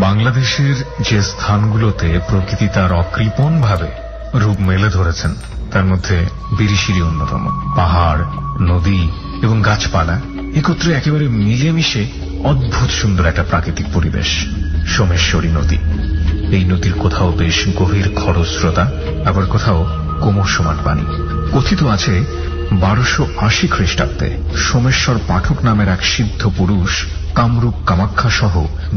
বাংলাদেশের যে স্থানগুলোতে প্রকৃতি তার অকৃপণভাবে রূপ মেলে ধরেছেন তার মধ্যে বিরিশিরি অন্যতম। পাহাড়, নদী এবং গাছপালা একত্রে একেবারে মিলেমিশে অদ্ভুত সুন্দর একটা প্রাকৃতিক পরিবেশ। সোমেশ্বরী নদী, এই নদীর কোথাও বেশ গভীর খরস্রোতা, আবার কোথাও কোমর সমান পানি। কথিত আছে 1280 খ্রিস্টাব্দে সোমেশ্বর পাঠক নামের এক সিদ্ধ পুরুষ কামরূপ কামাখ্যা সহ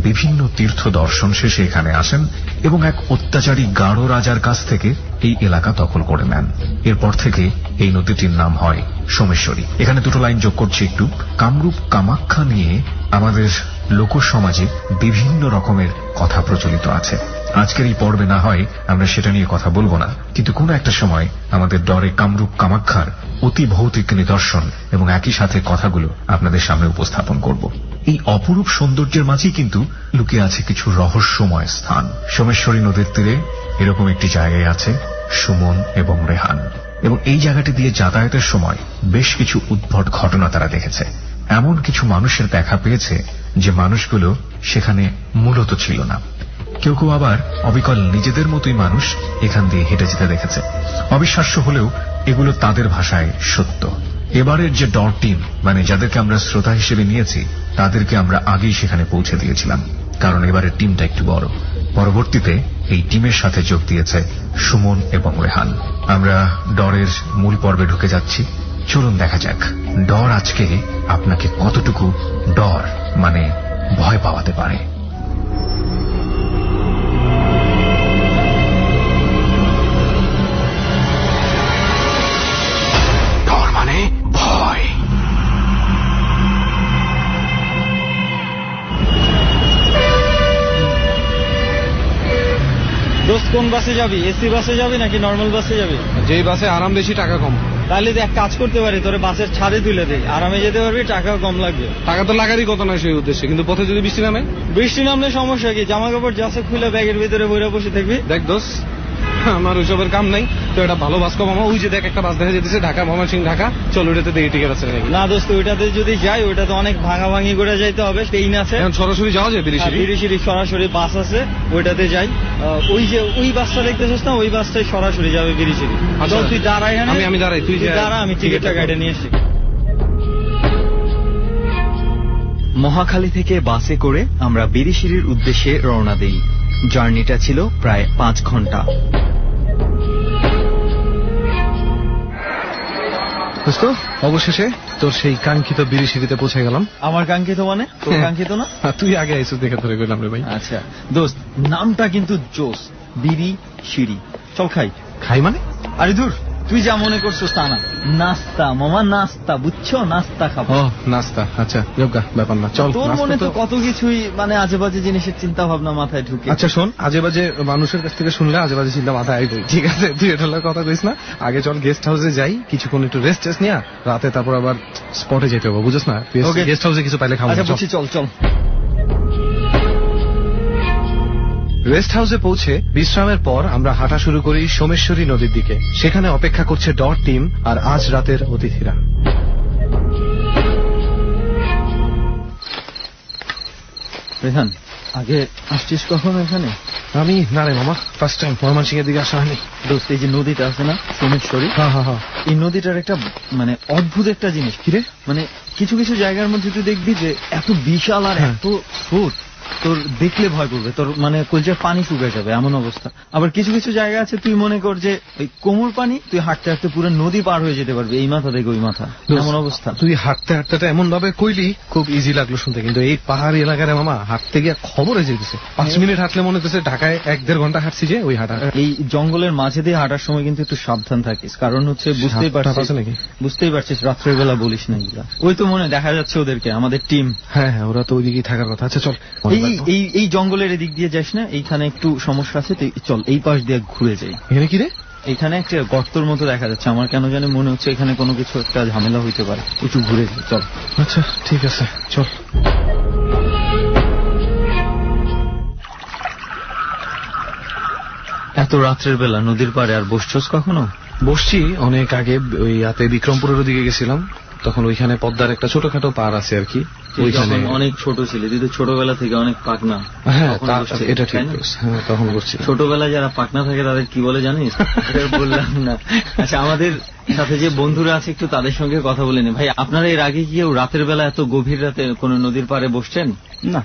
বিভিন্ন তীর্থ দর্শন শেষে এখানে আসেন এবং এক অত্যাচারী গাঢ় রাজার কাছ থেকে এই এলাকা দখল করে নেন। এরপর থেকে এই নদীটির নাম হয় সোমেশ্বরী। এখানে দুটো লাইন যোগ করছি একটু। কামরূপ কামাখ্যা নিয়ে আমাদের লোকসমাজে বিভিন্ন রকমের কথা প্রচলিত আছে। আজকের এই পর্বে না হয় আমরা সেটা নিয়ে কথা বলবো না, কিন্তু কোন একটা সময় আমাদের ডরে কামরূপ কামাখ্যার অতি ভৌতিক নিদর্শন এবং একই সাথে কথাগুলো আপনাদের সামনে উপস্থাপন করব। এই অপরূপ সৌন্দর্যের মাঝেই কিন্তু লুকিয়ে আছে কিছু রহস্যময় স্থান। সোমেশ্বরী নদীর তীরে এরকম একটি জায়গায় আছে সুমন এবং রেহান, এবং এই জায়গাটি দিয়ে যাতায়াতের সময় বেশ কিছু উদ্ভট ঘটনা তারা দেখেছে। এমন কিছু মানুষের দেখা পেয়েছে যে মানুষগুলো সেখানে মূলত ছিল না। কেউ কেউ আবার অবিকল নিজেদের মতোই মানুষ এখান দিয়ে হেঁটে যেতে দেখেছে। অবিশ্বাস্য হলেও এগুলো তাদের ভাষায় সত্য। এবারের যে ডর টিম, মানে যাদেরকে আমরা শ্রোতা হিসেবে নিয়েছি, তাদেরকে আমরা আগেই সেখানে পৌঁছে দিয়েছিলাম, কারণ এবারের টিমটা একটু বড়। পরবর্তীতে এই টিমের সাথে যোগ দিয়েছে সুমন এবং রেহান। আমরা ডরের মূল পর্বে ঢুকে যাচ্ছি। চলুন দেখা যাক ডর আজকে আপনাকে কতটুকু ডর মানে ভয় পাওয়াতে পারে। ডর মানে ভয়। দোস্ত, কোন বাসে যাবি? এসি বাসে যাবি নাকি নর্মাল বাসে যাবি? যেই বাসে আরাম বেশি, টাকা কম। তাহলে এক কাজ করতে পারি, তোরে বাসের ছাদে তুলে দেই, আরামে যেতে পারবি, টাকাও কম লাগবে। টাকা তো লাগারই কত নয় সেই উদ্দেশ্যে, কিন্তু পথে যদি বৃষ্টি নামে? বৃষ্টি নামলে সমস্যা কি? জামা কাপড় যাচ্ছে খুলে ব্যাগের ভিতরে বইরা বসে থাকবি। দেখ দোস্ত, আমার ওইসবের কাম নাই, তো এটা ভালো বাস কম। ওই যে দেখ একটা বাস দেখা যেতেছে, ঢাকা ময়মনসিংহ ঢাকা, চল ওইটাতে দেখি টিকিট আছে নাকি। না দোস্ত, ওইটাতে যদি যাই ওইটাতে অনেক ভাঙাভাঙি করে যাইতে হবে, ট্রেন আছে। এখন সরাসরি যাওয়া যায় বিরিশিরি সরাসরি বাস আছে, ওইটাতে যাই। ওই যে ওই বাসটা দেখতেছিস না, ওই বাসটাই সরাসরি যাবে বিরিশিরি। তুই দাঁড়াই, আমি দাঁড়াই, তুই দাঁড়া, আমি টিকিটটা কেটে নিয়ে আসি। মহাখালী থেকে বাসে করে আমরা বিরিশিরির উদ্দেশ্যে রওনা দেই। জার্নিটা ছিল প্রায় 5 ঘন্টা। অবশেষে তোর সেই কাঙ্ক্ষিত বিরিশিরিতে পৌঁছে গেলাম। আমার কাঙ্ক্ষিত মানে? তোর কাঙ্ক্ষিত না? তুই আগে আইসো দেখে ধরে গেলাম রে ভাই। আচ্ছা দোস্ত, নামটা কিন্তু জোস, বিরিশিরি। চল খাই। খাই মানে? আরে দূর, তুই যা মনে করছো তা না। নাস্তা মামা, নাস্তা, বুঝছো? নাস্তা খাবো। ও নাস্তা, আচ্ছা ব্যাপার না, চল। তোর মনে তো কত কিছুই মানে আজে বাজে জিনিসের চিন্তা ভাবনা মাথায় ঢুকে। আচ্ছা শোন, আজে বাজে মানুষের কাছ থেকে শুনলে আজে বাজে চিন্তা মাথায় আইবই, ঠিক আছে? তুই এটা কথা কইস না। আগে চল গেস্ট হাউসে যাই, কিছুক্ষণ একটু রেস্ট নিয়া রাতে তারপর আবার স্পটে যেতে হবে, বুঝছ না? গেস্ট হাউসে কিছু পাইলে খাবো। আচ্ছা চল চল। রেস্ট হাউসে পৌঁছে বিশ্রামের পর আমরা হাঁটা শুরু করি সোমেশ্বরী নদীর দিকে। সেখানে অপেক্ষা করছে ডর টিম আর আজ রাতের অতিথিরা। রেহান, আগে আসছিস কখনো এখানে? আমি না রে মামা, ফার্স্ট টাইম। ময়মনসিংহের দিকে আসা হয়নি। দোস্ত, এই যে নদীটা আছে না সোমেশ্বরী, হ্যাঁ, এই নদীটার একটা মানে অদ্ভুত একটা জিনিস। কিরে? মানে কিছু কিছু জায়গার মধ্যে তুই দেখবি যে এত বিশাল আর এত স্রোত, তোর দেখলে ভয় করবে, তোর মানে কলজার পানি শুকিয়ে যাবে এমন অবস্থা। আবার কিছু কিছু জায়গা আছে তুই মনে কর যে ওই কোমর পানি, তুই হাঁটতে হাঁটতে পুরো নদী পার হয়ে যেতে পারবি, এই মাথা থেকে ওই মাথা, এমন অবস্থা। তুই হাঁটতে হাঁটতে এমন ভাবে কইলি, খুব ইজি লাগলো শুনতে, কিন্তু এই পাহাড়ি এলাকায় মামা হাঁটতে গিয়ে খবর হয়ে যেতেছে। 5 মিনিট হাঁটলে মনে হচ্ছে ঢাকায় 1-1.5 ঘন্টা হাঁটছি যে ওই হাঁটা। এই জঙ্গলের মাঝে দিয়ে হাঁটার সময় কিন্তু একটু সাবধান থাকিস, কারণ হচ্ছে বুঝতেই পারছিস রাত্রের বেলা বলিস না এগুলা। ওই তো মনে দেখা যাচ্ছে ওদেরকে, আমাদের টিম। হ্যাঁ, ওরা তো ওইদিকেই থাকার কথা। আচ্ছা চল। এই জঙ্গলের এদিক দিয়ে যাস না, এইখানে একটু সমস্যা আছে, চল এই পাশ দিয়ে ঘুরে যাই। এখানে কি রে? এখানে একটা গর্তর মতো দেখা যাচ্ছে, আমার কেন জানি মনে হচ্ছে এখানে কোনো কিছু একটা ঝামেলা হইতে পারে, একটু ঘুরে যাই, চল। আচ্ছা ঠিক আছে, চল। এত রাত্রের বেলা নদীর পাড়ে আর বসছস কখনো? বসছি অনেক আগে, ওই রাতে বিক্রমপুরের দিকে গেছিলাম, তখন ওইখানে পদ্মার একটা ছোটখাটো পার আছে আর কি, ওইখানে অনেক ছোট ছিল, তুই তো ছোটবেলা থেকে অনেক পাকনা। হ্যাঁ তখন করছিলি, এটা ঠিক তাই না? হ্যাঁ তখন করছি। ছোটবেলায় যারা পাকনা থাকে তাদের কি বলে জানিস? এটা বললাম না। আচ্ছা, আমাদের সাথে যে বন্ধুরা আছে একটু তাদের সঙ্গে কথা বলে নি। ভাই, আপনারা এর আগে কি কেউ রাতের বেলা এত গভীর রাতে কোন নদীর পাড়ে বসছেন? না,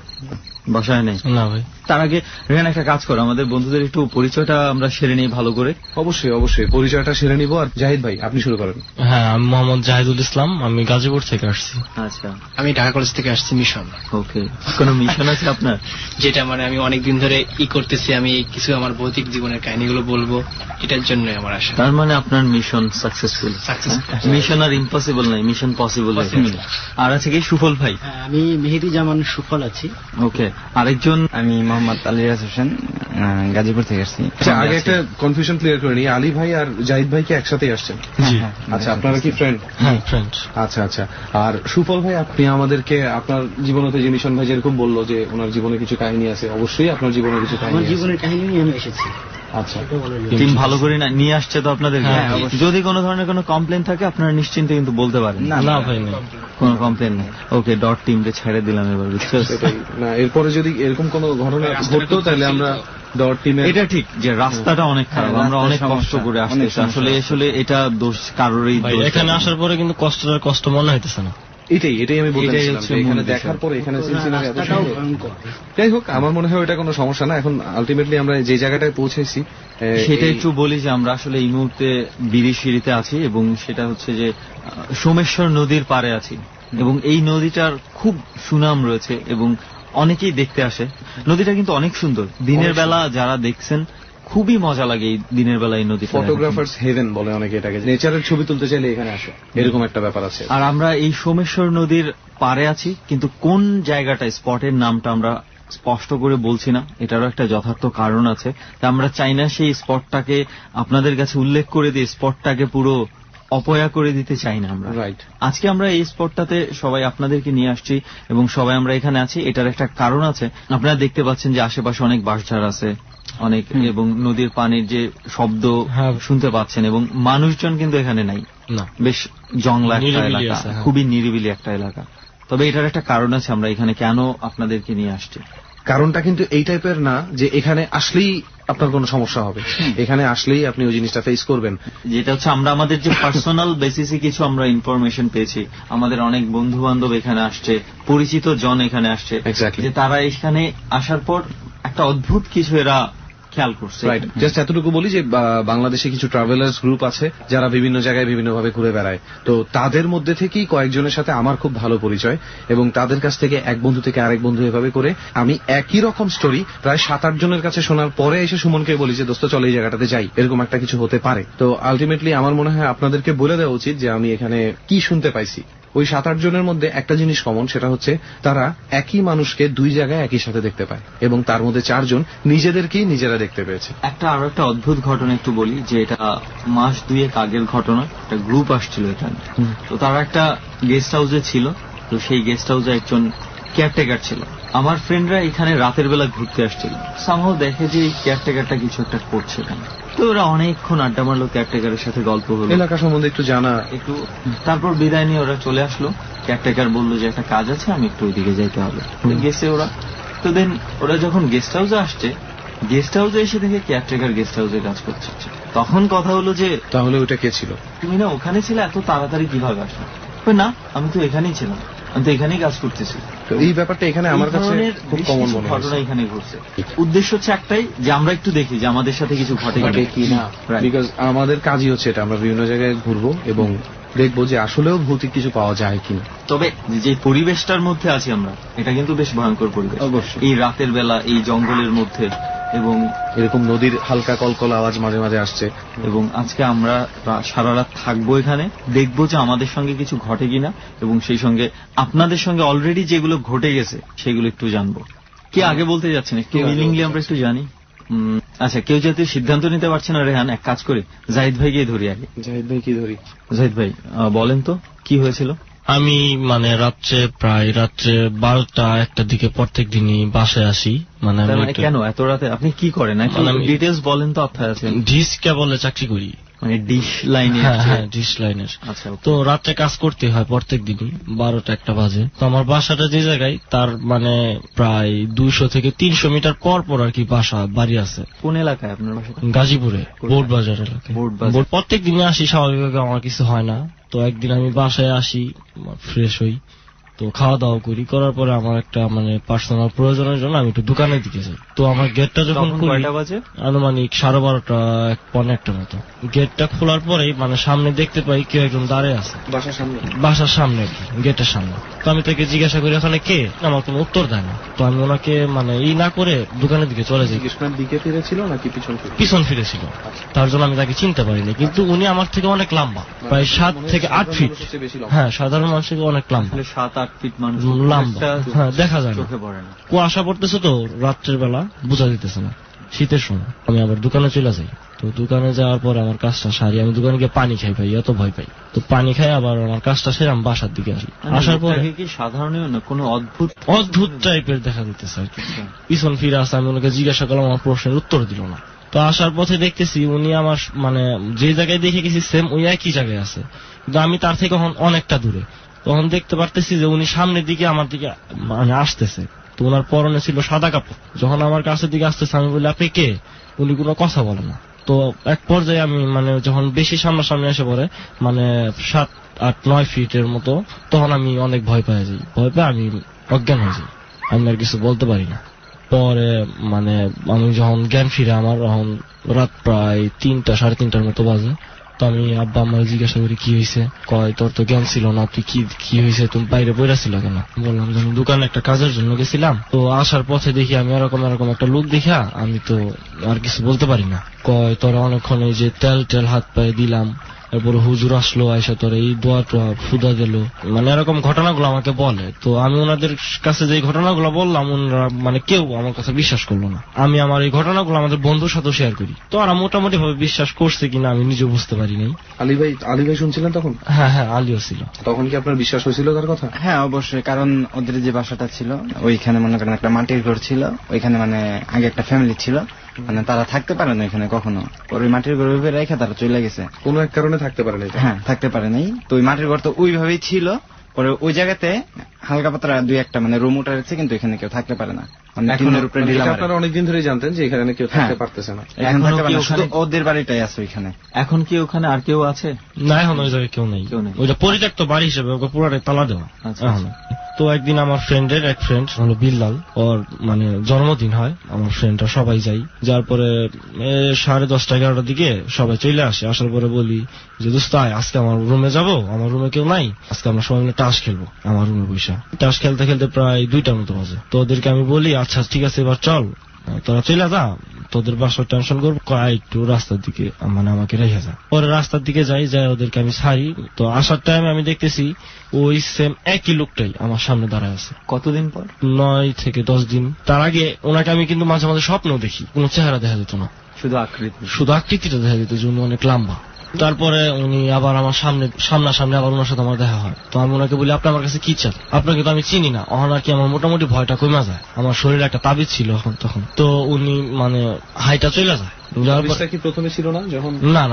বসায় নেই। না ভাই। তার আগে রেহান একটা কাজ করো, আমাদের বন্ধুদের একটু পরিচয়টা আমরা সেরে নিই ভালো করে। অবশ্যই অবশ্যই পরিচয়টা সেরে নিব। আর জাহিদ ভাই আপনি শুরু করেন। হ্যাঁ, আমি মোহাম্মদ জাহিদুল ইসলাম, আমি গাজীপুর থেকে আসছি। আচ্ছা, আমি ঢাকা কলেজ থেকে আসছি মিশন। ওকে, কোন মিশন আছে আপনার? যেটা মানে আমি অনেকদিন ধরে করতেছি, আমি কিছু আমার ভৌতিক জীবনের কাহিনীগুলো বলবো, এটার জন্য আমার আশা। তার মানে আপনার মিশন সাকসেসফুল। মিশন আর ইম্পসিবল নাই, মিশন পসিবল। আর আছে কি সুফল ভাই? আমি মেহেদি জামান সুফল আছি। ওকে, আরেকজন? আমি মোহাম্মদ আলিরাজ হোসেন, গাজীপুর থেকে আসছি। আচ্ছা, আগে একটা কনফিউশন ক্লিয়ার করে নিই, আলী ভাই আর জাহিদ ভাই কি একসাথেই আসছেন? জি। আচ্ছা, আপনারা কি ফ্রেন্ড? হ্যাঁ, ফ্রেন্ড। আচ্ছা আচ্ছা। আর সুফল ভাই, আপনি আমাদেরকে আপনার জীবনে তো যে মিশন ভাই যেরকম বললো যে ওনার জীবনে কিছু কাহিনী আছে, অবশ্যই আপনার জীবনে কিছু কাহিনী আমার আছে। জীবনের কাহিনী নিয়ে আমি এসেছি। আচ্ছা, টিম ভালো করে নিয়ে আসছে তো আপনাদের? হ্যাঁ, যদি কোনো ধরনের কোনো কমপ্লেন থাকে আপনারা নিশ্চিন্তে কিন্তু বলতে পারেন। না ভাই, নেই। কোনো কমপ্লেন নেই। ওকে, ডট টিমকে ছেড়ে দিলাম এবার, বুঝছো? সেটাই না, এরপরে যদি এরকম কোনো ঘটনা ঘটতো তাহলে আমরা ডট টিমে। এটা ঠিক যে রাস্তাটা অনেক খারাপ, আমরা অনেক কষ্ট করে আসতেছি। আসলে আসলে এটা দোষ কারোরই ভাই, দোষ এখানে না। আসার পরে কিন্তু কষ্টটার কষ্ট মনে হইতেছে না। এটাই আমি বলতে এটাই চাইছিলাম হচ্ছে যে এখানে মূল দেখার বিষয়। পরে এখানে সিলসিলার এত রাস্তাটাও সুন্দর। ভয়ঙ্কর। যাই হোক, আমার মনে হয় ওটা কোনো সমস্যা না। এখন আলটিমেটলি আমরা যে জায়গাটায় পৌঁছেছি সেটা একটু বলি যে আমরা আসলে এই মুহূর্তে বিরিশিরিতে আছি এবং সেটা হচ্ছে যে সোমেশ্বর নদীর পাড়ে আছি এবং এই নদীটার খুব সুনাম রয়েছে এবং অনেকেই দেখতে আসে। নদীটা কিন্তু অনেক সুন্দর। দিনের বেলা যারা দেখছেন খুবই মজা লাগে এই দিনের বেলা এই নদীটা। ফটোগ্রাফার্স হেভেন বলে অনেকে এটাকে, নেচারের ছবি তুলতে চাইলে এখানে আসে, এরকম একটা ব্যাপার আছে। আর আমরা এই সোমেশ্বর নদীর পাড়ে আছি, কিন্তু কোন জায়গাটায়, স্পটের নামটা আমরা স্পষ্ট করে বলছি না, এটারও একটা যথার্থ কারণ আছে। তা আমরা চাই না সেই স্পটটাকে আপনাদের কাছে উল্লেখ করে দিয়ে স্পটটাকে পুরো অপয়া করে দিতে চাই না আমরা। রাইট। আজকে আমরা এই স্পটটাতে সবাই আপনাদেরকে নিয়ে আসছি এবং সবাই আমরা এখানে আছি, এটার একটা কারণ আছে। আপনারা দেখতে পাচ্ছেন যে আশেপাশে অনেক বাঁশঝাড় আছে অনেক, এবং নদীর পানির যে শব্দ হ্যাঁ। শুনতে পাচ্ছেন, এবং মানুষজন কিন্তু এখানে নাই। না, বেশ জংলা একটা নিরিবিলি এলাকা, আছে, হ্যাঁ। খুবই নিরিবিলি একটা এলাকা। তবে এটার একটা কারণ আছে আমরা এখানে কেন আপনাদেরকে নিয়ে আসছি। কারণটা কিন্তু এই টাইপের না যে এখানে আসলেই আপনার কোনো সমস্যা হবে, এখানে আসলেই আপনি ওই জিনিসটা ফেস করবেন। যেটা হচ্ছে আমরা আমাদের যে পার্সোনাল বেসিসে কিছু আমরা ইনফরমেশন পেয়েছি, আমাদের অনেক বন্ধু বান্ধব এখানে আসছে, পরিচিত জন এখানে আসছে, Exactly. যে তারা এখানে আসার পর একটা অদ্ভুত কিছু এরা খেয়াল করছে। রাইট। জাস্ট এতটুকু বলি যে বাংলাদেশে কিছু ট্রাভেলার্স গ্রুপ আছে যারা বিভিন্ন জায়গায় বিভিন্নভাবে ঘুরে বেড়ায়। তো তাদের মধ্যে থেকেই কয়েকজনের সাথে আমার খুব ভালো পরিচয় এবং তাদের কাছ থেকে এক বন্ধু থেকে আরেক বন্ধু এভাবে করে আমি একই রকম স্টোরি প্রায় 7-8 জনের কাছে শোনার পরে এসে সুমনকে বলি যে দোস্ত চলো এই জায়গাটাতে যাই, এরকম একটা কিছু হতে পারে। তো আলটিমেটলি আমার মনে হয় আপনাদেরকে বলে দেওয়া উচিত যে আমি এখানে কি শুনতে পাইছি। ওই 7-8 জনের মধ্যে একটা জিনিস কমন, সেটা হচ্ছে তারা একই মানুষকে দুই জায়গায় একই সাথে দেখতে পায় এবং তার মধ্যে 4 জন নিজেদেরকেই নিজেরা দেখতে পেয়েছে। আরো একটা অদ্ভুত ঘটনা একটু বলি, যে এটা মাস 2 আগের ঘটনা। একটা গ্রুপ আসছিল এখানে, তো তারা একটা গেস্ট হাউসে ছিল। তো সেই গেস্ট হাউসে একজন কেয়ারটেকার ছিল। আমার ফ্রেন্ডরা এখানে রাতের বেলা ঘুরতে আসছিল, সামহাও দেখে যে এই কেয়ারটেকারটা কিছু একটা করছে এখানে। তো ওরা অনেকক্ষণ আড্ডা মারলো, কেয়ারটেকারের সাথে গল্প হলো, এলাকা সম্বন্ধে একটু জানা, একটু তারপর বিদায় নিয়ে ওরা চলে আসলো। কেয়ারটেকার বললো যে একটা কাজ আছে, আমি একটু ওইদিকে যাইতে হবে। গেছে ওরা। তো দেন ওরা যখন গেস্ট হাউসে আসছে, গেস্ট হাউসে এসে দেখে কেয়ারটেকার গেস্ট হাউসে কাজ করছে। তখন কথা হলো যে তাহলে ওটা কে ছিল? তুমি না ওখানে ছিলে, এত তাড়াতাড়ি কিভাবে আসলো? না, আমি তো এখানেই ছিলাম, আমি তো এখানেই কাজ করতেছি। তো এই ব্যাপারটা এখানে আমার কাছে খুব কমন মনে হয়। ঘটনা এখানে ঘটছে। উদ্দেশ্য হচ্ছে একটাই, যে আমরা একটু দেখি যে আমাদের সাথে কিছু ঘটে কি না, বিকজ আমাদের কাজই হচ্ছে এটা, আমরা বিভিন্ন জায়গায় ঘুরবো এবং দেখবো যে আসলেও ভৌতিক কিছু পাওয়া যায় কিনা। তবে যে পরিবেশটার মধ্যে আছি আমরা, এটা কিন্তু বেশ ভয়ঙ্কর পরিবেশ। অবশ্যই। এই রাতের বেলা এই জঙ্গলের মধ্যে, এবং এরকম নদীর হালকা কলকল আওয়াজ মাঝে মাঝে আসছে। এবং আজকে আমরা সারা রাত থাকবো এখানে, দেখবো যে আমাদের সঙ্গে কিছু ঘটে কিনা, এবং সেই সঙ্গে আপনাদের সঙ্গে অলরেডি যেগুলো ঘটে গেছে সেগুলো একটু জানবো। কি আগে বলতে যাচ্ছেন একটু মিলিংলি আমরা একটু জানি। আচ্ছা, কেউ যেহেতু সিদ্ধান্ত নিতে পারছে না, রেহান এক কাজ করে জাহিদ ভাইকে ধরি আগে। জাহিদ ভাই কি ধরি? জাহিদ ভাই বলেন তো কি হয়েছিল। আমি মানে প্রায় রাত্রে 12টা-1টার দিকে প্রত্যেক দিনই বাসায় আসি। কেন এত রাতে আপনি কি করেন? ডিটেলস বলেন তো। আপনার আছেন ডিস কেবলে চাকরি করি। মানে ডিশ লাইনে? হ্যাঁ, ডিশ লাইনের। আচ্ছা, তো রাত্রে কাজ করতে হয় প্রত্যেক দিনই, 12টা-1টা বাজে। তো আমার বাসাটা যে জায়গায়, তার মানে প্রায় 200 থেকে 300 মিটার পর পর আর কি বাড়ি আছে। কোন এলাকায় আপনার বাসা? গাজীপুরে, বোর্ড বাজার এলাকায়। প্রত্যেক দিনে আসি, স্বাভাবিকভাবে আমার কিছু হয় না। তো একদিন আমি বাসায় আসি, ফ্রেশ হই, তো খাওয়া দাওয়া করার পরে আমার একটা মানে পার্সোনাল প্রয়োজনের জন্য আমি একটু দোকানের দিকে যাই। তো আমার গেটটা যখন আনুমানিক 12:30 1:15 মতো, গেটটা খোলার পরেই মানে সামনে দেখতে পাই কেউ একজন দাঁড়িয়ে আছে বাসার সামনে, গেটের সামনে। তো আমি তাকে জিজ্ঞাসা করি ওখানে কে, আমার কোনো উত্তর দেয় না। তো আমি ওনাকে মানে না করে দোকানের দিকে চলে যাই। দিকে ফিরেছিল নাকি পিছন ফিরেছিল, তার জন্য আমি তাকে চিনতে পারিনি। কিন্তু উনি আমার থেকে অনেক লম্বা, প্রায় 7 থেকে 8 ফিট। হ্যাঁ, সাধারণ মানুষের অনেক লম্বা, 7-8 ফিট মানুষ লম্বা। হ্যাঁ, দেখা যায় না, কুয়াশা পড়তেছে তো রাত্রের বেলা, বোঝা দিতেছে না। শীতের সময় আমি আবার দোকানে চলে যাই। তো দোকানে যাওয়ার পরে আমার কাজটা সারি, আমি দোকানে গিয়ে পানি খাই, ভাই এত ভয় পাই। তো পানি খাই, আবার আমার কাজটা সেরে আমি বাসার দিকে আসি। আসার পরে কি সাধারণ না, কোনো অদ্ভুত টাইপের দেখা দিতেছে আর কি। পিছন ফিরে আসে, আমি ওনাকে জিজ্ঞাসা করলাম, আমার প্রশ্নের উত্তর দিল না। তো আসার পথে দেখতেছি উনি আমার মানে যে জায়গায় দেখে গেছি সেম ওই একই জায়গায় আছে, কিন্তু আমি তার থেকে অনেকটা দূরে। তখন দেখতে পারতেছি যে উনি সামনের দিকে আমার দিকে মানে আসতেছে। তো ওনার পরনে ছিল সাদা কাপড়। যখন আমার কাছের দিকে আসতেছে, আমি বলি আপনি কে? উনি কোনো কথা বলে না। তো এক পর্যায়ে আমি মানে যখন বেশি সামনাসামনি এসে পড়ে, মানে 7, 8, 9 ফিটের মতো, তখন আমি অনেক ভয় পেয়ে যাই। ভয় পেয়ে আমি অজ্ঞান হয়ে যাই, আমি আর কিছু বলতে পারি না। পরে মানে আমি যখন জ্ঞান ফিরে আমার, তখন রাত প্রায় 3টা 3:30 মতো বাজে। তো আমি আব্বা আমার জিজ্ঞাসা করি কি হয়েছে, কয় তোর তো জ্ঞান ছিল না, তুই কি হয়েছে, তুমি বাইরে বইরা ছিল কেন? বললাম যে আমি দোকানে একটা কাজের জন্য গেছিলাম। তো আসার পথে দেখি আমি এরকম একটা লোক দেখা, আমি তো আর কিছু বলতে পারি না। কয় তোরা অনেকক্ষণ এই যে তেল হাত পায়ে দিলাম, এরপরে হুজুর আসলো, আয়সা তোর এই দোয়া ফুদা দিল, মানে এরকম ঘটনাগুলো আমাকে বলে। তো আমি ওনাদের কাছে যে ঘটনাগুলো বললাম, ওনারা মানে কেউ আমার কথা বিশ্বাস করলো না। আমি আমার এই ঘটনাগুলো আমাদের বন্ধুর সাথে শেয়ার করি, তো ওরা মোটামুটি ভাবে বিশ্বাস করছে কিনা আমি নিজে বুঝতে পারি নাই। আলী ভাই শুনছিলেন তখন? হ্যাঁ, আলীও ছিল। তখন কি আপনার বিশ্বাস হয়েছিল তার কথা? হ্যাঁ, অবশ্যই, কারণ ওদের যে বাসাটা ছিল ওইখানে মনে করেন একটা মাটির ঘর ছিল, ওইখানে মানে আগে একটা ফ্যামিলি ছিল, মানে তারা থাকতে পারে না এখানে কখনো। ওই মাটির ঘর ওইভাবে রেখে তারা চলে গেছে, কোনো এক কারণে থাকতে পারে নাই। হ্যাঁ, থাকতে পারে নাই। তো ওই মাটির ঘর তো ওইভাবেই ছিল। পরে ওই জায়গাতে হালকা পাতলা 2-1টা মানে রুম উঠে গেছে, কিন্তু এখানে কেউ থাকতে পারে না। আপনারা অনেকদিন ধরেই জানতেন যে এখানে কেউ থাকতে পারতেছে না, শুধু ওদের বাড়িটাই আছে ওইখানে। এখন কি ওখানে আর কেউ আছে? না, এখন ওই জায়গায় কেউ নেই, ওইটা পরিত্যক্ত বাড়ি হিসেবে ওকে পুরোটাই তালা দেওয়া। তো একদিন আমার ফ্রেন্ডের এক ফ্রেন্ড হলো বিল্লাল, ওর মানে জন্মদিন হয়, আমার ফ্রেন্ডরা সবাই যাই। যার পরে 10:30 11টার দিকে সবাই চলে আসে। আসার পরে বলি যে দোস্ত আয়, আজকে আমার রুমে যাবো, আমার রুমে কেউ নাই, আজকে আমরা সবাই মিলে তাস খেলবো আমার রুমে বসে। তাস খেলতে খেলতে প্রায় 2টার মতো বাজে। তো ওদেরকে আমি বলি আচ্ছা ঠিক আছে, এবার চল তোরা চলে যা, তোদের বাসার টেনশন করবো, একটু রাস্তার দিকে মানে আমাকে রেখে যা। পরে রাস্তার দিকে যাই, ওদেরকে আমি ছাড়ি। তো আসার টাইমে আমি দেখতেছি ওই সেম একই লোকটাই আমার সামনে দাঁড়ায় আছে। কতদিন পর? 9 থেকে 10 দিন। তার আগে ওনাকে আমি কিন্তু মাঝে মাঝে স্বপ্ন দেখি, কোনো চেহারা দেখা যেত না, শুধু আকৃতিটা দেখা যেত যে উনি অনেক লম্বা। তারপরে উনি আবার আমার সামনাসামনি আবার ওনার সাথে আমার দেখা হয়। তো আমি ওনাকে বলি আপনি আমার কাছে কি চান? আপনাকে তো আমি চিনি না। আর কি আমার মোটামুটি ভয়টা কমে যায়, আমার শরীরে একটা তাবিজ ছিল তখন। তো উনি মানে হাইটা চলে যায়। কি প্রথমে ছিল না যখন? না,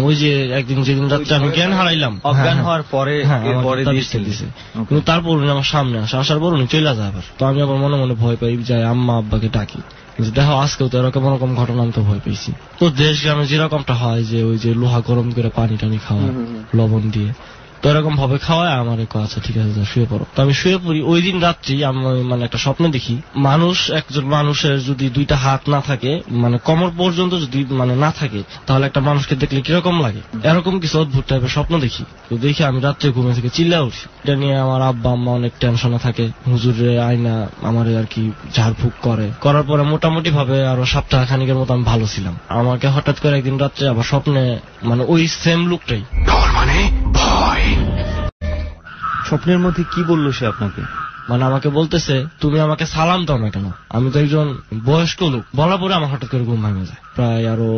ওই যে একদিন যেদিন রাত্রে আমি জ্ঞান হারাইলাম, অজ্ঞান হওয়ার পরে দিছে। কিন্তু তারপর উনি আমার সামনে আসার পর উনি চলে যায় আবার। তো আমি আবার মনে মনে ভয় পাই, যাই আম্মা আব্বাকে ডাকি, দেখো আজকেও তো এরকম ঘটনা আমি তো ভয় পেয়েছি। তো দেশ গ্রামে যেরকমটা হয় যে ওই যে লোহা গরম করে পানি টানি খাওয়া লবণ দিয়ে, তো এরকম ভাবে খাওয়ায় আমার আচ্ছা ঠিক আছে শুয়ে পড়ো। তো আমি শুয়ে পড়ি। ওই দিন রাত্রি আমি মানে একটা স্বপ্নে দেখি, একজন মানুষের যদি 2টা হাত না থাকে, মানে কোমর পর্যন্ত যদি মানে না থাকে, তাহলে একটা মানুষকে দেখলে কিরকম লাগে, এরকম কিছু অদ্ভুত টাইপের স্বপ্ন দেখি। তো দেখি আমি রাত্রে ঘুমে থেকে চিল্লা উঠি। এটা নিয়ে আমার আব্বা আম্মা অনেক টেনশনে থাকে, হুজুরে আয়না আমার আর কি ঝাড়ফুঁক করার পরে মোটামুটি ভাবে আরো সপ্তাহখানিকের মতো আমি ভালো ছিলাম। আমাকে হঠাৎ করে একদিন রাত্রে আবার স্বপ্নে মানে ওই সেম লোকটাই। ডর মানে ভয়। স্বপ্নের মধ্যে কি বললো সে আপনাকে? মানে আমাকে বলতেছে তুমি আমাকে সালাম দাও না কেন, আমি তো একজন বয়স্ক লোক। বলার পরে আমার হঠাৎ করে ঘুম ভেঙে যায়। প্রায় আরো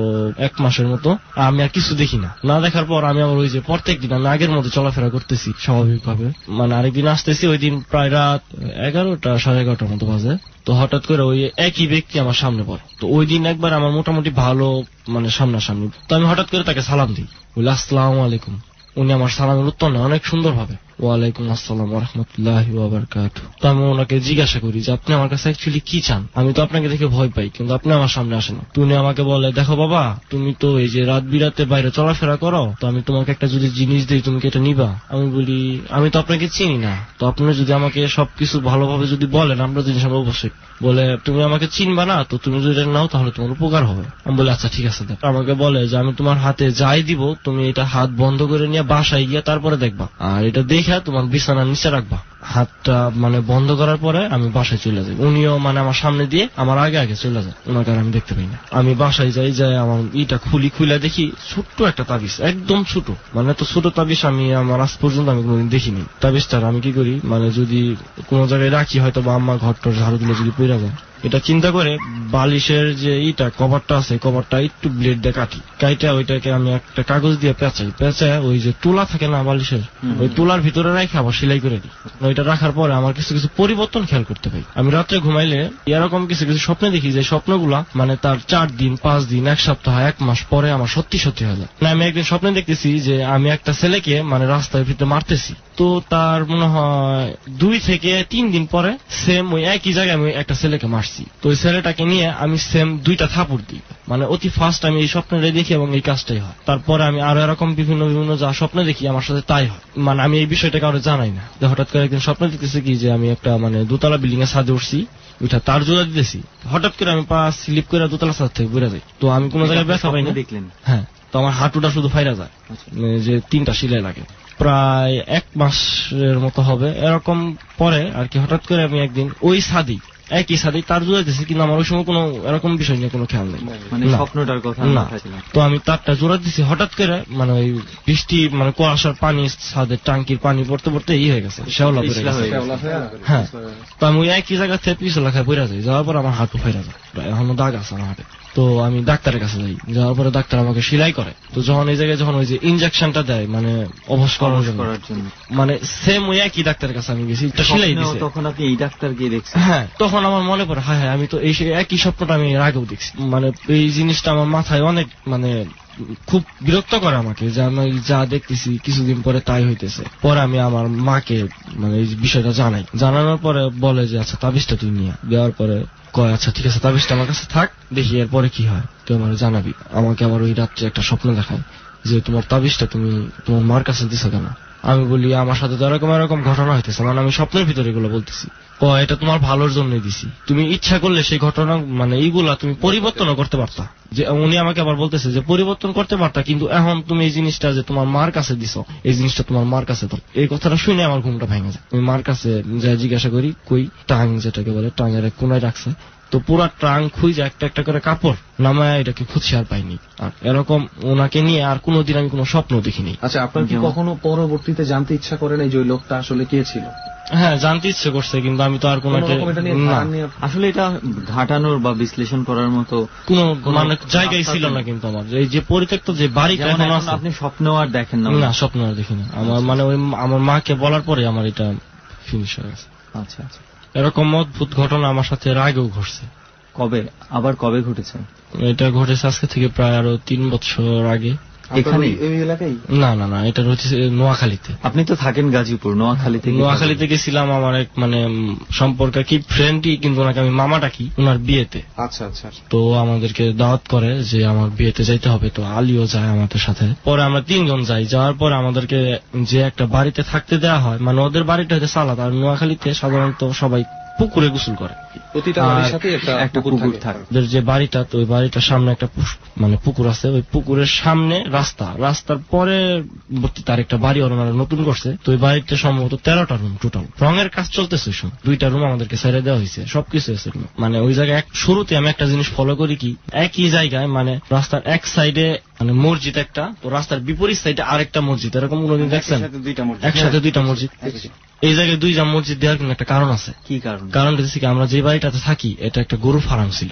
1 মাসের মতো আমি আর কিছু দেখি না। না দেখার পর আমি আবার ওই যে প্রত্যেক দিন আমি আগের মতো চলাফেরা করতেছি স্বাভাবিকভাবে। মানে আরেকদিন আসতেছি, ওই দিন প্রায় রাত 11টা 11:30টার মতো বাজে। তো হঠাৎ করে ওই একই ব্যক্তি আমার সামনে পড়ে। তো ওই দিন একবার আমার মোটামুটি ভালো মানে সামনাসামনি। তো আমি হঠাৎ করে তাকে সালাম দিই, বলি আসসালামু আলাইকুম। উনি আমার সালামের উত্তর নেয় অনেক সুন্দর ভাবে, ওয়ালাইকুম আসসালাম ওয়া রাহমাতুল্লাহি ওয়া বারাকাতুহু। তো আমি ওনাকে জিজ্ঞাসা করি যে আপনি আমার কাছে অ্যাকচুয়ালি কি চান? আমি তো আপনাকে দেখে ভয় পাই, কিন্তু আপনি আমার সামনে আসেন। উনি আমাকে বলে, দেখো বাবা, তুমি তো এই যে রাত বিরাতে বাইরে চলাফেরা করো, তো আমি তোমাকে একটা যদি জিনিস দিই তুমি কি এটা নিবা? আমি বলি আমি তো আপনাকে চিনি না, তো আপনি যদি আমাকে সবকিছু ভালোভাবে যদি বলেন আমরা জিনিস আমরা অবশ্যই। বলে তুমি আমাকে চিনবা না, তো তুমি যদি নাও তাহলে তোমার উপকার হবে। আমি বলি আচ্ছা ঠিক আছে। আমাকে বলে যে আমি তোমার হাতে যাই দিব, তুমি এটা হাত বন্ধ করে নিয়ে বাসায় গিয়ে তারপরে দেখবা, আর এটা দেখে তোমার বিছানার নিচে রাখবা। হাতটা মানে বন্ধ করার পরে আমি বাসায় চলে যাই। উনিও মানে আমার সামনে দিয়ে আমার আগে আগে চলে যায়, ওনাকে আমি দেখতে পাই না। আমি বাসায় যাই আমার ইটা খুলে দেখি ছোট্ট একটা তাবিজ, একদম ছোট, মানে তো ছোট তাবিজ আমি আমার আজ পর্যন্ত আমি কোনোদিন দেখিনি। তাবিজটার আমি কি করি, মানে যদি কোনো জায়গায় রাখি হয়তো বা আম্মা ঘরটার ঝাড়ু দিলে যদি পড়ে যায়, এটা চিন্তা করে বালিশের যে ইটা কভারটা আছে, কভারটা একটু ব্লেড দিয়ে কাইটা ওইটাকে আমি একটা কাগজ দিয়ে পেঁচাই ওই যে তুলা থাকে না বালিশের, ওই তুলার ভিতরে রেখে আবার সেলাই করে দিই। ওইটা রাখার পরে আমার কিছু কিছু পরিবর্তন খেয়াল করতে পাই। আমি রাত্রে ঘুমাইলে এরকম কিছু কিছু স্বপ্নে দেখি যে স্বপ্নগুলা মানে তার 4 দিন 5 দিন 1 সপ্তাহ 1 মাস পরে আমার সত্যি হয়ে যায়। না, আমি একদিন স্বপ্নে দেখতেছি যে আমি একটা ছেলেকে মানে রাস্তায় ভিতরে মারতেছি। তো তার মনে হয় 2 থেকে 3 দিন পরে সেম ওই একই জায়গায় আমি একটা ছেলেকে মারছি। তো ওই ছেলেটাকে নিয়ে আমি সেম 2টা থাপড় দিই। মানে অতি ফার্স্ট আমি এই স্বপ্নটা দেখি এবং এই কাজটাই হয়। তারপরে আমি আরো এরকম বিভিন্ন যা স্বপ্ন দেখি আমার সাথে তাই হয়। মানে আমি এই বিষয়টা কারো জানাই না। হঠাৎ করে একদিন স্বপ্ন দেখতেছি কি যে আমি একটা মানে 2তলা বিল্ডিং এর ছাদে উঠছি, ওইটা তার জোড়া দিতেছি, হঠাৎ করে আমি পা স্লিপ করে 2তলা ছাদ থেকে বেরো যাই। তো আমি কোনো জায়গায় ব্যথা পাই না। দেখলেন? হ্যাঁ। তো আমার হাঁটুটা শুধু ফাইরা যায়, যে 3টা সেলাই লাগে। প্রায় 1 মাসের মতো হবে এরকম পরে আর কি। হঠাৎ করে আমি একদিন ওই ছাদি একই সাথে তার জোড়াইতেছি, কিন্তু আমার ওই সময় কোনো এরকম বিষয় নিয়ে কোনো খেয়াল নেই, মানে স্বপ্নটার কথা না। তো আমি তারটা জোড়া দিচ্ছি, হঠাৎ করে মানে ওই বৃষ্টি মানে কুয়াশার পানি ছাদের টাঙ্কির পানি পড়তে পড়তে হয়ে গেছে, শেওলা পড়ে গেছে। হ্যাঁ। তো আমি ওই একই জায়গা থেকে পিছলা খায় পড়ে যাই। যাওয়ার পর আমার হাঁটু ফাইরা যায়, এখনো দাগ আছে আমার হাতে। তো আমি ডাক্তারের কাছে যাই, যাওয়ার পরে ডাক্তার আমাকে সেলাই করে। তো যখন এই জায়গায় যখন ওই যে ইনজেকশনটা দেয় মানে অবশ করার জন্য, মানে সেম ওই একই ডাক্তারের কাছে আমি গেছি, সেলাই দিয়েছে। তখন আপনি এই ডাক্তার গিয়ে দেখছেন? হ্যাঁ। তখন আমার মনে পড়ে হ্যাঁ আমি তো এই একই স্বপ্নটা আমি আগেও দেখছি। মানে এই জিনিসটা আমার মাথায় অনেক মানে খুব বিরক্ত করে আমাকে, যে আমি যা দেখতেছি কিছুদিন পরে তাই হইতেছে। পরে আমি আমার মাকে মানে এই বিষয়টা জানাই। জানানোর পরে বলে যে আচ্ছা তাবিজটা তুই নিয়ে দেওয়ার পরে কয় আচ্ছা ঠিক আছে তাবিজটা আমার কাছে থাক, দেখি এরপরে কি হয় তুই আমার জানাবি। আমাকে আবার ওই রাত্রে একটা স্বপ্ন দেখায় যে তোমার তাবিজটা তুমি তোমার মার কাছে দিছো কেন? আমি বলি আমার সাথে তো এরকম ঘটনা হইতেছে, মানে আমি স্বপ্নের ভিতরে এগুলো বলতেছি। এটা তোমার ভালোর জন্যই দিছি, তুমি ইচ্ছা করলে সেই ঘটনা মানে এইগুলা তুমি পরিবর্তনও করতে পারতা। যে উনি আমাকে আবার বলতেছে যে পরিবর্তন করতে পারতা, কিন্তু এখন তুমি এই জিনিসটা যে তোমার মার কাছে দিছো, এই জিনিসটা তোমার মার কাছে দাও। এই কথাটা শুনে আমার ঘুমটা ভেঙে যায়। আমি মার কাছে যা জিজ্ঞাসা করি কই টাং যেটাকে বলে টাঙের এক কোনায় রাখছে। তো পুরা ট্রাং খুঁজে একটা একটা করে কাপড় নামায় এটাকে খুঁজছি, আর পাইনি। আর এরকম ওনাকে নিয়ে আর কোনোদিন আমি কোনো স্বপ্ন দেখিনি। আচ্ছা, আপনার কি কখনো পরবর্তীতে জানতে ইচ্ছা করে না যে ওই লোকটা আসলে কে ছিল? হ্যাঁ, জানতে ইচ্ছে করছে, কিন্তু আমি তো আর কোনো আসলে এটা ঘাটানোর বা বিশ্লেষণ করার মতো কোনো মানে জায়গায় ছিল না। কিন্তু আমার এই যে পরিত্যক্ত যে বাড়িটা এখন আছে, আপনি স্বপ্ন আর দেখেন না? না, স্বপ্ন আর দেখি না। আমার মানে ওই আমার মাকে বলার পরে আমার এটা ফিনিশ হয়ে গেছে। আচ্ছা আচ্ছা। এরকম অদ্ভুত ঘটনা আমার সাথে এর আগেও ঘটছে। কবে ঘটেছে? এটা ঘটেছে আজকে থেকে প্রায় আরো 3 বছর আগে। এখানে এই এলাকায়? না না না, এটা হচ্ছে নোয়াখালীতে। আপনি তো থাকেন গাজীপুর, নোয়াখালীতে গেছিলাম আমার এক মানে সম্পর্কে কি ফ্রেন্ডই, কিন্তু ওনাকে আমি মামা ডাকি, ওনার বিয়েতে। আচ্ছা আচ্ছা। তো আমাদেরকে দাওয়াত করে যে আমার বিয়েতে যাইতে হবে, তো আলিও যায় আমাদের সাথে। পরে আমরা 3 জন যাই। যাওয়ার পরে আমাদেরকে যে একটা বাড়িতে থাকতে দেওয়া হয়, মানে ওদের বাড়িটা হচ্ছে সালাদ, আর নোয়াখালীতে সাধারণত সবাই পুকুরে গোসল করে। কি। প্রতিটা বাড়ির সাথে একটা পুকুর থাকে। ওদের যে বাড়িটা, তো ওই বাড়িটার সামনে একটা মানে পুকুর আছে, ওই পুকুরের সামনে রাস্তার পরে তার একটা বাড়ি ওনারা নতুন করছে। তো ওই বাড়িতে সম্ভবত 13টা রুম টোটাল, রঙের কাজ চলতেছে, 2টা রুম আমাদেরকে ছেড়ে দেওয়া হয়েছে, সবকিছু আছে। মানে ওই জায়গায় শুরুতে আমি একটা জিনিস ফলো করি কি, একই জায়গায় মানে রাস্তার এক সাইডে মানে মসজিদ একটা, তো রাস্তার বিপরীত সাইডে আরেকটা মসজিদ, এরকম কোনোদিন দেখছেন? একসাথে 2টা মসজিদ। এই জায়গায় 2টা মসজিদ দেওয়ার কিন্তু একটা কারণ আছে। কি কারণ? কারণটা হচ্ছে কি, আমরা যে বাড়িটাতে থাকি এটা একটা গরু ফার্ম ছিল।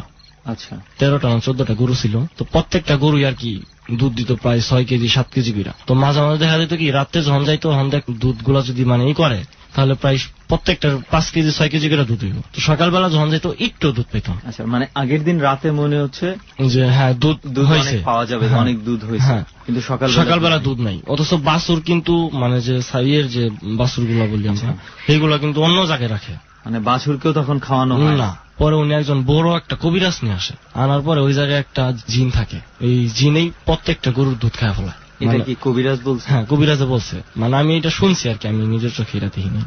আচ্ছা। 13টা না 14টা গরু ছিল। তো প্রত্যেকটা গরু আর কি দুধ দিত প্রায় 6 কেজি 7 কেজি করে। তো মাঝে মাঝে দেখা যেত কি, রাত্রে যখন যাইতো তখন দেখ দুধ গুলা যদি মানে করে, তাহলে প্রায় প্রত্যেকটার 5 কেজি 6 কেজি করে দুধ হইব। তো সকালবেলা যখন যাইতো একটু দুধ পেতাম। আচ্ছা, মানে আগের দিন রাতে মনে হচ্ছে যে হ্যাঁ দুধ হয়েছে, পাওয়া যাবে, অনেক দুধ হয়েছে, কিন্তু সকালবেলা দুধ নাই। অথচ বাছুর কিন্তু মানে যে সাইয়ের যে বাছুর গুলা বলি আমরা, সেইগুলা কিন্তু অন্য জায়গায় রাখে, মানে বাছুরকেও তখন খাওয়ানো হয় না। পরে উনি একজন বড় একটা কবিরাজ নিয়ে আসে, আনার পরে ওই জায়গায় একটা জিন থাকে, এই জিনেই প্রত্যেকটা গরুর দুধ খায় ফেলায়। এটা কি কবিরাজ বলছে? হ্যাঁ, কবিরাজে বলছে, মানে আমি এটা শুনছি আর কি, আমি নিজের চোখে এটা দেখিনি।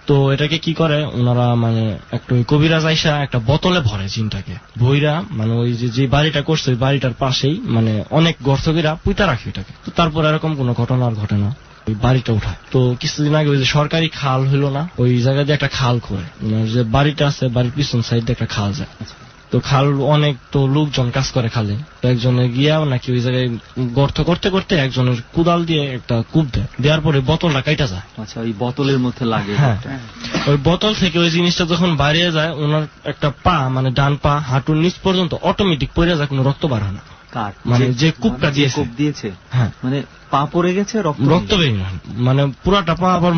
তো এটাকে কি করে ওনারা, মানে একটা ওই কবিরাজ আইসা একটা বোতলে ভরে জিনটাকে, ভইরা মানে ওই যে বাড়িটা করছে ওই বাড়িটার পাশেই মানে অনেক গর্তগিরা পুঁতা রাখে এটাকে। তো তারপর এরকম কোন ঘটনা আর ঘটে না, ওই বাড়িটা উঠায়। তো কিছুদিন আগে ওই যে সরকারি খাল হইলো না, ওই জায়গা দিয়ে একটা খাল করে, যে বাড়িটা আছে বাড়ির পিছন সাইড দিয়ে একটা খাল যায়। তো খাল অনেক, তো লোকজন কাজ করে খালে, তো একজনে গিয়া নাকি ওই জায়গায় গর্ত করতে করতে একজনের কুদাল দিয়ে একটা কূপ দেওয়ার পরে বোতলটা কাইটা যায়। আচ্ছা, ওই বোতলের মধ্যে লাগে। হ্যাঁ, ওই বোতল থেকে ওই জিনিসটা যখন বাইরে যায়, ওনার একটা পা মানে ডান পা হাঁটুর নিচ পর্যন্ত অটোমেটিক পড়ে যায়, কোনো রক্ত বার হয় না। মানে যে কূপটা দিয়েছে, হ্যাঁ, মানে পা পড়ে গেছে, রক্ত বেরিয়ে না, মানে পুরাটা পা আবার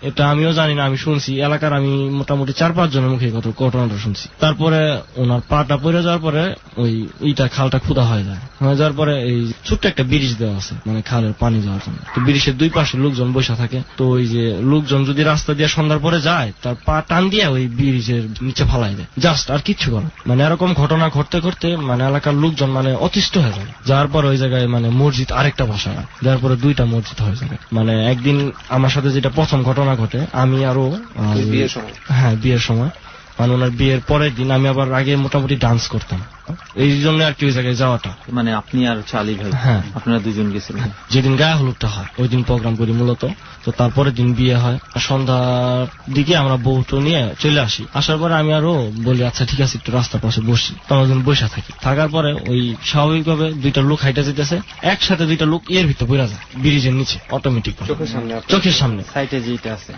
এটা আমিও জানি না, আমি শুনছি এলাকার, আমি মোটামুটি 4-5 জনের মুখে ঘটনাটা শুনছি। তারপরে ওনার পাটা পড়ে যাওয়ার পরে ওই খালটা খুদা হয়ে যাওয়ার পরে এই ছোট্ট একটা ব্রিজ দেওয়া আছে মানে খালের পানি যাওয়ার জন্য। তো ব্রিজের 2 পাশে লোকজন বসে থাকে। তো ওই যে লোকজন যদি রাস্তা দিয়ে সন্ধ্যার পরে যায়, তার পা টান দিয়ে ওই ব্রিজের নিচে ফালাই দেয়, জাস্ট, আর কিচ্ছু করে। মানে এরকম ঘটনা ঘটতে ঘটতে মানে এলাকার লোকজন মানে অতিষ্ঠ হয়ে যায়। যাওয়ার পর ওই জায়গায় মানে মসজিদ আরেকটা বসা, যার পরে 2টা মসজিদ হয়ে যায়। মানে একদিন আমার সাথে যেটা প্রথম ঘটনা ঘটে, আমি আরো বিয়ের সময়, মানে ওনার বিয়ের পরের দিন আমি আবার আগে মোটামুটি ডান্স করতাম, এই জন্য আর কি ওই জায়গায় যাওয়াটা। মানে আপনি আর চালি ভাই, হ্যাঁ, আপনারা 2 জন গেছিলেন। যেদিন গায়ে হলুদটা হয় ওই দিন প্রোগ্রাম করি মূলত। তো তারপরের দিন বিয়ে হয়, সন্ধ্যার দিকে আমরা বউটো নিয়ে চলে আসি। আসার পরে আমি আরো বলি আচ্ছা ঠিক আছে একটু রাস্তার পাশে বসি, তো আমরা বসে থাকি। থাকার পরে ওই স্বাভাবিকভাবে 2টা লোক হাইটা যেতেছে, একসাথে 2টা লোক এর ভিতরে পড়ে যায় ব্রিজের নিচে, অটোমেটিক চোখের সামনে।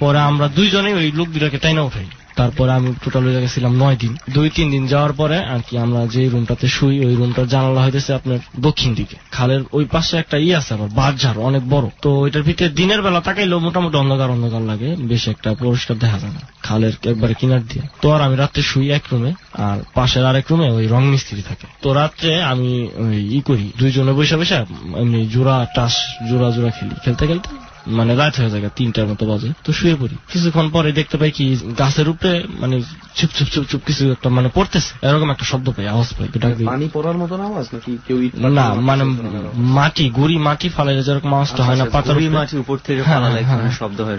পরে আমরা 2 জনেই ওই লোক 2টাকে টাইনা উঠাই। তারপরে আমি টোটাল ওই জায়গায় ছিলাম 9 দিন। 2-3 দিন যাওয়ার পরে আর কি আমরা যে রুমটাতে শুই, ওই রুমটার জানালা হইতেছে আপনার দক্ষিণ দিকে, খালের ওই পাশে একটা আছে আবার বাঁশঝাড় অনেক বড়। তো ওইটার ভিতরে দিনের বেলা তাকাইলেও মোটামুটি অন্ধকার লাগে, বেশ একটা পরিষ্কার দেখা যায় না, খালের একবারে কিনার দিয়ে। তো আর আমি রাত্রে শুই এক রুমে, আর পাশের আরেক রুমে ওই রং মিস্ত্রি থাকে। তো রাত্রে আমি ওই করি, 2 জনে বসে এমনি জোড়া খেলি, খেলতে মানে রাত হয়ে যায় 3টার মতো বাজে। তো শুয়ে পড়ি, কিছুক্ষণ পরে দেখতে পাই কি গাছের উপরে মানে চুপ চুপ চুপ চুপ কিছু একটা মানে পড়তেছে, এরকম একটা শব্দ পাই, আওয়াজ পাই। পানি পড়ার মতো আওয়াজ নাকি কেউ না, মানে গুড়ি মাটি ফালাইলে যেরকম আওয়াজটা হয় না, পাতার মাটির উপর থেকে ফালালে শব্দ হয়,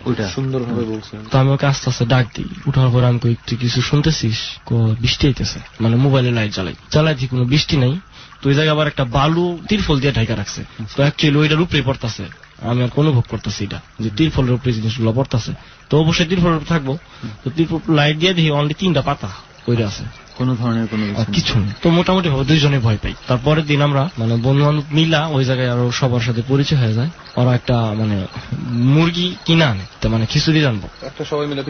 ওইটা সুন্দরভাবে বলছেন। তো আমি ওকে আস্তে আস্তে ডাক দিই, উঠার পরে আমি কই তুই কিছু শুনতেছিস? বৃষ্টি হইতেছে, মানে মোবাইলে লাইট জ্বালাই দিই, কোনো বৃষ্টি নাই। তো ওই জায়গায় আবার একটা বালু তিরফল দিয়ে ঢাকা রাখছে, তো অ্যাকচুয়ালি ওইটার উপরে পড়তেছে, আমি আর অনুভব করতেছি এটা যে তিরফলের উপরে জিনিসগুলো পড়তেছে। তো অবশ্যই তিরফলের উপরে থাকবো, তো তিরফল লাইট দিয়ে দেখি অনলি 3টা পাতা ওইটা আছে, কোন ধরনের কোনো কিছু নেই। তো মোটামুটি ভাবে 2 জনে ভয় পাই। তারপরের দিন আমরা মানে বন্ধু বান্ধব মিলা ওই জায়গায় আরো সবার সাথে পরিচয় হয়ে যায়। ওরা একটা মানে মুরগি কিনা আনে, মানে খিচুড়ি রানবো, সবাই মিলে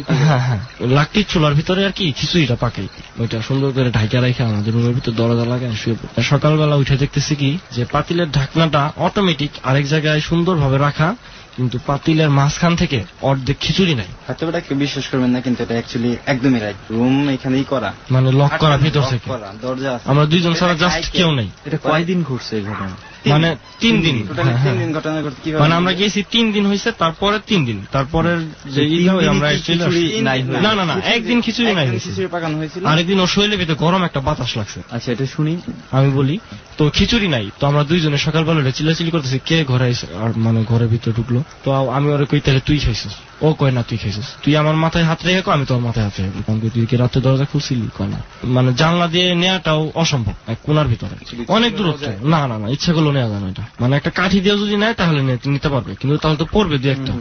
হ্যাঁ লাকড়ির চুলার ভিতরে আর কি খিচুড়িটা পাকাই, ওইটা সুন্দর করে ঢাকা রাখা আমাদের রুমের ভিতরে দরজা লাগায় শুয়ে পড়ি। সকালবেলা উঠে দেখতেছি কি যে পাতিলের ঢাকনাটা অটোমেটিক আরেক জায়গায় সুন্দর ভাবে রাখা, কিন্তু পাতিলের মাঝখান থেকে অর্ধেক খিচুড়ি নাই। হয়তো এটা কেউ বিশ্বাস করবেন না, কিন্তু এটা অ্যাকচুয়ালি একদমই রাইট। রুম এখানেই করা, মানে লক করা ভিতর থেকে, দরজা আছে, আমরা 2 জন ছাড়া জাস্ট কেউ নেই। এটা কয়দিন ঘটছে এই ঘটনা? মানে 3 দিন। টোটালি 3 দিন ঘটনা ঘটতে কিভাবে মানে আমরা গেছি 3 দিন হয়েছে, তারপরে 3 দিন, তারপরের যে ঈদ হয় আমরা না একদিন খিচুড়ি নাই হয়েছে, খিচুড়ি পাকানো হয়েছিল। আরেকদিন ওর শরীরের ভিতরে গরম একটা বাতাস লাগছে। আচ্ছা এটা শুনি আমি বলি তো খিচুড়ি নাই, তো আমরা দুইজনে সকালবেলা চিল্লাচিল্লি করতেছি কে ঘরে আইছে, আর মানে ঘরের ভিতরে ঢুকলো। তো আমি ওরে কই তাহলে তুই খাইছিস, ও কয় না তুই খাইছিস, তুই আমার মাথায় হাত রেখে আমি তোর মাথায় হাত রেখে, তুই কি রাতে দরজা খুলছিলি, কয় না। মানে জানলা দিয়ে নেওয়াটাও অসম্ভব, এক কোনার ভিতরে অনেক দূরত্ব, না ইচ্ছা করলো নেওয়া যাবে এটা, মানে একটা কাঠি দিয়ে যদি নেয় তাহলে নিতে পারবে, কিন্তু তাহলে তো পড়বে দু একটা,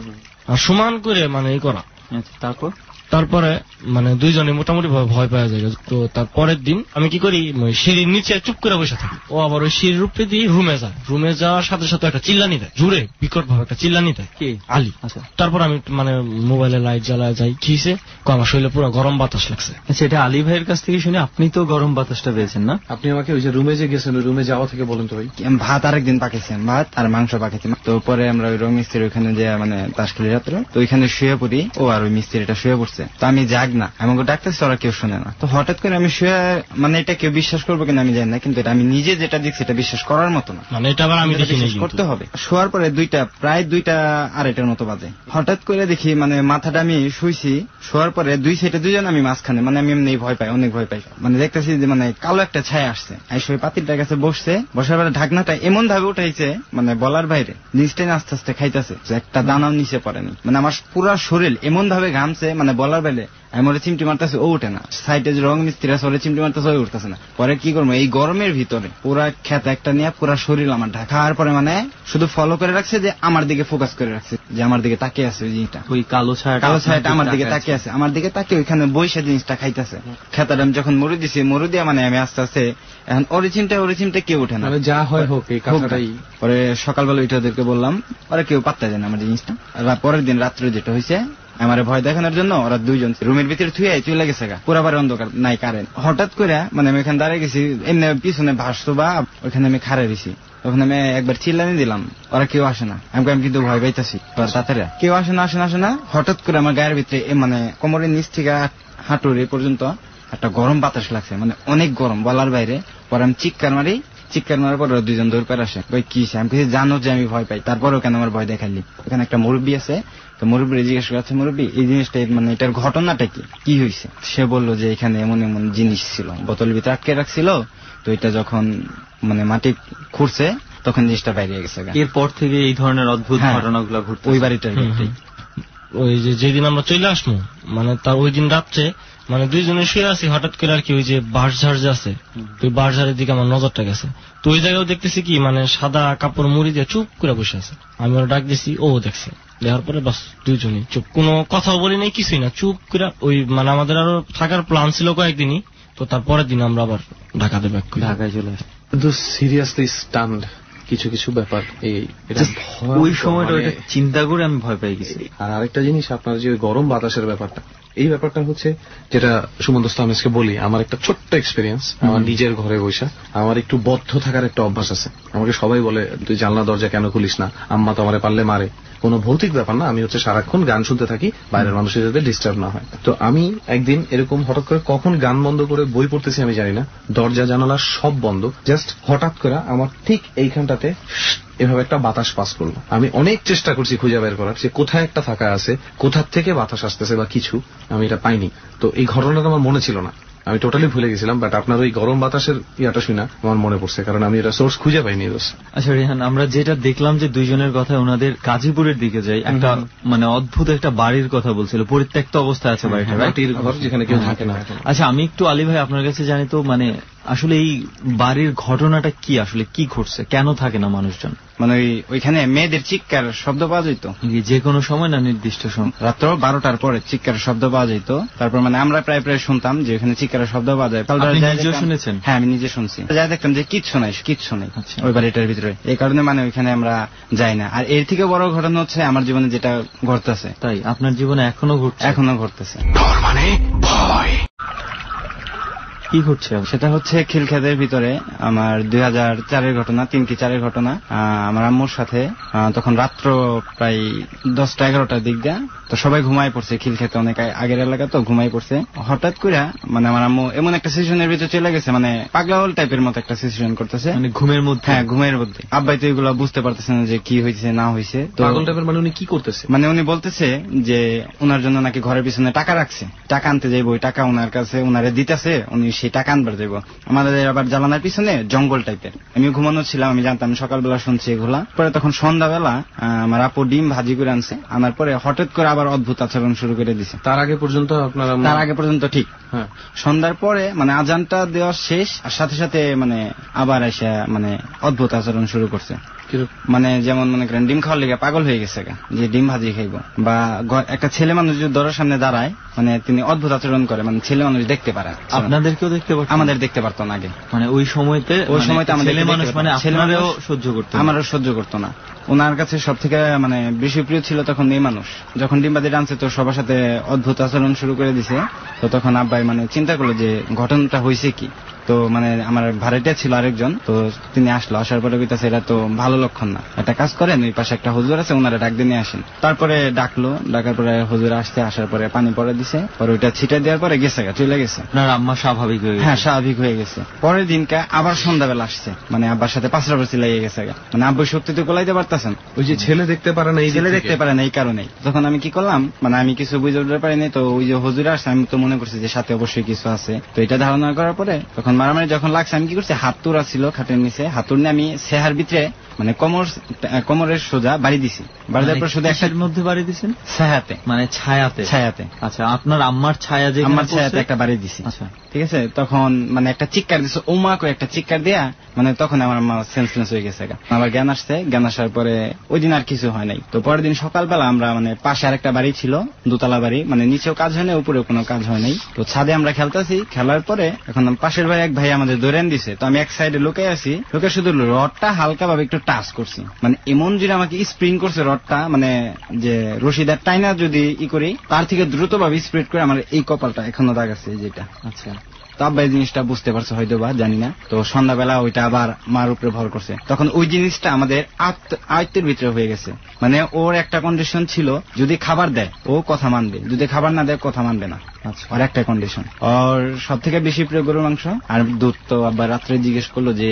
আর সমান করে মানে এই করা। তারপরে মানে দুইজনে মোটামুটি ভয় পাওয়া যায়। তো তারপরের দিন আমি কি করি, সিঁড়ির নিচে চুপ করে বসে থাকি, ও আবার ওই সিঁড়ির উপরে দিয়ে রুমে যায়, রুমে যাওয়ার সাথে সাথে একটা চিল্লানি দেয়, জুড়ে বিকট ভাবে একটা চিল্লানি দেয়, আলী। তারপর আমি মানে মোবাইলে লাইট জ্বালায় যাই, কিসে আমার শরীরে পুরো গরম বাতাস লাগছে। আচ্ছা এটা আলী ভাইয়ের কাছ থেকে শুনে আপনি তো গরম বাতাসটা পেয়েছেন না? আপনি আমাকে ওই যে রুমে যে গেছেন, রুমে যাওয়া থেকে বলেন তো ভাই। ভাত আরেকদিন পাকেছেন, ভাত আর মাংস পাকেছি। তো পরে আমরা ওই রং মিস্ত্রি ওইখানে যে মানে তাসখালী রাত্র, তো ওইখানে শুয়ে পড়ি, ও আর ওই মিস্ত্রিটা শুয়ে পড়ছে। তো আমি জাগ না, আমাকে ডাকতেছে, ওরা কেউ শুনে না। তো হঠাৎ করে আমি শুয়ে, মানে এটা কেউ বিশ্বাস করবো কিনা আমি জানি না, কিন্তু এটা আমি নিজে যেটা দেখছি এটা বিশ্বাস করার মতো না, মানে এটা আবার আমি দেখি করতে হবে। শোয়ার পরে প্রায় 2:30 মতো বাজে, হঠাৎ করে দেখি মানে মাথাটা আমি শুইছি, শোয়ার পরে দুই সাইডে দুজন, আমি মাঝখানে, মানে আমি এমনি ভয় পাই, অনেক ভয় পাই, মানে দেখতেছি যে মানে কালো একটা ছায়া আসছে, এই পাতিলটার কাছে বসছে, বসার পরে ঢাকনাটা এমন ভাবে উঠাইছে মানে বলার বাইরে, নিচটাই আস্তে আস্তে খাইতেছে, একটা দানাও নিচে পড়েনি, মানে আমার পুরো শরীর এমন ভাবে ঘামছে, মানে বলার বাইরে। আমি ওরে চিমটি মারতেছে, ও উঠে না, সাইডে যে রং মিস্ত্রি আছে ওরে চিমটি মারতেছে, ও উঠতেছে না। পরে কি করবো, এই গরমের ভিতরে পুরা খেতে একটা নিয়ে পুরা শরীর আমার ঢাকা, আর পরে মানে শুধু ফলো করে রাখছে, যে আমার দিকে ফোকাস করে রাখছে, যে আমার দিকে তাকিয়ে আছে, ওই জিনিসটা, ওই কালো ছায়াটা আমার দিকে তাকিয়ে আছে, আমার দিকে তাকিয়ে ওইখানে বইসা জিনিসটা খাইতেছে। খেতাটা আমি যখন মরু দিছি, মরু দিয়ে মানে আমি আস্তে আস্তে এখন ওরে চিমটা কেউ উঠে না, যা হয় হোক এই কথাটাই। পরে সকালবেলা উঠে ওদেরকে বললাম, ওরা কেউ পাত্তা দেয় না আমার জিনিসটা। পরের দিন রাত্রে যেটা হয়েছে, আমার ভয় দেখানোর জন্য ওরা দুইজন রুমের ভিতরে থুয়ে চলে গেছে, পুরাবার অন্ধকার, নাই কারেন্ট। হঠাৎ করে মানে আমি ওখানে দাঁড়িয়ে গেছি, এমনি পিছনে ভাসতো বা ওখানে আমি খাড়া দিছি, তখন আমি একবার চিল্লানি দিলাম, ওরা কেউ আসে না। আমি কিন্তু ভয় পাইতেছি, তাড়াতাড়ি কেউ আসে না। হঠাৎ করে আমার গায়ের ভিতরে মানে কোমরের নিচ থেকে হাঁটুর এ পর্যন্ত একটা গরম বাতাস লাগছে, মানে অনেক গরম বলার বাইরে। পরে আমি চিৎকার মারার পর দুইজন দৌড় পেয়ে আসে, ওই কি আমি কিছু জানো যে আমি ভয় পাই, তারপরেও কেন আমার ভয় দেখালি। ওখানে একটা মুরব্বী আছে, তো মুরব্বী জিজ্ঞেস করছে, মুরব্বী এই জিনিসটা মানে এটার ঘটনাটা কি হয়েছে? সে বললো যে এখানে এমন জিনিস ছিল, বোতলের ভিতরে আটকে রাখছিল, তো এটা যখন মানে মাটি খুঁড়ছে তখন জিনিসটা বাইরে গেছে। এরপর থেকে এই ধরনের অদ্ভুত ঘটনাগুলো ঘটছে ওই বাড়িটার ভিতরে। ওই যেদিন আমরা চলে আসবো, মানে তার ওই দিন রাত্রে মানে দুইজনে শুয়ে আছি, হঠাৎ করে আর কি ওই যে বাঁশঝাড় যে আছে, ওই বাঁশঝাড়ের দিকে আমার নজরটা গেছে। তো ওই জায়গায় দেখতেছি কি মানে সাদা কাপড় মুড়ি দিয়ে চুপ করে বসে আছে। আমি ওরা ডাক দিছি, ও দেখছে, দেখার পরে বাস দুইজনই চুপ, কোনো কথাও বলি নাই, কিছুই না, চুপ করে। ওই মানে আমাদের আরো থাকার প্ল্যান ছিল কয়েকদিনই, তো তারপরের দিন আমরা আবার ঢাকায় চলে আসি। কিন্তু সিরিয়াসলি স্টান্ড কিছু ব্যাপার, ওই সময়টা ওইটা চিন্তা করে আমি ভয় পেয়ে গেছি। আর আরেকটা জিনিস, আপনার যে গরম বাতাসের ব্যাপারটা, এই ব্যাপারটা হচ্ছে যেটা সুমন্ত আহমেদকে বলি, আমার একটা ছোট্ট এক্সপিরিয়েন্স। আমার নিজের ঘরে বসা, আমার একটু বদ্ধ থাকার একটা অভ্যাস আছে। আমাকে সবাই বলে তুই জানলা দরজা কেন খুলিস না, আম্মা তো আমারে পারলে মারে। কোনো ভৌতিক ব্যাপার না, আমি হচ্ছে সারাক্ষণ গান শুনতে থাকি, বাইরের মানুষের যাতে ডিস্টার্ব না হয়। তো আমি একদিন এরকম হঠাৎ করে কখন গান বন্ধ করে বই পড়তেছি আমি জানি না, দরজা জানালা সব বন্ধ, জাস্ট হঠাৎ করে আমার ঠিক এইখানটাতে এভাবে একটা বাতাস পাস করলো। আমি অনেক চেষ্টা করছি খুঁজে বের করার যে কোথায় একটা থাকা আছে, কোথার থেকে বাতাস আসতেছে বা কিছু, আমি এটা পাইনি। তো এই ঘটনাটা আমার মনে ছিল না, আমি টোটালি ভুলে গেছিলাম, বাট আপনার ওই গরম বাতাসের ইয়াটা শুনে আমার মনে পড়ছে, কারণ আমি এটা সোর্স খুঁজে পাইনি। আচ্ছা রিহান, আমরা যেটা দেখলাম যে দুইজনের কথা ওনাদের গাজীপুরের দিকে যাই, একটা মানে অদ্ভুত একটা বাড়ির কথা বলছিল, পরিত্যক্ত অবস্থায় আছে বাড়িটা, মাটির ঘর যেখানে কেউ থাকে না। আচ্ছা আমি একটু আলী ভাই আপনার কাছে জানি তো, মানে আসলে এই বাড়ির ঘটনাটা কি, আসলে কি ঘটছে, কেন থাকে না মানুষজন? মানে ওইখানে মেয়েদের চিৎকার শব্দ পাওয়া যেত যে কোনো সময় না নির্দিষ্ট সময়, রাত্র 12টার পরে চিৎকার শব্দ পাওয়া যেত। তারপর মানে আমরা প্রায় শুনতাম যে ওখানে চিৎকারের শব্দ পাওয়া যায়। শুনেছেন? হ্যাঁ আমি নিজে শুনছি, যা দেখতাম যে কিচ্ছু নাই ওই বাড়িটার ভিতরে। এই কারণে মানে ওইখানে আমরা যাই না। আর এর থেকে বড় ঘটনা হচ্ছে আমার জীবনে যেটা ঘটতেছে। তাই আপনার জীবনে এখনো ঘটতেছে? এখনো ঘটতেছে। ডর মানে ভয়। কি ঘটছে? সেটা হচ্ছে খিলক্ষেতের ভিতরে আমার 2004-এর ঘটনা, 3 কি 4-এর ঘটনা। আমার আম্মুর সাথে তখন রাত্র প্রায় 10টা-11টার দিক দিয়ে, তো সবাই ঘুমায় পড়ছে, খিলক্ষেতে অনেক আগের এলাকা তো ঘুমাই পড়ছে। হঠাৎ করে মানে আমার আম্মু এমন একটা সিচুয়েশনের ভিতরে চলে গেছে, মানে পাগলাওয়াল টাইপের মতো একটা সিচুয়েশন করতেছে, মানে ঘুমের মধ্যে। হ্যাঁ, ঘুমের মধ্যে। আব্বাই তো এগুলো বুঝতে পারতেছে না যে কি হয়েছে না হয়েছে। তো পাগল টাইপের মানে উনি কি করতেছে? মানে উনি বলতেছে যে ওনার জন্য নাকি ঘরের পিছনে টাকা রাখছে, টাকা আনতে যাইব, ওই টাকা ওনার কাছে ওনারে দিতেছে, উনি সেই টাকা আনবার যাইব। আমাদের আবার জ্বালানার পিছনে জঙ্গল টাইপের। আমি ঘুমানো ছিলাম, আমি জানতাম, সকালবেলা শুনছি এগুলা। পরে তখন সন্ধ্যাবেলা আমার আপু ডিম ভাজি করে আনছে, আনার পরে হঠাৎ করে আবার অদ্ভুত আচরণ শুরু করে দিছে। তার আগে পর্যন্ত ঠিক। হ্যাঁ, সন্ধ্যার পরে মানে আজানটা দেওয়া শেষ, আর সাথে সাথে মানে আবার এসে মানে অদ্ভুত আচরণ শুরু করছে। মানে যেমন মনে করেন ডিম খাওয়ার লেগে পাগল হয়ে গেছে, যে ডিম ভাজি খাইব। বা একটা ছেলে মানুষ যদি দরজার সামনে দাঁড়ায়, মানে তিনি অদ্ভুত আচরণ করে, মানে ছেলে মানুষ দেখতে পারে। আপনাদেরকেও দেখতে পারতো? আমাদের দেখতে পারতো না আগে, মানে ওই সময়তে আমাদের ছেলে মানুষ, মানে আপনারাও সহ্য করতো? আমারও সহ্য করতো না। ওনার কাছে সব থেকে মানে বেশি প্রিয় ছিল তখন এই মানুষ। যখন ডিমবাজি টানছে তো সবার সাথে অদ্ভুত আচরণ শুরু করে দিছে। তো তখন আব্বাই মানে চিন্তা করলো যে ঘটনাটা হয়েছে কি। তো মানে আমার ভাড়াটিয়া ছিল আরেকজন, তো তিনি আসলো, আসার পরে কইতাছে এটা তো ভালো লক্ষণ না, একটা কাজ করেন, ওই পাশে একটা হুজুর আছে, ওনারা ডাক দিয়ে নিয়ে আসেন। তারপরে ডাকলো, ডাকার পরে হুজুর আসার পরে পানি পরে দিছে, পরে ওইটা ছিটা দেওয়ার পরে গেছে, চলে গেছে। আপনার আম্মা স্বাভাবিক হয়ে গেছে? হ্যাঁ, স্বাভাবিক হয়ে গেছে। পরের দিনকে আবার সন্ধ্যাবেলা আসছে, মানে আব্বার সাথে পাঁচরাবাসি লেগে গেছে, মানে আব্বুর শক্তি তো কোলাইতে পারতেছেন। ওই যে ছেলে দেখতে পারে না, ছেলে দেখতে পারে না, এই কারণেই। তখন আমি কি করলাম, মানে আমি কিছু বুঝে উঠতে পারিনি, তো ওই যে হুজুর আসছে, আমি তো মনে করছি যে সাথে অবশ্যই কিছু আছে। তো এটা ধারণা করার পরে তখন মারামারি যখন লাগছে, আমি কি করছি, হাতুড়া ছিল খাটের নিচে, হাতুড় নিয়ে আমি সেহার ভিতরে মানে কোমরের সোজা বাড়ি দিছি। বাড়ি দেওয়ার পর শুধু একটার মধ্যে বাড়ি দিছেন, ছায়াতে, মানে ছায়াতে। আচ্ছা, আপনার আম্মার ছায়া, যে আমার ছায়াতে একটা বাড়ি দিছি। আচ্ছা, ঠিক আছে। তখন মানে একটা চিৎকার দিছে, ওমা করে একটা চিৎকার দেয়া, মানে তখন আমার আম্মা সেন্সলেস হয়ে গেছে। আমার জ্ঞান আসছে, জ্ঞান আসার পরে ওই দিন আর কিছু হয় নাই। তো পরের দিন সকালবেলা আমরা মানে পাশে আরেকটা বাড়ি ছিল, দোতলা বাড়ি, মানে নিচেও কাজ হয় নাই, উপরেও কোনো কাজ হয় নাই। তো ছাদে আমরা খেলতেছি, খেলার পরে এখন পাশের ভাই এক ভাই আমাদের দৌড়ান দিছে। তো আমি এক সাইডে লুকে আছি, লুকে শুধু রডটা হালকা ভাবে একটু টাচ করছি, মানে এমন যে আমাকে স্প্রিং করছে রডটা, মানে যে রশিদার টাইনা যদি করি তার থেকে দ্রুত ভাবে স্প্রেড করে আমার এই কপালটা এখনো দাগ আছে, যেটা। আচ্ছা, তো আব্বা এই জিনিসটা বুঝতে পারছে হয়তো বা, জানি না। তো সন্ধ্যাবেলা ওইটা আবার মার উপরে ভর করছে। তখন ওই জিনিসটা আমাদের আয়ত্তের ভিতরে হয়ে গেছে। মানে ওর একটা কন্ডিশন ছিল, যদি খাবার দেয় ও কথা মানবে, যদি খাবার না দেয় কথা মানবে না। আচ্ছা, আর একটা কন্ডিশন, ওর সব থেকে বেশি প্রিয় গরুর মাংস আর দুধ। তো আব্বা রাত্রে জিজ্ঞেস করলো যে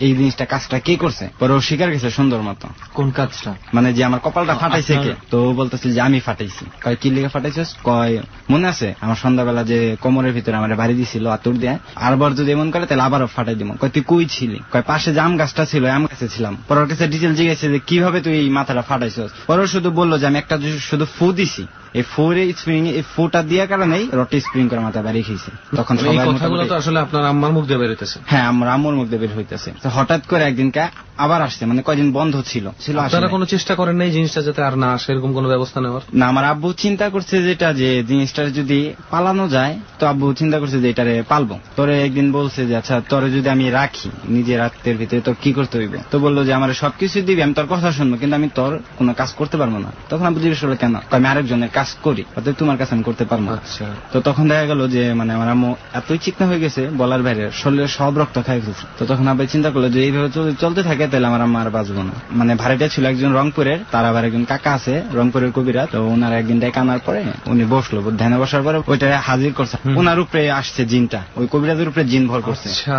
এই জিনিসটা, কাজটা কে করছে? পরে ও স্বীকার গেছে সুন্দর মতো। কোন কাজটা? মানে যে আমার কপালটা ফাটাইছে কে? তো বলতেছে যে আমি ফাটাইছি। কয় কি লিগে ফাটাইছিস? কয় মনে আছে আমার সন্ধ্যাবেলা যে কোমরের ভিতরে আমার বাড়ি দিছিল আতুর দিয়ে, আরবার যদি এমন করে তাহলে আবারও ফাটাই দিব। কয় তুই কই ছিলি? কয় পাশে যে আম গাছটা ছিল, আম গাছে ছিলাম। পরে ওর কাছে ডিটেল জিজ্ঞেসে যে কিভাবে তুই এই মাথাটা ফাটাইছিস? পরে শুধু বললো যে আমি একটা শুধু ফু দিছি, এই ফুরে স্প্রিং, এই ফুটা দেওয়ার কারণেই রটি স্প্রিং করে মাথা বাড়ি খেয়েছে। তখন এই কথাগুলো তো আসলে আপনার আম্মার মুখ দিয়ে বের হইতেছে? হ্যাঁ, আমার আম্মুর মুখ দিয়ে বের হইতেছে। হঠাৎ করে একদিনকে আবার আসছে, মানে কয়দিন বন্ধ ছিল। আপনারা কোনো চেষ্টা করেন নাই জিনিসটা যাতে আর না আসে, এরকম কোনো ব্যবস্থা নেওয়ার? না, আমার আব্বু চিন্তা করছে যেটা, যে জিনিসটা যদি পালানো যায়, তো আব্বু চিন্তা করছে যে এটারে পালবো। তোরে একদিন বলছে যে আচ্ছা তোরে যদি আমি রাখি নিজের রাত্রের ভিতরে, তো কি করতে হইবে? তো বললো যে আমার সবকিছু দিবি, আমি তোর কথা শুনবো, কিন্তু আমি তোর কোনো কাজ করতে পারবো না। তখন আব্বু জিজ্ঞেস করলো কেন? আমি আরেকজনের কাজ করি, অর্থাৎ তোমার কাছে আমি করতে পারবো। আচ্ছা। তো তখন দেখা গেল যে মানে আমার আম্মু এতই চিকনা হয়ে গেছে, বলার বাইরে, শরীরের সব রক্ত খাই ফেলছে। তো তখন আব্বাই চিন্তা করলো যে এইভাবে চলতে থাকে তাহলে আমার আম্মা আর বাঁচবো না। মানে ভাড়াটা ছিল একজন রংপুরের, তার আবার একজন কাকা আছে রংপুরের কবিরাজ। তো ওনার একদিন ডেকে আনার পরে উনি বসলো, ধ্যানে বসার পরে ওইটা হাজির করছে, ওনার উপরে আসছে জিনটা, ওই কবিরাজের উপরে জিন ভর করছে। আচ্ছা,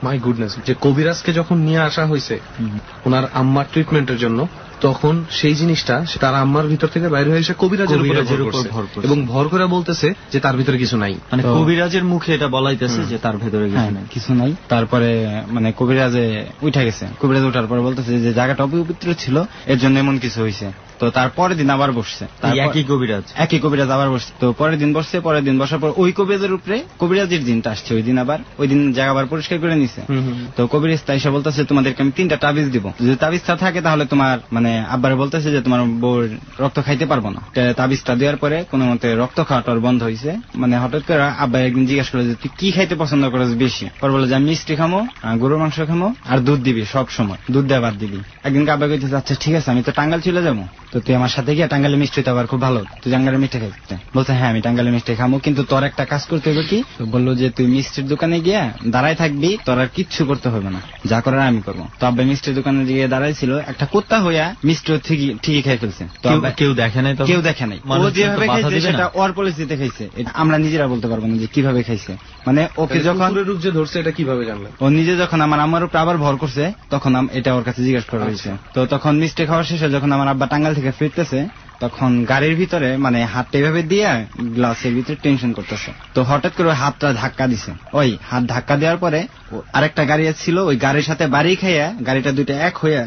মাই গুডনেস। যে কবিরাজকে যখন নিয়ে আসা হয়েছে ওনার আম্মার ট্রিটমেন্টের জন্য, তখন সেই জিনিসটা তার আম্মার ভিতর থেকে বাইরে হয়ে এসে কবিরাজের উপর ভর করছে, এবং ভর করে বলতেছে যে তার ভিতরে কিছু নাই। মানে কবিরাজের মুখে এটা বলাইতেছে যে তার ভেতরে কিছু নাই। তারপরে মানে কবিরাজে উঠে গেছে, কবিরাজ উঠার পরে বলতেছে যে জায়গাটা অপবিত্র ছিল, এর জন্য এমন কিছু হয়েছে। তো তারপরের দিন আবার বসছে, একই কবিরাজ আবার বসছে। তো পরের দিন বসছে, পরের দিন বসার পর ওই কবিরাজের উপরে কবিরাজের দিনটা আসছে। ওই দিন আবার ওই দিন জায়গা আবার পরিষ্কার করে নিছে। তো কবিরাজ তাই সে বলতেছে তোমাদেরকে আমি 3টা তাবিজ দিব, যদি তাবিজটা থাকে তাহলে তোমার মানে আব্বারে বলতেছে যে তোমার বউর রক্ত খাইতে পারবো না। তাবিজটা দেওয়ার পরে কোনো মতে রক্ত খাওয়াটার বন্ধ হয়েছে। মানে হঠাৎ করে আব্বা একদিন জিজ্ঞাসা করে যে তুই কি খাইতে পছন্দ করিস বেশি? পরে বলে যে আমি মিষ্টি খামো, গরুর মাংস খামো, আর দুধ দিবি, সব সময় দুধ দেওয়া বাদ দিবি। একদিন আব্বা কইতেছে আচ্ছা ঠিক আছে, আমি তো টাঙ্গাইল চলে যাবো, তো তুই আমার সাথে গিয়ে টাঙ্গাইলের মিষ্টি তো আবার খুব ভালো, তুই টাঙ্গাইলের মিষ্টি খাইতে বলছে। হ্যাঁ আমি টাঙ্গাইলের মিষ্টি খামো, কিন্তু তোর একটা কাজ করতে হবে। কি বললো যে তুই মিষ্টির দোকানে গিয়ে দাঁড়ায় থাকবি, তোর আর কিচ্ছু করতে হবে না, যা করার আমি করবো। তো আব্বা মিষ্টির দোকানে গিয়ে দাঁড়াইছিল, একটা কুত্তা হইয়া মিষ্টিও ঠিকই খাই ফেলছে। তো কেউ দেখে নাই? কেউ দেখে নাই। ও যেভাবে খাইছে সেটা ওর পরিস্থিতিতে খাইছে, আমরা নিজেরা বলতে পারবো না যে কিভাবে খাইছে। মানে ওকে যখন রূপ যে ধরছে এটা কিভাবে জানলেন? ও নিজে যখন আমার আম্মার উপরে আবার ভর করছে তখন এটা ওর কাছে জিজ্ঞেস করা হয়েছে। তো তখন মিষ্টি খাওয়া শেষে যখন আমার আব্বা টাঙ্গাইল থেকে ফিরতেছে তখন গাড়ির ভিতরে মানে হাতটা এভাবে দিয়ে গ্লাসের ভিতরে টেনশন করতেছে। তো হঠাৎ করে হাতটা ধাক্কা দিছে। ওই হাত ধাক্কা দেওয়ার পরে আরেকটা গাড়ি ছিল, ওই গাড়ির সাথে বাড়ি খাইয়া গাড়িটা দুইটা এক হইয়া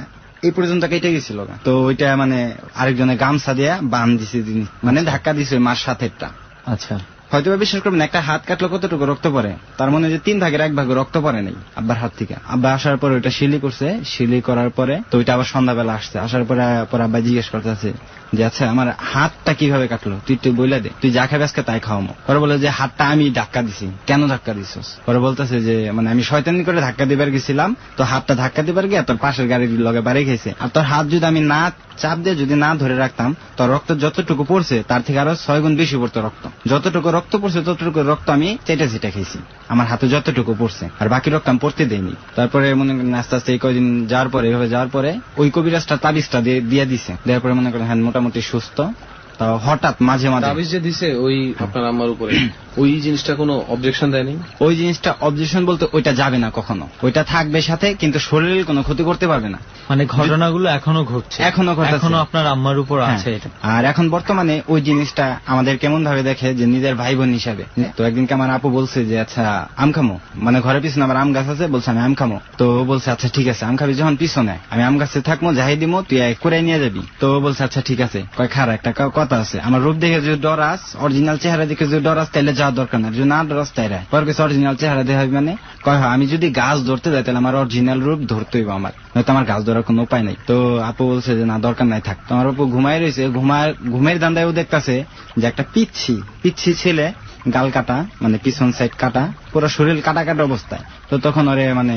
এই পর্যন্ত কেটে গেছিল। তো ওইটা মানে আরেকজনে গামছা দিয়া বান দিছে, মানে ধাক্কা দিছে ওই মার সাথেরটা। আচ্ছা, হয়তো বিশ্বাস করবেন একটা হাত কাটলো কতটুকু রক্ত পড়ে, তার মনে যে 3 ভাগের 1 ভাগ রক্ত পড়ে নাই আব্বার হাত থেকে। আব্বা আসার পরে ওইটা শিলি করছে, শিলি করার পরে তো ওইটা আবার সন্ধ্যাবেলা আসছে। আসার পরে আব্বা জিজ্ঞেস করতেছে যে আচ্ছা আমার হাতটা কিভাবে কাটলো, তুই বইলা দে, তুই যা খাবে আজকে তাই খাওয়ামো। পরে বলে যে হাতটা আমি ধাক্কা দিছি। কেন ধাক্কা দিছিস? পরে বলতেছে যে মানে আমি শয়তানি করে ধাক্কা দিবার গেছিলাম, তো হাতটা ধাক্কা দিবার গিয়ে তোর পাশের গাড়ির লগে বাড়ি খাইছে। আর তোর হাত যদি আমি না চাপ দিয়ে যদি না ধরে রাখতাম, তোর রক্ত যতটুকু পড়ছে তার থেকে আরো 6 গুণ বেশি পড়তো রক্ত। যতটুকু রক্ত পড়ছে ততটুকু রক্ত আমি চেটে খাইছি, আমার হাতে যতটুকু পড়ছে, আর বাকি রক্ত আমি পড়তে দেইনি। তারপরে মনে করেন আস্তে আস্তে এই কয়দিন যাওয়ার পরে এভাবে যাওয়ার পরে ওই কবিরাজটা তাবিজটা দিয়ে দিছে। দেওয়ার পরে মনে করেন হ্যাঁ মোটামুটি সুস্থ। তাও হঠাৎ মাঝে মাঝে তাবিজ যে দিছে ওই আপনার আম্মার উপরে, ওই জিনিসটা কোনো অবজেকশন দেয়নি? ওই জিনিসটা অবজেকশন বলতে ওইটা যাবে না কখনো, ওইটা থাকবে সাথে, কিন্তু শরীরের কোনো ক্ষতি করতে পারবে না। মানে ঘটনাগুলো এখনো ঘটছে? এখনো আপনার আম্মার উপর আছে এটা। আর এখন বর্তমানে ওই জিনিসটা আমাদের কেমন ভাবে দেখে যে নিজের ভাই বোন হিসাবে। তো একদিনকে আমার আপু বলছে যে আচ্ছা আম খামো, মানে ঘরের পিছনে আমার আম গাছ আছে, বলছে আমি আম খামো। তো বলছে আচ্ছা ঠিক আছে, আম খাবি যখন পিছনে আমি আম গাছে থাকবো, যাই দিমো তুই করে নিয়ে যাবি। তো বলছে আচ্ছা ঠিক আছে। কয় খারা একটা কথা আছে, আমার রূপ দেখে যদি ডরাস, অরিজিনাল চেহারা দেখে যদি ডরাস তাহলে যাওয়ার দরকার না, যদি না ডরাস তাই রায়। পরে কিছু অরিজিনাল চেহারা দেখা মানে কয় আমি যদি গাছ ধরতে যাই তাহলে আমার অরিজিনাল রূপ ধরতে হইব, আমার নয়তো আমার গাছ ধরার কোনো উপায় নাই। তো আপু বলছে যে না দরকার নাই থাক। তো আমার আপু ঘুমাই রয়েছে, ঘুমের দান্দায়ও দেখতেছে যে একটা পিচ্ছি ছেলে, গাল কাটা, মানে পিছন সাইড কাটা, পুরো শরীর কাটা কাটা অবস্থায়। তো তখন ওরে মানে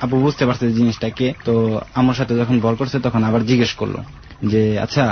আপু বুঝতে পারছে জিনিসটা কে। তো আমার সাথে যখন বল করছে তখন আবার জিজ্ঞেস করলো যে আচ্ছা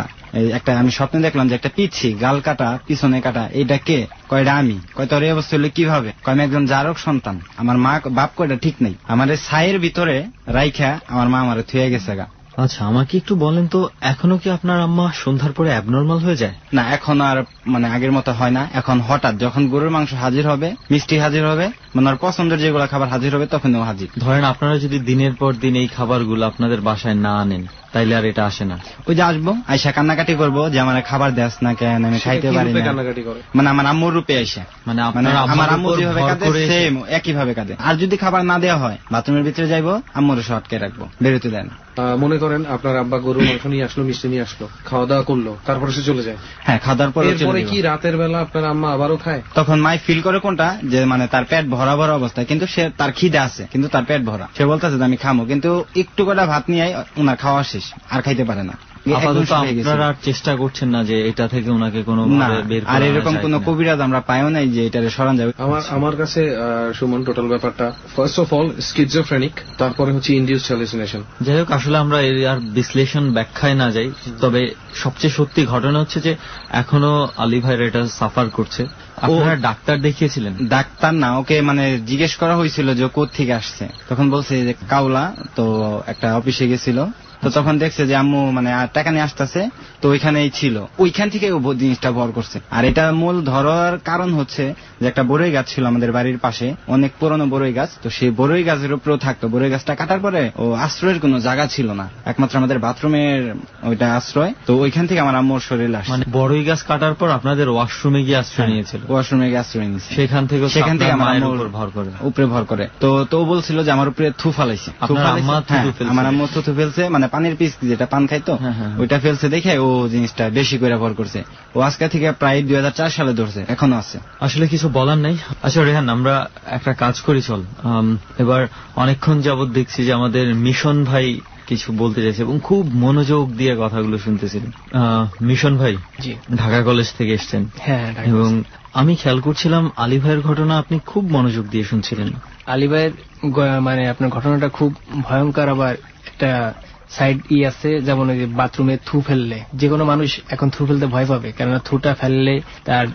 একটা আমি স্বপ্নে দেখলাম যে একটা পিচ্ছি গাল কাটা পিছনে কাটা, এইটা কে? কয়টা আমি। কয় তোর এই অবস্থা হলে কিভাবে? কয় আমি একজন জারক সন্তান, আমার মা বাপ কয়টা ঠিক নেই, আমার ছায়ের ভিতরে রাইখা আমার মা আমার থুয়ে গেছে গা। আচ্ছা আমাকে একটু বলেন তো, এখনো কি আপনার আম্মা সন্ধ্যার পরে অ্যাবনর্মাল হয়ে যায়? না এখন আর মানে আগের মতো হয় না। এখন হঠাৎ যখন গরুর মাংস হাজির হবে, মিষ্টি হাজির হবে, মানে ওর পছন্দের যেগুলো খাবার হাজির হবে তখন ও হাজির। ধরেন আপনারা যদি দিনের পর দিন এই খাবারগুলো আপনাদের বাসায় না আনেন তাইলে আর এটা আসে না? ওই যে আসবো আইসা কান্নাকাটি করবো যে আমার খাবার দেস না কেন, আমি খাইতে পারি না, মানে আমার আম্মুর রূপে আইসা, মানে আমার আম্মু যেভাবে কাঁদে সেম একই ভাবে কাঁদে। আর যদি খাবার না দেওয়া হয় বাথরুমের ভিতরে যাইবো, আম্মুর আটকে রাখবো, বেরোতে দেয় না। মনে করেন আপনার আব্বা গরুর মাংস নিয়ে আসলো, মিষ্টি নিয়ে আসলো, খাওয়া দাওয়া করলো, তারপরে সে চলে যায়। হ্যাঁ খাওয়া দাওয়ার পরে কি রাতের বেলা আপনার আম্মা আবারও খায়? তখন মাই ফিল করে কোনটা যে মানে তার পেট ভরা ভরা অবস্থায়, কিন্তু সে তার খিদে আছে কিন্তু তার পেট ভরা, সে বলতেছে যে আমি খামো, কিন্তু একটু করে ভাত নিয়ে ওনার খাওয়া শেষ, আর খাইতে পারে না। আপনারা আর চেষ্টা করছেন না যে এটা থেকে ওনাকে কোনো আর এরকম কোন কবিরাজ আমরা পাইও নাই যে এটা সরান যাবে? আমার কাছে সুমন টোটাল ব্যাপারটা ফার্স্ট অফ অল স্কিজোফ্রেনিক, তারপরে হচ্ছে ইনডিউসড হ্যালুসিনেশন। যাই হোক আসলে আমরা এর আর বিশ্লেষণ ব্যাখ্যায় না যাই, তবে সবচেয়ে সত্যি ঘটনা হচ্ছে যে এখনো আলী ভাইরা এটা সাফার করছে। আপনারা ডাক্তার দেখিয়েছিলেন? ডাক্তার না, ওকে মানে জিজ্ঞেস করা হয়েছিল যে কোথা থেকে আসছে, তখন বলছে যে কাউলা, তো একটা অফিসে গেছিল, তো তখন দেখছে যে আম্মু মানে টাকা নিয়ে আসতেছে, তো ওইখানেই ছিল, ওইখান থেকে ও জিনিসটা ভর করছে। আর এটা মূল ধরার কারণ হচ্ছে যে একটা বড়ই গাছ ছিল আমাদের বাড়ির পাশে, অনেক পুরনো বড়ই গাছ, তো সেই বড়ই গাছের উপরেও থাকতো। বড়ই গাছটা কাটার পরে ও আশ্রয়ের কোনো জায়গা ছিল না, একমাত্র আমাদের বাথরুমের ওইটা আশ্রয়, তো ওইখান থেকে আমার আম্মুর শরীর আসে। মানে বড়ই গাছ কাটার পর আপনাদের ওয়াশরুমে গিয়ে আশ্রয় নিয়েছিল? ওয়াশরুমে গিয়ে আশ্রয় নিয়েছে, সেখান থেকে আমার উপরে ভর করে। তো বলছিল যে আমার উপরে থু ফালাইছে, আমার আম্মু থু ফেলছে, মানে পানির পিস যেটা পান খাইতো ওইটা ফেলছে দেখে ও জিনিসটা বেশি করে ভর করছে। ও আজকে থেকে প্রায় 2004 সালে ধরছে, এখনো আছে। আসলে কিছু বলার নাই। আচ্ছা রেহান, আমরা একটা কাজ করি চল, এবার অনেকক্ষণ যাবত দেখছি যে আমাদের মিশন ভাই কিছু বলতে চাইছে এবং খুব মনোযোগ দিয়ে কথাগুলো শুনতেছিলেন। মিশন ভাই ঢাকা কলেজ থেকে এসছেন, এবং আমি খেয়াল করছিলাম আলী ভাইয়ের ঘটনা আপনি খুব মনোযোগ দিয়ে শুনছিলেন। আলী ভাইয়ের মানে আপনার ঘটনাটা খুব ভয়ঙ্কর, আবার একটা সাইড আছে, যেমন ওই বাথরুমে থু ফেললে যে কোনো মানুষ এখন থু ফেলতে ভয় পাবে, কেননা থুটা ফেললে তার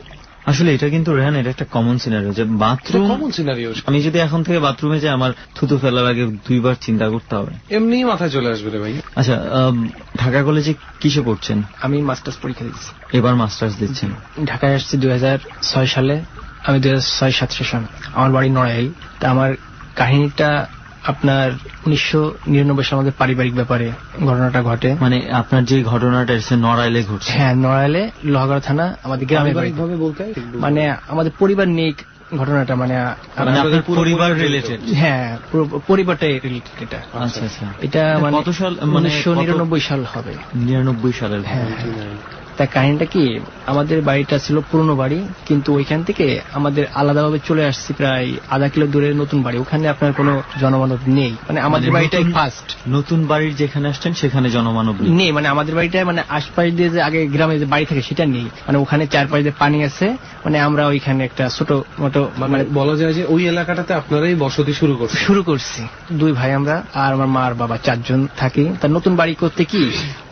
আসলে এটা কিন্তু রেহান, এটা একটা কমন সিনারিও যে বাথরুম, কমন সিনারিও। আমি যদি এখন থেকে বাথরুমে যাই আমার থুতু ফেলার আগে 2 বার চিন্তা করতে হবে। এমনি মাথায় চলে আসবে রে ভাই। আচ্ছা, ঢাকা কলেজে কিসে পড়ছেন? আমি মাস্টার্স পরীক্ষা দিচ্ছি, এবার মাস্টার্স দিচ্ছেন। ঢাকায় আসছি 2006 সালে। আমি 2006-07 সেশন। আমার বাড়ি নড়াইল। তা আমার কাহিনীটা আপনার 1999 সালে আমাদের পারিবারিক ব্যাপারে ঘটনাটা ঘটে। মানে আপনার যে ঘটনাটা এসে নড়াইলে ঘটছে? হ্যাঁ, নড়াইলে লোহাগড়া থানা, আমাদের গ্রামের বাড়ি। ভাবে বলতে মানে আমাদের পরিবার নিয়ে ঘটনাটা, মানে আপনাদের পরিবার রিলেটেড? হ্যাঁ, পুরো পরিবারটাই রিলেটেড এটা। আচ্ছা আচ্ছা। এটা মানে কত সাল? মানে 1999 সাল হবে। 99 সালের? হ্যাঁ। তার কাহিনীটা কি, আমাদের বাড়িটা ছিল পুরনো বাড়ি, কিন্তু ওইখান থেকে আমাদের আলাদাভাবে চলে আসছি প্রায় আধা কিলো দূরে নতুন বাড়ি। ওখানে আপনার কোনো জনমানব নেই, মানে আমাদের বাড়িটাই ফার্স্ট। নতুন বাড়ির যেখানে আসছেন সেখানে জনমানব নেই, মানে আমাদের বাড়িটায় মানে আশপাশ দিয়ে যে আগে গ্রামে যে বাড়ি থাকে সেটা নেই, মানে ওখানে চারপাশ দিয়ে পানি আছে। মানে আমরা ওইখানে একটা ছোট মোটো মানে বলা যায় যে ওই এলাকাটাতে আপনারাই বসতি শুরু করছি। 2 ভাই আমরা, আর আমার মা আর বাবা 4 জন থাকি। তার নতুন বাড়ি করতে কি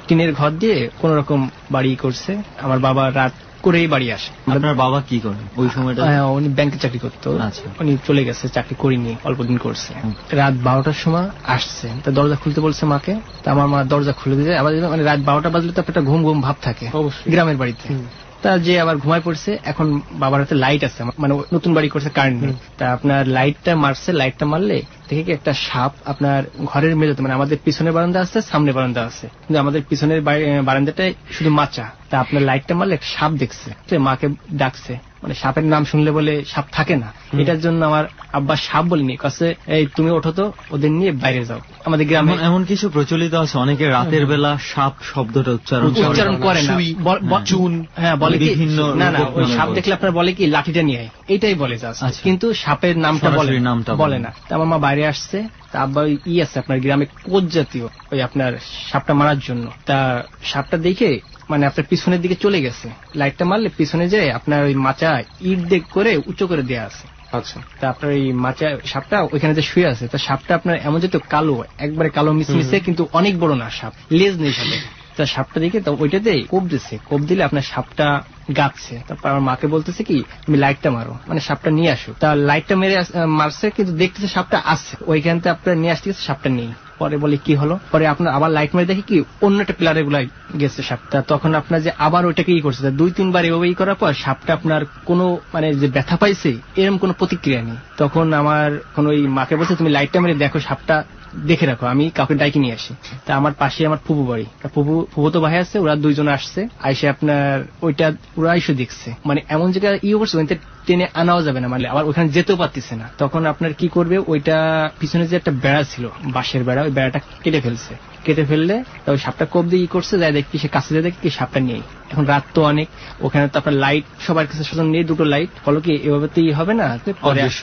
টিনের ঘর দিয়ে কোন রকম বাড়ি করছে। আমার বাবা রাত করেই বাড়ি আসে। আপনার বাবা কি করেন ওই সময়টা? উনি ব্যাংকে চাকরি করতো। আচ্ছা। উনি চলে গেছে, চাকরি করিনি, অল্প দিন করছে। রাত 12টার সময় আসছে, তা দরজা খুলতে বলছে মাকে। তা আমার মা দরজা খুলে দিয়ে, আবার মানে রাত 12টা বাজলে তো একটা ঘুম ঘুম ভাব থাকে গ্রামের বাড়িতে। তা যে আবার ঘুমায় পড়ছে। এখন বাবার হাতে লাইট আছে, মানে নতুন বাড়ি করছে, কারেন্ট নেই। তা আপনার লাইটটা মারছে, লাইটটা মারলে দেখে কি একটা সাপ আপনার ঘরের মেঝেতে, মানে আমাদের পিছনের বারান্দা আছে, সামনে বারান্দা আছে, কিন্তু আমাদের পিছনের বারান্দাটাই শুধু মাচা। তা আপনার লাইটটা মারলে একটা সাপ দেখছে, মাকে ডাকছে। মানে সাপের নাম শুনলে বলে সাপ থাকে না, এটার জন্য আমার আব্বা সাপ বলিনি, কাছে এই তুমি ওঠো তো, ওদের নিয়ে বাইরে যাও। আমাদের গ্রামে এমন কিছু প্রচলিত আছে, অনেকে রাতের বেলা সাপ শব্দটা উচ্চারণ করে না, চুন, হ্যাঁ বলে বিভিন্ন, না না ওই সাপ দেখলে আপনার বলে কি লাঠিটা নিয়ে আয়, এইটাই বলে যা, কিন্তু সাপের নামটা বলে না। তা আমার মা বাইরে আসছে, তা আব্বা ওই আছে আপনার গ্রামে কোচ জাতীয় ওই আপনার সাপটা মারার জন্য। তা সাপটা দেখে মানে আপনার পিছনের দিকে চলে গেছে, লাইটটা মারলে পিছনে যায় আপনার ওই মাচা ইট দেখ করে উঁচু করে দেওয়া আছে। আচ্ছা। তা আপনার এই মাচা সাপটা ওইখানে যে শুয়ে আছে, তা সাপটা আপনার এমন যেত কালো, একবারে কালো মিশমিশে, কিন্তু অনেক বড় না সাপ, লেজ নেই সাপে। তা সাপটা দেখে তো ওইটাতে কোপ দিচ্ছে, কোপ দিলে আপনার সাপটা গাচ্ছে। তারপর আমার মাকে বলতেছে কি তুমি লাইটটা মারো, মানে সাপটা নিয়ে আসো। তা লাইটটা মেরে মারছে, কিন্তু দেখতেছে সাপটা আসছে, ওইখানতে আপনার নিয়ে আসতে গেছে, সাপটা নেই। পরে বলে কি হলো, পরে আপনার আবার লাইট মেরে দেখে কি অন্য একটা পিলারে গুলাই গেছে সাপটা। তখন আপনার যে আবার ওইটাকে ই করছে, 2-3 বার এভাবেই করার পর সাপটা আপনার কোনো মানে যে ব্যথা পাইছে এরকম কোনো প্রতিক্রিয়া নেই। তখন আমার কোন ওই মাকে বলছে তুমি লাইটটা মেরে দেখো, সাপটা দেখে রাখো, আমি কাউকে ডাইকে নিয়ে আসি। তা আমার পাশে আমার ফুবু বাড়ি, ফুবু তো ভাই আছে, ওরা 2 জন আসছে, আইসে আপনার ওইটা ওরা এসে দেখছে, মানে এমন জায়গায় ইয়ে করছে ওইটা টেনে আনাও যাবে না, মানে আবার ওখানে যেতেও পারতেছে না। তখন আপনার কি করবে, ওইটা পিছনে যে একটা বেড়া ছিল, বাঁশের বেড়া, ওই বেড়াটা কেটে ফেলছে। কেটে ফেললে ওই সাপটা কোপ দিয়ে ই করছে, যাই দেখি সে কাছে যায় দেখি কি সাপটা নেই। এখন রাত তো অনেক, ওখানে তো আপনার লাইট সবার কাছে সুতরাং নেই, 2টো লাইট, বলো কি এভাবে তো ই হবে না, অদৃশ্য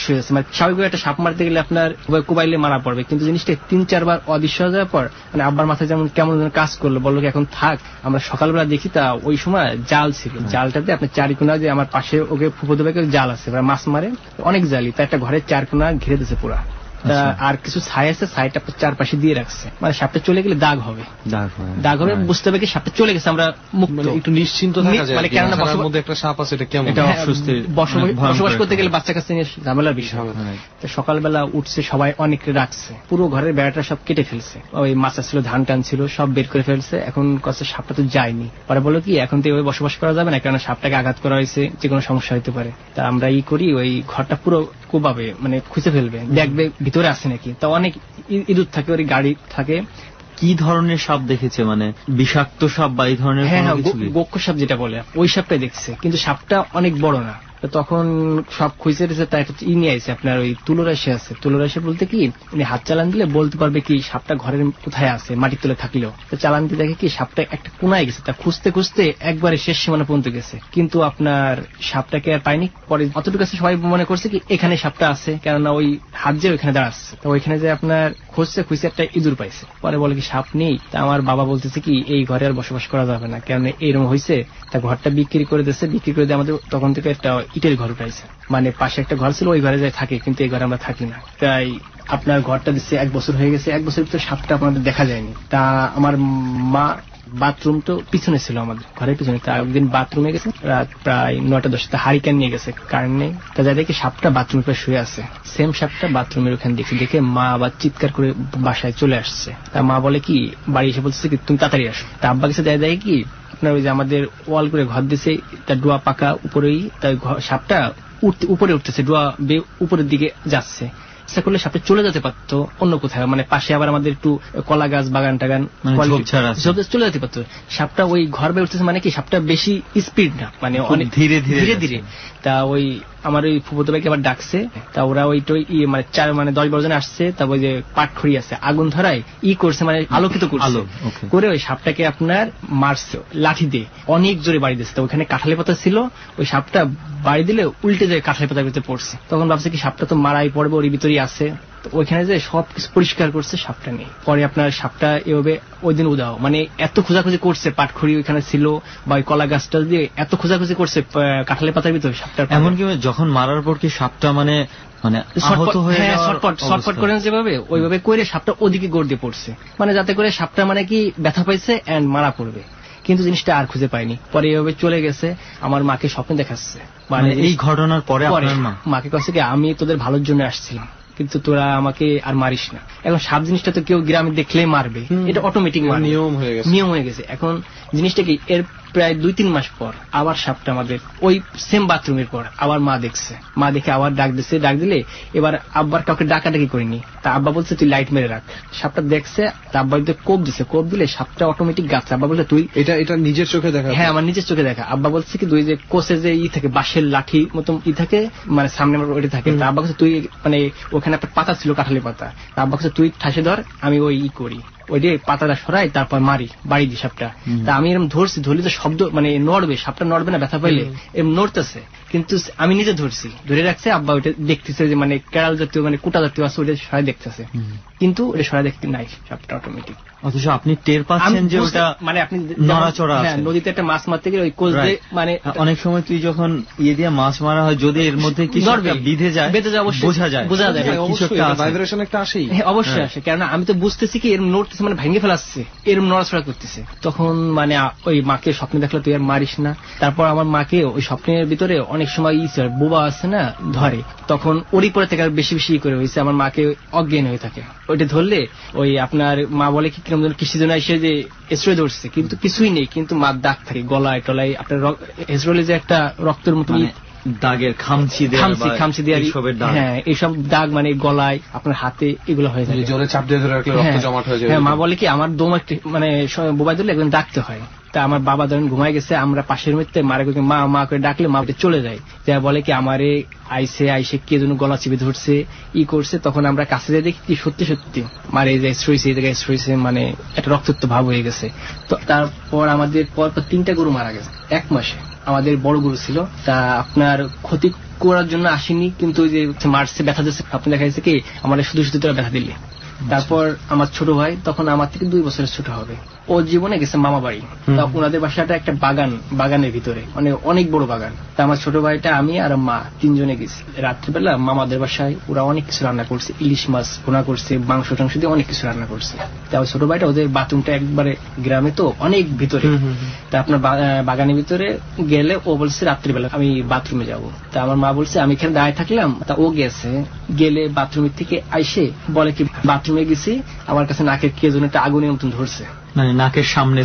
হয়ে গেছে। মানে স্বাভাবিক একটা সাপ মারতে গেলে আপনার কোবাইলে মারা পড়বে, কিন্তু জিনিসটা 3-4 বার অদৃশ্য হয়ে যাওয়ার পর মানে আব্বার মাথায় যেমন কেমন কাজ করলো, বললো কি এখন থাক। আমরা সকালবেলা দেখি, তা ওই সময় জাল ছিল, জালটাতে আপনার 4 কোণা, যে আমার পাশে ওকে ফুফুতো ভাইকে জাল আছে, মাছ মারে অনেক জালি, তা একটা ঘরের 4 কোণা ঘিরে দিয়েছে পুরা। আর কিছু ছাই আছে, ছাইটা চারপাশে দিয়ে রাখছে, মানে সাপটা চলে গেলে দাগ হবে, বুঝতে হবে কি সাপটা চলে গেছে, আমরা মুক্ত, একটু নিশ্চিন্ত থাকা যায়। মানে কেননা মধ্যে একটা সাপ আছে, এটা কেমন বসবাস করতে গেলে বাচ্চা কাছে নিয়ে ঝামেলার বিষয়। সকালবেলা উঠছে, সবাই অনেক রাখছে, পুরো ঘরের বেড়াটা সব কেটে ফেলছে, ওই মাছা ছিল, ধান টান ছিল, সব বের করে ফেলছে। এখন কাছে সাপটা তো যায়নি, পরে বলো কি এখন তো ওই বসবাস করা যাবে না, কেননা সাপটাকে আঘাত করা হয়েছে, যে কোনো সমস্যা হতে পারে। তা আমরা ই করি, ওই ঘরটা পুরো কোবাবে, মানে খুঁজে ফেলবে, দেখবে ভিতরে আছে নাকি। তা অনেক ইঁদুর থাকে, ওই গাড়ি থাকে। কি ধরনের সাপ দেখেছে, মানে বিষাক্ত সাপ বা এই ধরনের? হ্যাঁ, গোক্ষ সাপ যেটা বলে, ওই সাপটাই দেখছে, কিন্তু সাপটা অনেক বড় না। তখন সব খুঁজে রেছে, তার একটা নিয়ে আসে আপনার ওই তুলোরাশি আছে। তুলোরাশি বলতে কি উনি হাত চালান দিলে বলতে পারবে কি সাপটা ঘরের কোথায় আছে, মাটির তলে থাকলেও। তো চালান দিয়ে দেখে কি সাপটা একটা কোনায় গেছে, তা খুঁজতে খুঁজতে একবারে শেষ সীমানা পর্যন্ত গেছে, কিন্তু আপনার সাপটাকে আর পায়নি। পরে অতটুকু কাছে সবাই মনে করছে কি এখানে সাপটা আছে, কেননা ওই হাত যে ওইখানে দাঁড়াচ্ছে, তো ওইখানে যে আপনার খুঁজছে একটা ইঁদুর পাইছে। পরে বলে কি সাপ নেই। তা আমার বাবা বলতেছে কি এই ঘরে আর বসবাস করা যাবে না, কেন এইরকম হয়েছে। তা ঘরটা বিক্রি করে দিচ্ছে, বিক্রি করে দিয়ে আমাদের তখন থেকে একটা ইটের ঘর উঠাইছে, মানে পাশে একটা ঘর ছিল, ওই ঘরে যায় থাকে, কিন্তু এই ঘরে আমরা থাকি না। তাই আপনার ঘরটা দিচ্ছে 1 বছর হয়ে গেছে, 1 বছরের ভিতরে সাপটা আপনাদের দেখা যায়নি। তা আমার মা বাথরুম তো পিছনে ছিল, আমাদের ঘরের পিছনে, তা একদিন বাথরুমে গেছে রাত প্রায় 9টা-10টা, হারিকেন নিয়ে গেছে কারেন্ট নেই, তা যাই দেখি সাপটা বাথরুমের উপরে শুয়ে আছে, সেম সাপটা বাথরুমের ওখানে দেখছি। দেখে মা আবার চিৎকার করে বাসায় চলে আসছে। তা মা বলে কি, বাড়ি এসে বলছে কি তুমি তাড়াতাড়ি আসো। তা আব্বা গেছে, যাই দেখি কি আপনার ওই যে আমাদের ওয়াল করে ঘর দিছে, তার ডোয়া পাকা উপরেই, তাই সাপটা উপরে উঠতেছে, ডোয়া উপরের দিকে যাচ্ছে। ইচ্ছা করলে সাপটা চলে যেতে পারতো অন্য কোথাও, মানে পাশে আবার আমাদের একটু কলা গাছ, বাগান টাগান, চলে যেতে পারতো। সাপটা ওই ঘর বেয়ে উঠতেছে, মানে কি সাপটা বেশি স্পিড না, মানে অনেক ধীরে ধীরে। তা ওই আমার ওই ফুফুতো ভাইকে আবার ডাকছে, তা ওরা ওইটাই মানে 10-12 জন আসছে। তা ওই যে পাটখড়ি আছে, আগুন ধরায় করছে, মানে আলোকিত করছে, করে ওই সাপটাকে আপনার মারছে লাঠি দিয়ে, অনেক জোরে বাড়ি দিচ্ছে। তো ওখানে কাঁঠালি পাতা ছিল, ওই সাপটা বাড়ি দিলে উল্টে যায় কাঁঠালি পাতার ভিতরে পড়ছে। তখন ভাবছে কি সাপটা তো মারাই পড়বে, ওর ভিতরেই আছে। ওইখানে যে সবকিছু পরিষ্কার করছে, সাপটা নেই। পরে আপনার সাপটা এভাবে ওই দিন উদাও, মানে এত খোঁজাখুঁজি করছে, পাটখড়ি ওইখানে ছিল বা ওই কলা গাছটা দিয়ে এত খোঁজাখুঁজি করছে কাঁঠালি পাতার ভিতরে সাপটা। এমনকি যখন মারার পর কি সাপটা মানে শর্টকাট করে যেভাবে ওইভাবে করে সাপটা ওদিকে গড় দিয়ে পড়ছে, মানে যাতে করে সাপটা মানে কি ব্যথা পাইছে এন্ড মারা পড়বে, কিন্তু জিনিসটা আর খুঁজে পাইনি। পরে এভাবে চলে গেছে, আমার মাকে স্বপ্নে দেখাচ্ছে, মানে এই ঘটনার পরে মাকে কাছে কি আমি তোদের ভালোর জন্য আসছিলাম, কিন্তু তোরা আমাকে আর মারিস না। এখন সাপ জিনিসটা তো কেউ গ্রামে দেখলেই মারবে, এটা অটোমেটিক নিয়ম হয়ে গেছে। এখন জিনিসটা কি, এর প্রায় 2-3 মাস পর আবার সাপটা আমাদের ওই সেম বাথরুমের পর আবার মা দেখছে, মা দেখে আবার ডাক দিচ্ছে। ডাক দিলে এবার আব্বার কাউকে ডাকাডাকি করিনি, তা আব্বা বলছে তুই লাইট মেরে রাখ। সাপটা দেখছে, তা আব্বা কোপ দিছে, কোপ দিলে সাপটা অটোমেটিক গাছে। আব্বা বলছে তুই এটা নিজের চোখে দেখা? হ্যাঁ, আমার নিজের চোখে দেখা। আব্বা বলছে কি তুই যে কোষে যে থাকে বাঁশের লাঠি মতো থাকে, মানে সামনে ওইটা থাকে। তা আব্বা কাছে তুই মানে ওখানে একটা পাতা ছিল, কাঁঠালি পাতা, তা আব্বা কাছে তুই ঠাসে ধর, আমি ওই করি, ওই যে পাতাটা সরাই, তারপর মারি, বাড়ি দিই সাপটা। তা আমি এরকম ধরছি, ধরলে তো শব্দ মানে নড়বে, সাপটা নড়বে না, ব্যথা পাইলে এরকম নড়তেছে, কিন্তু আমি নিজে ধরছি, ধরে রাখছে। আব্বা ওইটা দেখতেছে যে মানে কেরাল জাতীয় মানে কুটা জাতীয় আছে, ওইটা সরাই দেখতেছে, কিন্তু ওটা সরাই দেখতে নাই সাপটা অটোমেটিক। অথচ আপনি টের পাচ্ছেন যে ওটা মানে আপনি নড়াচড়া আছে। নদীতে একটা মাছ মারতে গেলে ওই কোষ দিয়ে, মানে অনেক সময় তুই যখন দিয়ে মাছ মারা হয়, যদি এর মধ্যে কিছু বেঁধে যায় বোঝা যায় কিছু একটা ভাইব্রেশন একটা আসেই, অবশ্যই আসে। কারণ আমি তো বুঝতেছি কি এরম নড়তেছে, মানে ভেঙে ফেলাচ্ছে, এরম নড়াচড়া করতেছে। তখন মানে ওই মাকে স্বপ্নে দেখলে তুই আর মারিস না। তারপর আমার মাকে ওই স্বপ্নের ভিতরে অনেক সময় বোবা আছে না ধরে, তখন ওরই পরে থেকে বেশি বেশি করে হয়েছে, আমার মাকে অজ্ঞান হয়ে থাকে। ওইটা ধরলে ওই আপনার মা বলে কি কিরকম কিছু জন এসে যে এসরে ধরছে, কিন্তু কিছুই নেই, কিন্তু মার দাগ থাকে গলায় টলায়, আপনার এসরলে যে একটা রক্তের মতো দাগের খামচি দিয়ে, হ্যাঁ এইসব দাগ মানে গলায়, আপনার হাতে, এগুলো হয়ে যায়, জোরে চাপ দিয়ে ধরে রাখলে রক্ত জমাট হয়ে যায়। হ্যাঁ, মা বলে কি আমার দম মানে বোবাই ধরলে একদম ডাকতে হয়। তা আমার বাবা ধরেন ঘুমাই গেছে, আমরা পাশের মধ্যে মারে মা মা করে ডাকলে মা চলে যায়, যা বলে কি আমারে আইসে কে যেন গলা চিপে ধরছে করছে। তখন আমরা কাছে যাই দেখি কি সত্যি সত্যি মারে এই জায়গায় শুয়েছে, মানে একটা রক্তাক্ত ভাব হয়ে গেছে। তো তারপর আমাদের পর 3টা গরু মারা গেছে 1 মাসে। আমাদের বড় গরু ছিল, তা আপনার ক্ষতি করার জন্য আসেনি, কিন্তু ওই যে মারছে, ব্যথা দিচ্ছে, আপনি দেখা যাচ্ছে কি আমাদের শুধু তোরা ব্যথা দিলে। তারপর আমার ছোট ভাই, তখন আমার থেকে 2 বছরের ছোট হবে, ও জীবনে গেছে মামা বাড়ি। তা ওনাদের বাসাটা একটা বাগানের ভিতরে, মানে অনেক বড় বাগান। তা আমার ছোট ভাইটা, আমি আর মা 3 জনে গেছি। রাত্রিবেলা মামাদের বাসায় ওরা অনেক কিছু রান্না করছে, ইলিশ মাছ ভুনা করছে, মাংস টাংস দিয়ে অনেক কিছু রান্না করছে। তা ছোট ভাইটা, ওদের বাথরুমটা একবারে গ্রামে তো অনেক ভিতরে, তা আপনার বাগানের ভিতরে গেলে ও বলছে রাত্রিবেলা আমি বাথরুমে যাব। তা আমার মা বলছে আমি এখানে দাঁড়িয়ে থাকলাম। তা ও গেলে বাথরুমের থেকে আইসে বলে কি বাথরুমে গেছি, আমার কাছে নাকের কে যেন একটা আগুনের মতন ধরছে, মানে নাকের সামনে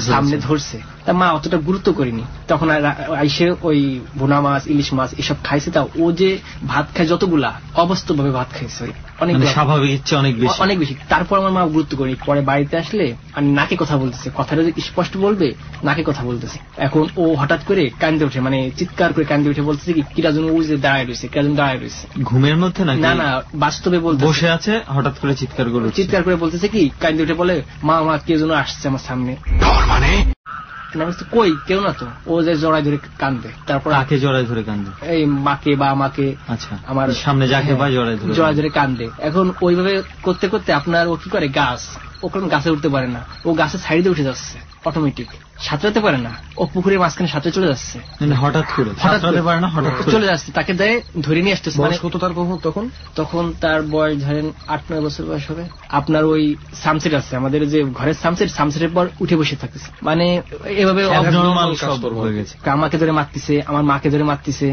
ধরছে। তা মা অতটা গুরুত্ব করিনি, তখন আইসে ওই ভুনা মাছ, ইলিশ মাছ এসব খাইছে। তা ও যে ভাত খায় যতগুলা, অবাস্তব ভাবে ভাত খাইছে, অনেক স্বাভাবিক ইচ্ছে অনেক বেশি। তারপর আমার মা গুরুত্ব করিনি। পরে বাড়িতে আসলে আমি নাকে কথা বলতেছে, কথাটা যে স্পষ্ট বলবে, নাকে কথা বলতেছে। এখন ও হঠাৎ করে কান্দে ওঠে, মানে চিৎকার করে কান্দে উঠে বলতেছে কি কিরা যেন ও যে দাঁড়ায় রয়েছে, ঘুমের মধ্যে না বাস্তবে বলতে বসে আছে, হঠাৎ করে চিৎকার করে বলতেছে কি কান্দে উঠে বলে মা কে যেন আসছে আমার সামনে। মানে কই কেউ না তো, ও যে জড়াই ধরে কান্দে। তারপর কাকে জড়াই ধরে কান্দে? এই মাকে বা আমাকে। আচ্ছা, আমার সামনে যাকে বা জড়াই ধরে কান্দে। এখন ওইভাবে করতে করতে আপনার ও কি করে, ওখানে গাছে উঠতে পারে না, ও গাছের সাইডে উঠে যাচ্ছে অটোমেটিক। সাঁতরাতে পারে না, ও পুকুরের মাঝখানে সাঁতরে চলে যাচ্ছে, মানে হঠাৎ করে সাঁতরাতে পারে না, হঠাৎ করে চলে যাচ্ছে, তাকে দেয় ধরে নিয়ে আসতেছে। মানে কত তার তখন? তখন তার বয়স ধরেন 8-9 বছর বয়স হবে। আপনার ওই সামসেট আছে আমাদের যে ঘরের সামসেটের পর উঠে বসে থাকতেছে, মানে এভাবে abnormal সব হয়ে গেছে। আমাকে ধরে মারতেছে, আমার মাকে ধরে মারতেছে,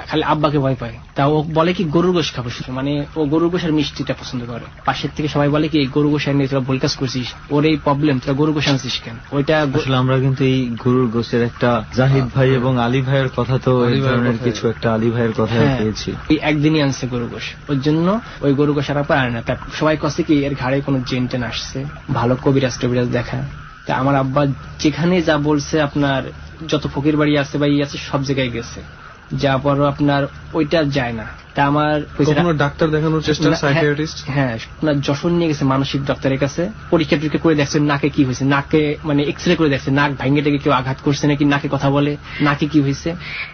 খালি আব্বাকে ভয় পায়। তা ও বলে কি গরুর গোশ খাবো, মানে ও গরুর গোশ আর মিষ্টিটা পছন্দ করে। পাশের থেকে সবাই বলে কি গরুর গোশ নিয়ে তোরা ভুল কাজ করছিস, ওর এই প্রবলেম, তোরা গরুর গোশ আনছিস কেন? ওইটা আসলে আমরা কিন্তু এই গরুর গোশের একটা জাহিদ ভাই এবং আলী ভাইয়ের কথা, তো এই ধরনের কিছু একটা আলী ভাইয়ের কথা পেয়েছি। এই একদিনই আনছে গরু গোশ, ওর জন্য ওই গরু গোশ আর পারে না। তার সবাই কষ্ট কি এর ঘাড়ে কোনো জেন টেন আসছে, ভালো কবিরাজ টবিরাজ দেখা। তা আমার আব্বা যেখানে যা বলছে, আপনার যত ফকির বাড়ি আছে বা আছে সব জায়গায় গেছে, যা পর আপনার ওইটা যায় না। তা আমার ডাক্তার দেখানোর চেষ্টা, সাইকিয়াট্রিস্ট, হ্যাঁ আপনার যশোর নিয়ে গেছে মানসিক ডাক্তারের কাছে, পরীক্ষা টরীক্ষা করে দেখছে নাকে কি হয়েছে, নাকে মানে এক্সরে করে দেখছে নাক ভাঙে টেকে কেউ আঘাত করছে নাকি, নাকে কথা বলে, নাকে কি হয়েছে,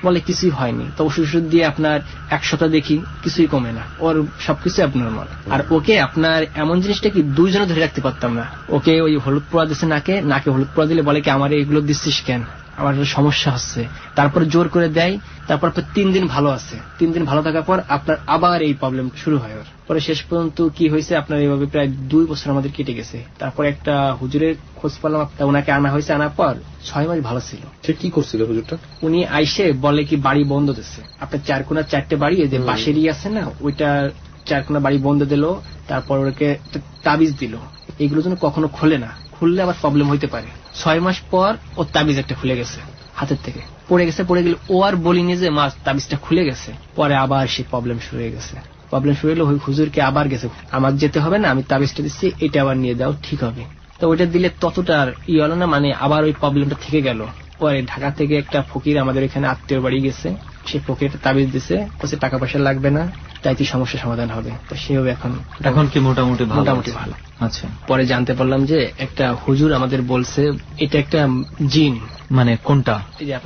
বলে কিছুই হয়নি। তো ওষুধ দিয়ে আপনার 1 সপ্তাহ দেখি কিছুই কমে না, ওর সবকিছু অ্যাবনরমাল। আর ওকে আপনার এমন জিনিসটা কি 2 জনে ধরে রাখতে পারতাম না। ওকে ওই হলুদ পোড়া দিচ্ছে নাকে হলুদ পোড়া দিলে বলে কি আমার এইগুলো দিচ্ছিস কেন, আমার সমস্যা হচ্ছে। তারপর জোর করে দেয়, তারপর 3 দিন ভালো আছে, 3 দিন ভালো থাকার পর আপনার আবার এই প্রবলেম শুরু হয় ওর। পরে শেষ পর্যন্ত কি হয়েছে আপনার এইভাবে প্রায় 2 বছর আমাদের কেটে গেছে। তারপর একটা হুজুরের খোঁজ পেলাম, ওনাকে আনা হয়েছে, আনার পর 6 মাস ভালো ছিল। সে কি করছিল হুজুরটা? উনি আইসে বলে কি বাড়ি বন্ধ দিচ্ছে, আপনার 4 কোণা 4টে বাড়ি, যে পাশেরই আছে না, ওইটা 4 কোণা বাড়ি বন্ধ দিল। তারপর ওকে তাবিজ দিল, এইগুলো যেন কখনো খোলে না, খুললে আবার প্রবলেম হইতে পারে। 6 মাস পর ওর তাবিজ একটা খুলে গেছে, হাতের থেকে পড়ে গেলে ও আর বলিনি যে মা তাবিজটা খুলে গেছে। পরে আবার সেই প্রবলেম শুরু হয়ে গেছে। প্রবলেম শুরু হলো, ওই হুজুরকে আবার গেছে, আমার যেতে হবে না, আমি তাবিজটা দিচ্ছি, এটা আবার নিয়ে দাও, ঠিক হবে। তো ওইটা দিলে ততটা হলো না, মানে আবার ওই প্রবলেমটা থেকে গেল। পরে ঢাকা থেকে একটা ফকির আমাদের এখানে আত্মীয় বাড়ি গেছে, সেই ফকিরটা তাবিজ দিছে, বলছে টাকা পয়সা লাগবে না, তাইতে সমস্যা সমাধান হবে। তো সেভাবে এখন কি মোটামুটি ভালো। আচ্ছা, পরে জানতে পারলাম যে একটা হুজুর আমাদের বলছে এটা একটা জিন। মানে কোনটা?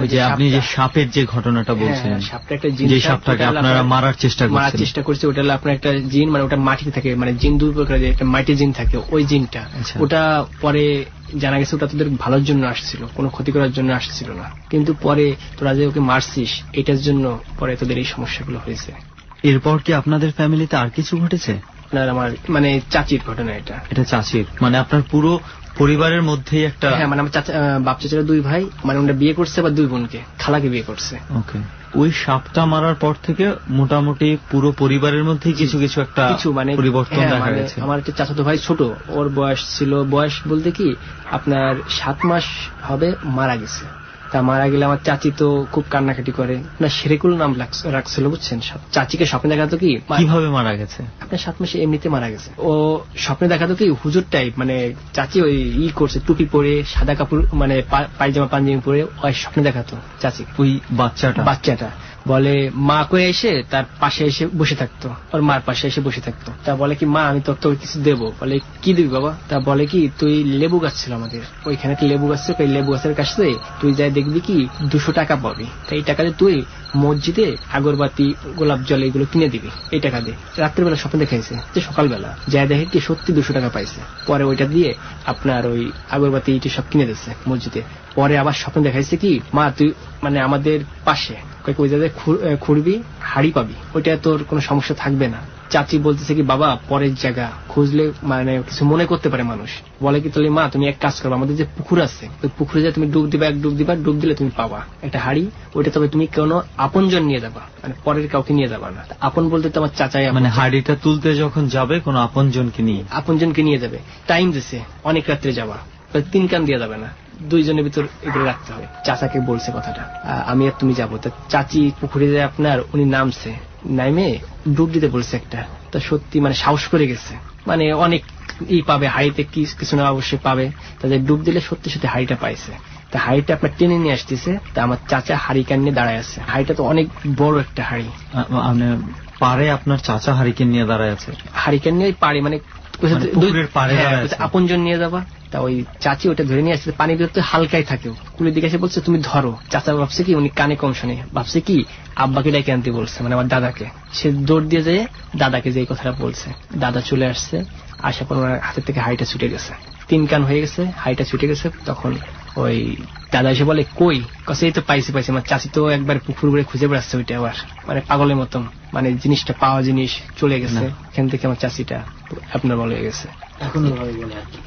ওই যে আপনি যে সাপের যে ঘটনাটা বলছিলেন, সাপটা একটা জিন, যে সাপটাকে আপনারা মারার চেষ্টা করছে, ওটা হলো আপনার একটা জিন, মানে ওটা মাটিতে থাকে, মানে জিন 2 প্রকার, একটা মাটি জিন থাকে, ওই জিনটা। ওটা পরে জানা গেছে ওটা তোদের ভালোর জন্য আসছিল, কোনো ক্ষতি করার জন্য আসছিল না, কিন্তু পরে তোরা যে ওকে মারছিস এটার জন্য পরে তোদের এই সমস্যাগুলো হয়েছে। এরপর কি আপনাদের ফ্যামিলিতে আর কিছু ঘটেছে? আপনার আমার মানে চাচির ঘটনা এটা চাচির, মানে আপনার পুরো পরিবারের মধ্যেই একটা, হ্যাঁ মানে আমার বাপ চাচারা 2 ভাই, মানে ওরা বিয়ে করছে বা 2 বোনকে, খালাকে বিয়ে করছে। ওকে, ওই সাপটা মারার পর থেকে মোটামুটি পুরো পরিবারের মধ্যে কিছু একটা মানে পরিবর্তন দেখা গেছে। আমার একটা চাচাতো ভাই ছোট, ওর বয়স বলতে কি আপনার 7 মাস হবে মারা গেছে। তা মারা গেলে আমার চাচি তো খুব কান্নাকাটি করে, না সেরেকুল নাম রাখছিল বুঝছেন। চাচিকে স্বপ্নে দেখাতো কি কিভাবে মারা গেছে, আপনার 7 মাসে এমনিতে মারা গেছে। ও স্বপ্নে দেখাতো কি হুজুর টাইপ, মানে চাচি ওই করছে টুপি পরে, সাদা কাপড় মানে পায়জামা পাঞ্জাবি পরে, ওই স্বপ্নে দেখাতো চাচি। ওই বাচ্চাটা বলে মা করে এসে তার পাশে এসে বসে থাকতো, ওর মার পাশে এসে বসে থাকতো। তা বলে কি মা আমি তোর কিছু দেবো, বলে কি দিবি বাবা? তা বলে কি তুই লেবু গাছ ছিল আমাদের ওইখানে, একটা লেবু গাছ ছিল, ওই লেবু গাছের কাছে তুই যাই দেখবি কি 200 টাকা পাবি, এই টাকাতে তুই মসজিদে আগরবাতি গোলাপ জল এগুলো কিনে দিবি, এই টাকা দিয়ে। রাত্রিবেলা স্বপ্ন দেখাইছে যে সকালবেলা যাই দেখে কি সত্যি 200 টাকা পাইছে। পরে ওইটা দিয়ে আপনার ওই আগরবাতি ইটি সব কিনে দিচ্ছে মসজিদে। পরে আবার স্বপ্ন দেখাইছে কি মা তুই মানে আমাদের পাশে ওই জায়গায় খুঁড়বি, হাড়ি পাবি, ওইটা তোর কোনো সমস্যা থাকবে না। চাচি বলতেছে কি বাবা পরের জায়গা খুঁজলে মানে কিছু মনে করতে পারে মানুষ। বলে কি তাহলে মা তুমি এক কাজ করো, আমাদের যে পুকুর আছে ওই পুকুরে যা তুমি ডুব দিবা, ডুব দিলে তুমি পাবা একটা হাড়ি, ওইটা তবে তুমি কোনো আপনজন নিয়ে যাবা, মানে পরের কাউকে নিয়ে যাবা না। আপন বলতে তো আমার চাচাই, মানে হাড়িটা তুলতে যখন যাবে কোনো আপনজনকে নিয়ে যাবে। টাইম দিছে অনেক রাত্রে যাবা, 3 কান দিয়ে যাবে না, 2 জনের ভিতর এগুলো রাখতে হবে। চাচাকে বলছে কথাটা, আমি আর তুমি যাবো। তা চাচি পুকুরে যায় আপনার, উনি নামছে, নামে ডুব দিতে বলছে একটা। তা সত্যি মানে সাহস করে গেছে, মানে অনেক পাবে হাড়িতে, কিছু না অবশ্যই পাবে। তাদের ডুব দিলে সত্যি হাড়িটা পাইছে। তা হাড়িটা আপনার টেনে নিয়ে আসতেছে। তা আমার চাচা হাড়ি কান নিয়ে দাঁড়ায় আছে, হাড়িটা তো অনেক বড় একটা হাড়ি। পারে আপনার চাচা হারিকেন নিয়ে দাঁড়ায় আছে, হারিকেন নিয়ে পারে মানে আপনজন নিয়ে যাবা। তা ওই চাচি ওটা ধরে নিয়ে আসছে, পানি বেরোতে হালকাই থাকে, কুলের দিকে এসে বলছে তুমি ধরো। চাচা ভাবছে কি উনি কানে কম শোনে, ভাবছে কি আব্বাকে ডেকে আনতে বলছে, মানে আমার দাদাকে। সে দৌড় দিয়ে যেয়ে দাদাকে যে কথাটা বলছে, দাদা চলে আসছে, আসার পর ওনার হাতের থেকে হাড়িটা ছুটে গেছে, 3 কান হয়ে গেছে, হাড়িটা ছুটে গেছে। তখন ওই দাদা এসে বলে কই, কাছে এই তো পাইছি। আমার চাচি তো একবার পুকুর করে খুঁজে বেড়াচ্ছে ওইটা, আবার মানে পাগলের মতন, মানে জিনিসটা পাওয়া জিনিস চলে গেছে এখান থেকে। আমার চাচিটা অ্যাবনর্মাল হয়ে গেছে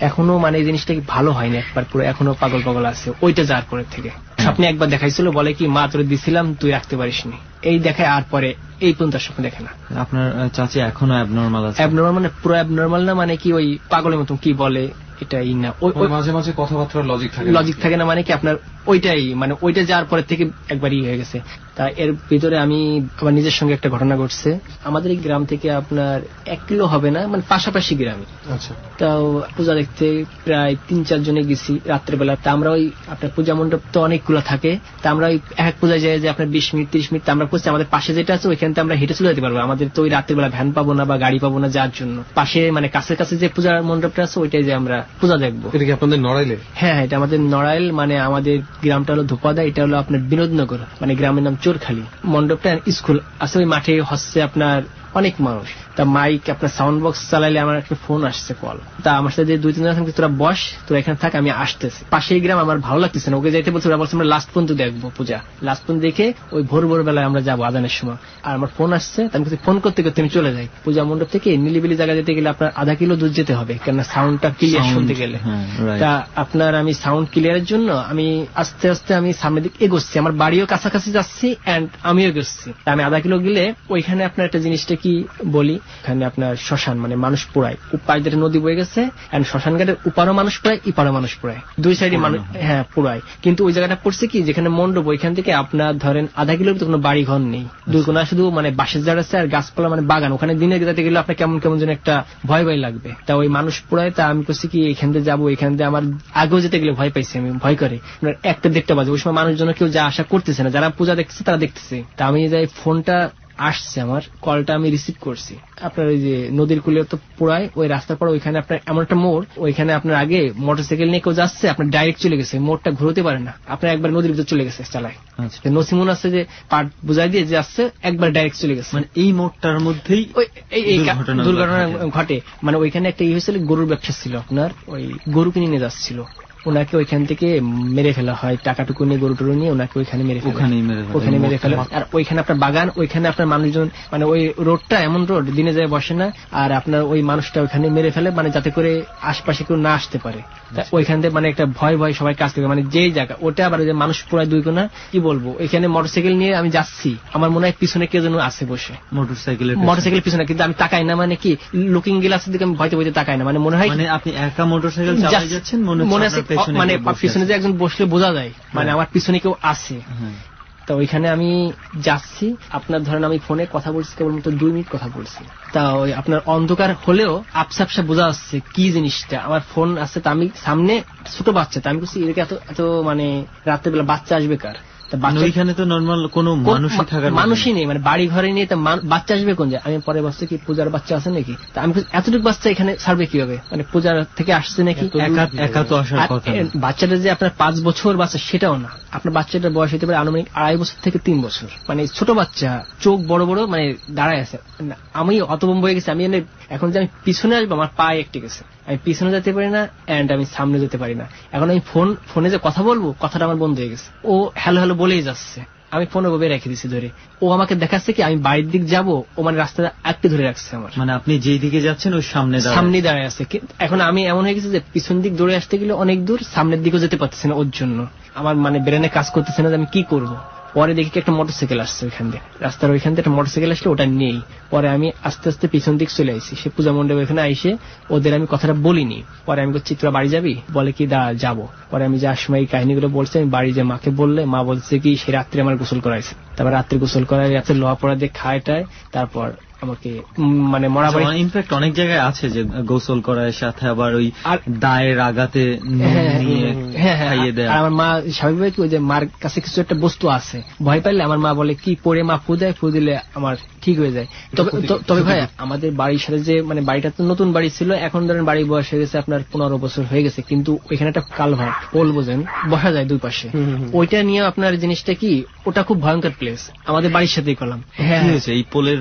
এখনো, মানে এই জিনিসটা কি ভালো হয়নি একবার পুরো, এখনো পাগল পাগল আছে ওইটা যাওয়ার পরের থেকে। স্বপ্নে একবার দেখাইছিল, বলে কি মা তোরে দিছিলাম তুই রাখতে পারিসনি, এই দেখায় আর পরে এই পর্যন্ত স্বপ্ন দেখে না। আপনার চাচি এখনো অ্যাবনর্মাল আছে? অ্যাবনর্মাল মানে পুরো অ্যাবনর্মাল না, মানে কি ওই পাগলের মতন কি বলে এটাই না, মাঝে মাঝে কথাবার্তার লজিক থাকে না, মানে কি আপনার ওইটাই, মানে ওইটা যাওয়ার পরে থেকে একবারই হয়ে গেছে। তা এর ভিতরে আমি আমার নিজের সঙ্গে একটা ঘটনা ঘটছে। আমাদের এই গ্রাম থেকে আপনার 1 কিলো হবে না, মানে পাশাপাশি গ্রামে। আচ্ছা। তাও পূজা দেখতে প্রায় 3-4 জনে গেছি রাত্রেবেলা। তা আমরা ওই আপনার পূজা মণ্ডপ তো অনেকগুলো থাকে, তা আমরা ওই এক পূজায় যাই যে আপনার 20 মিনিট 30 মিনিট আমরা করছি। আমাদের পাশে যেটা আছে ওইখান থেকে আমরা হেঁটে চলে যেতে পারবো, আমাদের তো ওই রাত্রেবেলা ভ্যান পাবো না বা গাড়ি পাবো না যাওয়ার জন্য। পাশে মানে কাছে কাছে যে পূজার মণ্ডপটা আছে ওইটাই যে আমরা পূজা দেখবো। এটা কি আপনাদের নড়াইলে? হ্যাঁ, এটা আমাদের নড়াইল, মানে আমাদের গ্রামটা হলো ধোপাদা, এটা হলো আপনার বিনোদনগর, মানে গ্রামের নাম চোরখালী। মণ্ডপটা স্কুল আছে ওই মাঠে, হচ্ছে আপনার অনেক মানুষ। তা মাইক আপনার সাউন্ড বক্স চালাইলে আমার একটা ফোন আসছে কল। তা আমার সাথে 2-3 জন আছে, তোরা বস, তোরা এখানে থাক, আমি আসতেছি। পাশেই গ্রাম, আমার ভালো লাগতেছে না, ওকে যাইতে বলছে। ওরা বলছে আমরা লাস্ট পর্যন্ত দেখবো পূজা, লাস্ট পর্যন্ত দেখে ওই ভোর বেলায় আমরা যাবো আজানের সময়। আর আমার ফোন আসছে, আমি ফোন করতে করতে আমি চলে যাই। পূজা মণ্ডপ থেকে নিলিবিলি জায়গা যেতে গেলে আপনার আধা কিলো দূর যেতে হবে, কেননা সাউন্ডটা ক্লিয়ার শুনতে গেলে। তা আপনার আমি সাউন্ড ক্লিয়ারের জন্য আমি আস্তে আস্তে আমি সামনের দিকে এগোচ্ছি, আমার বাড়িও কাছাকাছি যাচ্ছি এন্ড আমিও এগোচ্ছি। তা আমি আধা কিলো গেলে ওইখানে আপনার একটা জিনিসটা কি বলি, এখানে আপনার শ্মশান, মানে মানুষ পোড়ায়, উপায় যেটা নদী বয়ে গেছে, এন্ড শ্মশান ঘাটের উপারও মানুষ পোড়ায়, ইপারও মানুষ পোড়ায়, দুই সাইডে মানুষ হ্যাঁ পোড়ায়। কিন্তু ওই জায়গাটা পড়ছে কি, যেখানে মণ্ডপ ওইখান থেকে আপনার ধরেন আধা কিলোর কোনো বাড়ি ঘর নেই, দুর্গোনা শুধু মানে বাঁশের জাড় আছে আর গাছপালা, মানে বাগান। ওখানে দিনে যেতে গেলে আপনার কেমন কেমন যেন একটা ভয় ভয় লাগবে। তা ওই মানুষ পোড়ায়। তা আমি করছি কি এখান থেকে যাবো, এখান থেকে আমার আগেও যেতে গেলে ভয় পাইছি, আমি ভয় করে 1-1:30 বাজে। ওই সময় মানুষজন কেউ যা আশা করতেছে না, যারা পূজা দেখতেছে তারা দেখতেছে। তা আমি যাই, ফোনটা আসছে, আমার কলটা আমি রিসিভ করছি। আপনার ওই যে নদীর কূলে তো পোড়ায়, ওই রাস্তার পর ওইখানে আপনার এমন একটা মোড়, ওইখানে আপনার আগে মোটরসাইকেল নিয়ে কেউ যাচ্ছে, আপনার ডাইরেক্ট চলে গেছে, মোড়টা ঘুরতে পারে না, আপনার একবার নদীর ভিতর চলে গেছে চালায়। নসিমন আছে যে পাট বুঝাই দিয়ে যে আসছে, একবার ডাইরেক্ট চলে গেছে। মানে এই মোড়টার মধ্যেই দুর্ঘটনা ঘটে। মানে ওইখানে একটা হয়েছিল, গরুর ব্যবসা ছিল, আপনার ওই গরু কিনে নিয়ে যাচ্ছিল, ওনাকে ওইখান থেকে মেরে ফেলা হয়, টাকাটুকু নিয়ে গরু টরু নিয়ে ওনাকে ওইখানে মেরে ফেলে, ওখানে মেরে ফেলে। আর ওইখানে আপনার বাগান, ওইখানে আপনার মানুষজন, মানে ওই রোডটা এমন রোড দিনে যায় বসে না, আর আপনার ওই মানুষটা ওইখানে মেরে ফেলে, মানে যাতে করে আশপাশে কেউ না আসতে পারে। ওইখান থেকে মানে একটা ভয় ভয় সবাই কাছ থেকে, মানে যেই জায়গা ওটা আবার যে মানুষ পুরায় 2 কোনা, কি বলবো, ওইখানে মোটরসাইকেল নিয়ে আমি যাচ্ছি, আমার মনে হয় পিছনে কেউ যেন আছে বসে, মোটরসাইকেল পিছনে, কিন্তু আমি তাকাই না, মানে কি লুকিং গ্লাসের দিকে আমি ভয়তে ভয়তে তাকাই না, মানে মনে হয় আপনি একা মোটরসাইকেল চালিয়ে যাচ্ছেন, মনে আছে মানে পিছনে যে একজন বসলে বোঝা যায়, মানে আমার পিছনে কেউ আছে। তা ওইখানে আমি যাচ্ছি, আপনার ধরেন আমি ফোনে কথা বলছি কেবলমাত্র 2 মিনিট কথা বলছি। তা ওই আপনার অন্ধকার হলেও আপসা আপসা বোঝা যাচ্ছে কি জিনিসটা। আমার ফোন আছে, তা আমি সামনে ছোট বাচ্চা, তা আমি বলছি এদিকে এত মানে রাত্রেবেলা বাচ্চা আসবে কার? ওইখানে তো নর্মাল কোনো মানুষই নেই, মানে বাড়ি ঘরে নিয়ে বাচ্চা আসবে কোন যায়? আমি পরে বসছি কি পূজার বাচ্চা আছে নাকি? তা আমি এতটুকু বাচ্চা এখানে ছাড়বে কিভাবে, মানে পূজার থেকে আসছে নাকি? একা তো আসার কথা। বাচ্চাটা যে আপনার 5 বছর বাচ্চা সেটাও না, আপনার বাচ্চাটার বয়স হতে পারে আনুমানিক 2.5 বছর থেকে 3 বছর, মানে ছোট বাচ্চা, চোখ বড় বড়, মানে দাঁড়ায় আছে। আমি অতবম্ব হয়ে গেছি, আমি এখন যে আমি পিছনে আসবো আমার পা একটে গেছে, আমি পিছনে যেতে পারি না এন্ড আমি সামনে যেতে পারি না। এখন আমি ফোনে যে কথা বলবো, কথাটা আমার বন্ধ হয়ে গেছে, ও হ্যালো হ্যালো বলেই যাচ্ছে, আমি ফোনে ওভাবে রেখে দিচ্ছি ধরে। ও আমাকে দেখাচ্ছে কি আমি বাড়ির দিক যাবো, ও মানে রাস্তাটা আটকে ধরে রাখছে আমার, মানে আপনি যেই দিকে যাচ্ছেন ওই সামনে দাঁড়ায় আছে। এখন আমি এমন হয়ে গেছে যে পিছন দিক দৌড়ে আসতে গেলে অনেক দূর, সামনের দিকেও যেতে পারতেছে না, ওর জন্য আমার মানে ব্রেনে কাজ করতেছে না যে আমি কি করবো। পরে দেখি একটা মোটরসাইকেল আসছে ওইখান দিয়ে, রাস্তার ওইখান থেকে একটা মোটরসাইকেল আসলে, ওটা নেই। পরে আমি আস্তে আস্তে পিছন দিক চলে আসি, সে পূজা মণ্ডপে ওখানে আইসে ওদের আমি কথাটা বলিনি। পরে আমি বলছি তোরা বাড়ি যাবি? বলে কি যাবো। পরে আমি যাওয়ার সময় এই কাহিনীগুলো বলছি, আমি বাড়ি যে মাকে বললে, মা বলছে কি সে রাত্রে আমার গোসল করাইছে, তারপর রাত্রে গোসল করাই, রাত্রে লোহা পড়া দিয়ে খায়টায়, তারপর আমাকে মানে মরা বাড়ি। ইনফ্যাক্ট অনেক জায়গায় আছে যে গোসল করার সাথে আবার ওই দায়ের আগাতে খাইয়ে দেয়। আমার মা স্বাভাবিক ওই যে মার কাছে কিছু একটা বস্তু আছে, ভয় পাইলে আমার মা বলে কি পড়ে মা ফু দেয়, ফু দিলে আমার ঠিক হয়ে যায়। তবে ভাই আমাদের বাড়ির সাথে যে মানে বাড়িটা তো নতুন বাড়ি ছিল, এখন ধরেন বাড়ি বয়স হয়ে গেছে আপনার 15 বছর হয়ে গেছে, কিন্তু ওইখানে একটা কালভার্ট পোল বোঝেন বসা যায় দুই পাশে, ওইটা নিয়ে আপনার জিনিসটা কি ওটা খুব ভয়ঙ্কর প্লেস। আমাদের বাড়ির সাথেই করলাম। হ্যাঁ এই পোলের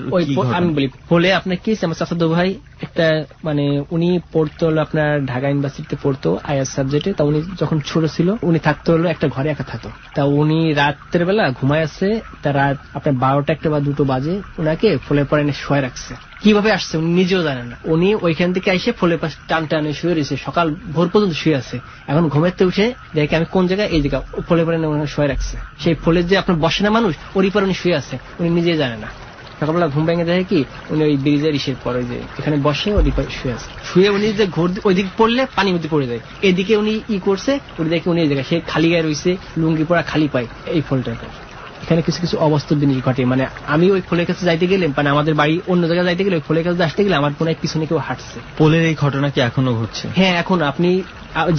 আমি বলি পোলে আপনার কি আমার চাচাতো ভাই একটা মানে উনি পড়তো হলো আপনার ঢাকা ইউনিভার্সিটিতে পড়তো আইএস সাবজেক্টে। তা উনি যখন ছোট ছিল উনি থাকতো হলো একটা ঘরে একা থাকতো। তা উনি রাতের বেলা ঘুমায় আছে, তা রাত আপনার 12টা 1টা বা 2টো বাজে উনাকে ফলের পরে এনে শোয়া রাখছে। কিভাবে আসছে উনি নিজেও জানেন না। উনি ওইখান থেকে এসে ফলের পাশে টান টানে শুয়ে রয়েছে, সকাল ভোর পর্যন্ত শুয়ে আছে। এখন ঘুমাতে উঠে দেখে আমি কোন জায়গায়, এই জায়গা ফলের পরে এনে শুয়ে রাখছে। সেই ফলের যে আপনার বসে না মানুষ, ওরই পরে উনি শুয়ে আছে, উনি নিজেই জানে না। সকালবেলা ঘুম ভেঙে দেখে কি উনি ওই ব্রিজের ইসের পরে যে এখানে বসে ওই শুয়ে আছে। শুয়ে উনি যে ঘোর ওইদিকে পড়লে পানির মধ্যে পড়ে যায়, এদিকে উনি করছে উনি দেখে উনি এই জায়গায় সে খালি গায়ে রয়েছে, লুঙ্গি পরা খালি পায় এই ফলটা। এখানে কিছু কিছু অবাস্তব জিনিস ঘটে। মানে আমি ওই ফলের কাছে যাইতে গেলে মানে আমাদের বাড়ি অন্য জায়গায় যাইতে গেলে ওই ফলের কাছে আসতে গেলে আমার কোন পিছনে কেউ হাঁটছে। পোলের এই ঘটনা কি এখনো ঘটছে? হ্যাঁ এখন আপনি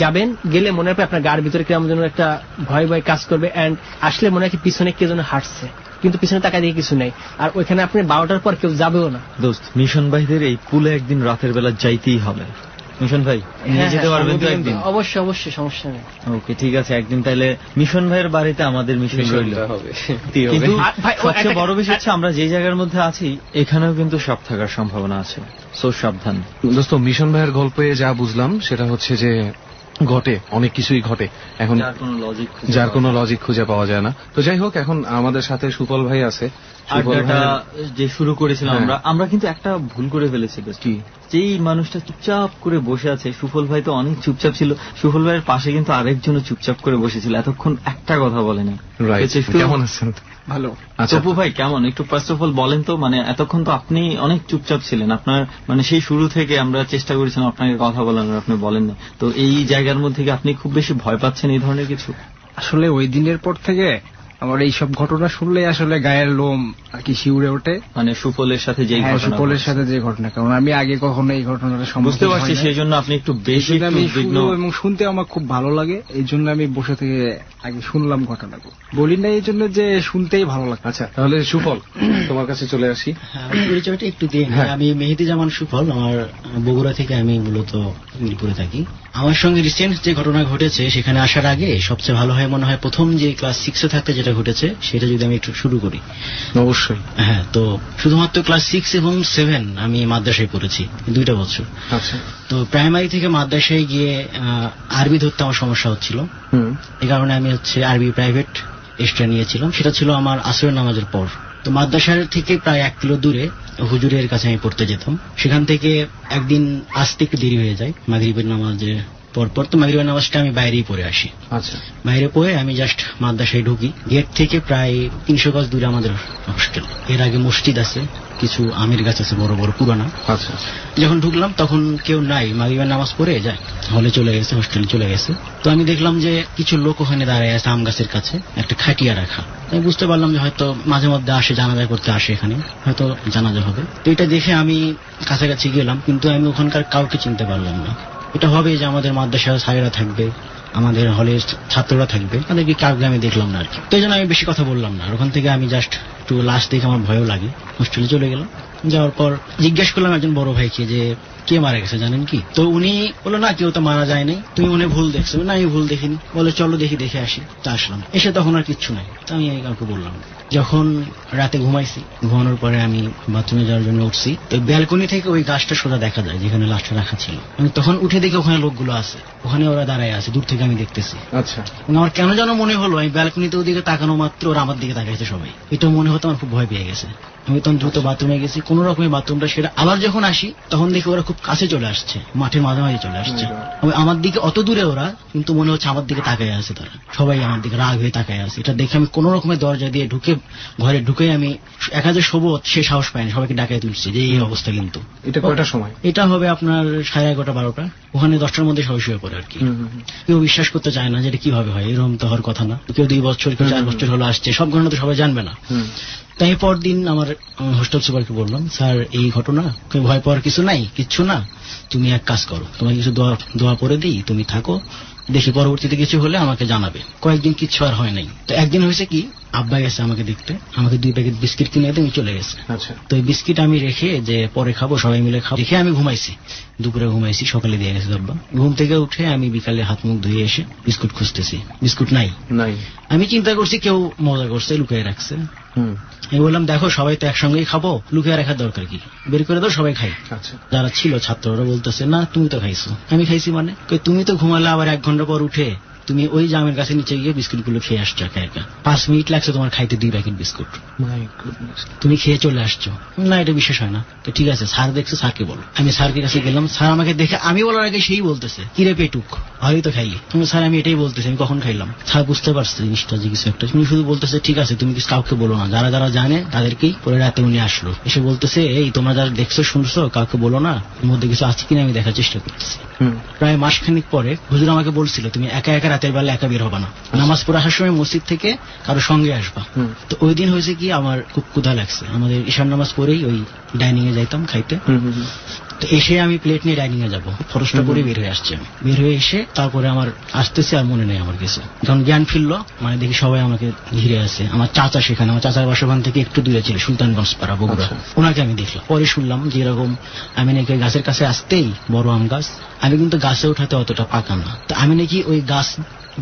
যাবেন, গেলে মনে হয় আপনার গার ভিতরে কেমন যেন একটা ভয় ভয় কাজ করবে, এন্ড আসলে মনে হয় পিছনে কেউ যেন হাঁটছে, কিন্তু পিছনে তাকায় দিয়ে কিছু নেই। আর ওইখানে আপনি 12টার পর কেউ যাবেও না। দোস্ত মিশন ভাইদের এই পুলে একদিন রাতের বেলা যাইতেই হবে। মিশন ভাই নিয়ে যেতে পারবেন তো একদিন? অবশ্যই অবশ্যই, সমস্যা নেই। ওকে ঠিক আছে, একদিন তাহলে মিশন ভাইয়ের বাড়িতে আমাদের মিশন রইল। কিন্তু সবচেয়ে বড় বিষয় হচ্ছে আমরা যে জায়গার মধ্যে আছি এখানেও কিন্তু সাপ থাকার সম্ভাবনা আছে, সো সাবধান। দোস্ত মিশন ভাইয়ের গল্পে যা বুঝলাম সেটা হচ্ছে যে ঘটে, অনেক কিছুই ঘটে এখন, যার কোনো লজিক খুঁজে পাওয়া যায় না। তো যাই হোক, এখন আমাদের সাথে সুফল ভাই আছে। আড্ডাটা যে শুরু করেছিলাম আমরা কিন্তু একটা ভুল করে ফেলেছি। কি? যেই মানুষটা চুপচাপ করে বসে আছে, সুফল ভাই তো অনেক চুপচাপ ছিল, সুফল ভাইয়ের পাশে কিন্তু আরেকজনও চুপচাপ করে বসেছিল, এতক্ষণ একটা কথা বলেনি। কেমন আছেন? ভালো। তপু ভাই কেমন, একটু ফার্স্ট অফ অল বলেন তো। মানে এতক্ষণ তো আপনি অনেক চুপচাপ ছিলেন, আপনার মানে সেই শুরু থেকে আমরা চেষ্টা করেছিলাম আপনাকে কথা বলানোর, আপনি বলেন না। তো এই জায়গার মধ্যে কি আপনি খুব বেশি ভয় পাচ্ছেন এই ধরনের কিছু? আসলে ওই দিনের পর থেকে আমার এইসব ঘটনা শুনলে আসলে গায়ের লোম আর কি শিউরে ওঠে। মানে সুফলের সাথে যে ঘটনা, সুফলের সাথে যে ঘটনা, কারণ আমি আগে কখনো এই ঘটনাটা বুঝতে পারছি, সেই জন্য আপনি একটু বেশি এবং শুনতে আমার খুব ভালো লাগে, এই জন্য আমি বসে থেকে আগে শুনলাম ঘটনাগুলো, বলি না এই জন্য যে শুনতেই ভালো লাগে। আচ্ছা তাহলে সুফল তোমার কাছে চলে আসি। পরিচয়টা একটু দিয়ে, আমি মেহেদি জামান সুফল, আমার বগুড়া থেকে আমি মূলত মিরপুরে থাকি। আমার সঙ্গে রিসেন্ট যে ঘটনা ঘটেছে সেখানে আসার আগে সবচেয়ে ভালো হয় মনে হয় প্রথম যে ক্লাস 6-এ থাকতে যেটা ঘটেছে সেটা যদি আমি একটু শুরু করি। অবশ্যই। হ্যাঁ, তো শুধুমাত্র ক্লাস 6 এবং 7 আমি মাদ্রাসায় পড়েছি 2টা বছর। আচ্ছা। তো প্রাইমারি থেকে মাদ্রাসায় গিয়ে আরবি ধরতে আমার সমস্যা হচ্ছিল, এই কারণে আমি আরবি প্রাইভেট এক্সট্রা নিয়েছিলাম, সেটা ছিল আমার আসরের নামাজের পর। তো মাদ্রাসার থেকে প্রায় 1 কিলো দূরে হুজুরের কাছে আমি পড়তে যেতাম। সেখান থেকে একদিন আসতে একটু দেরি হয়ে যায় মাগরিবের নামাজের পরপর, তো মাগরিবের নামাজটা আমি বাইরেই পড়ে আসি। আচ্ছা। বাইরে পড়ে আমি জাস্ট মাদ্রাসায় ঢুকি, গেট থেকে প্রায় 300 গজ দূরে আমাদের হোস্টেল। এর আগে মসজিদ আছে, কিছু আমের গাছ আছে বড় বড় পুরানা। আচ্ছা। যখন ঢুকলাম তখন কেউ নাই, মাগরিবের নামাজ পড়ে যায় হলে চলে গেছে, হোস্টেলে চলে গেছে। তো আমি দেখলাম যে কিছু লোক ওখানে দাঁড়ায় আছে আম গাছের কাছে, একটা খাটিয়া রাখা। আমি বুঝতে পারলাম যে হয়তো মাঝে মধ্যে আসে, জানাজা করতে আসে এখানে, হয়তো জানাজা হবে। তো এটা দেখে আমি কাছাকাছি গেলাম, কিন্তু আমি ওখানকার কাউকে চিনতে পারলাম না। এটা হবে যে আমাদের মাদ্রাসার স্যারেরা থাকবে, আমাদের হলের ছাত্ররা থাকবে, তাদেরকে কাউকে আমি দেখলাম না আর কি। তো এই জন্য আমি বেশি কথা বললাম না, ওখান থেকে আমি জাস্ট একটু লাস্ট দেখে আমার ভয়ও লাগে, হোস্টেলে চলে গেলাম। যাওয়ার পর জিজ্ঞেস করলাম একজন বড় ভাইকে যে কে মারা গেছে জানেন কি? তো উনি বললো না, কেউ তো মারা যায়নি, তুমি মনে ভুল দেখছো। না, আমি ভুল দেখিনি। বলে চলো দেখে আসি। তা আসলাম, এসে তখন আর কিচ্ছু নাই। তো আমি কাউকে বললাম। যখন রাতে ঘুমাইছি, ঘুমানোর পরে আমি বাথরুমে যাওয়ার জন্য উঠছি, তো ব্যালকনি থেকে ওই গাছটা সোজা দেখা যায় যেখানে লাশটা রাখা ছিল। আমি তখন উঠে দেখি ওখানে লোকগুলো আছে, ওখানে ওরা দাঁড়ায় আছে, দূর থেকে আমি দেখতেছি। আচ্ছা। আমার কেন যেন মনে হলো আমি ব্যালকনিতে ওদিকে তাকানো মাত্র ওরা আমার দিকে তাকাইছে সবাই। এটা মনে হতো আমার খুব ভয় পেয়ে গেছে। আমি তখন দ্রুত বাথরুমে গেছি, কোন রকমের বাথরুমটা সেটা। আবার যখন আসি তখন দেখি ওরা খুব কাছে চলে আসছে, মাঠের মাঝামাঝি চলে আসছে। আমার দিকে অত দূরে ওরা, কিন্তু মনে হচ্ছে আমার দিকে তাকায় আছে তারা, সবাই আমার দিকে রাগ হয়ে তাকায় আছে। এটা দেখে আমি কোন রকমের দরজা দিয়ে ঘরে ঢুকে আমি একাজে শোবো সে সাহস পাইনি, সবাইকে ডাকায় তুলছি যে এই অবস্থা। কিন্তু এটা কয়টার সময়? এটা হবে আপনার 11:30 12টা। ওখানে 10টার মধ্যে সবাই শুয়ে পড়ে আর কি। কেউ বিশ্বাস করতে চায় না যে এটা কিভাবে হয়, এরকম তো হওয়ার কথা না। কেউ 2 বছর কেউ 4 বছর হলো আসছে, সব ঘটনা তো সবাই জানবে না। তাই পরদিন আমার হোস্টেল সুপারকে বললাম, স্যার এই ঘটনা, ভয় পাওয়ার কিছু নাই, কিচ্ছু না। তুমি এক কাজ করো, তোমাকে কিছু দোয়া করে দিই, তুমি থাকো, দেখি পরবর্তীতে কিছু হলে আমাকে জানাবে। কয়েকদিন কিচ্ছু আর হয় নাই। তো একদিন হয়েছে কি, আব্বা গেছে আমাকে দেখতে, আমাকে 2 প্যাকেট বিস্কিট কিনে দিয়ে চলে গেছে। আচ্ছা, তো এই বিস্কিট আমি রেখে যে পরে খাবো, সবাই মিলে খাবো, রেখে আমি ঘুমাইছি। দুপুরে ঘুমাইছি, সকালে দিয়ে গেছে আব্বা। ঘুম থেকে উঠে আমি বিকালে হাত মুখ ধুয়ে এসে বিস্কুট খুঁজতেছি, বিস্কুট নাই। আমি চিন্তা করছি কেউ মজা করছে, লুকিয়ে রাখছে। আমি বললাম দেখো সবাই তো একসঙ্গেই খাবো, লুকিয়ে রাখার দরকার কি, বের করে দাও সবাই খাই। যারা ছিল ছাত্ররা বলতেছে না তুমি তো খাইছো। আমি খাইছি মানে, তুমি তো ঘুমালে আবার 1 ঘন্টা পর উঠে তুমি ওই জামের কাছে নিচে গিয়ে বিস্কুট গুলো খেয়ে আসছো একা একা। 5 মিনিট লাগছে তোমার খাইতে 2 প্যাকেট বিস্কুট, তুমি খেয়ে চলে আসছো। না এটা বিশেষ হয় না। তো ঠিক আছে, স্যার দেখছো, স্যারকে বলো। আমি স্যারকে কাছে গেলাম, স্যার আমাকে দেখে আমি বলার আগে সেই বলতেছে কিরে পেটুক, ভালোই তো খাইলি। তুমি স্যার আমি এটাই বলতেছি, আমি কখন খাইলাম। স্যার বুঝতে পারছে জিনিসটা যে কিছু একটা। তুমি শুধু বলতেছে ঠিক আছে তুমি কিছু কাউকে বলো না, যারা যারা জানে তাদেরকেই। পরে রাতে উনি আসলো, এসে বলতেছে এই তোমরা যারা দেখছো শুনছো কাউকে বলো না, এর মধ্যে কিছু আছে কিনা আমি দেখার চেষ্টা করতেছি। প্রায় মাসখানিক পরে হুজুর আমাকে বলছিল তুমি একা একা রাতের বেলা একা বের হবা না, নামাজ পড়ে আসার সময় মসজিদ থেকে কারো সঙ্গে আসবা। তো ওই দিন হয়েছে কি আমার খুব ক্ষুধা লাগছে, আমাদের ঈশান নামাজ পড়েই ওই ডাইনিং এ যাইতাম খাইতে। তো এসে আমি প্লেট নিয়ে ডাইনিং এ যাবো, ফরসটা করে বের হয়ে আসছে। বের হয়ে এসে তারপরে আমার আসতেছে আর মনে নেই আমার কিছু। যখন জ্ঞান ফিরলো মানে দেখি সবাই আমাকে ঘিরে আছে। আমার চাচা সেখানে, আমার চাচার বাসা ওখান থেকে একটু দূরে ছিল, সুলতানগঞ্জ পাড়া বগুড়া। ওনাকে আমি দেখলাম। পরে শুনলাম যে এরকম আমি নাকি গাছের কাছে আসতেই, বড় আম গাছ, আমি কিন্তু গাছে ওঠাতে অতটা পাকা না, তো আমি নাকি ওই গাছ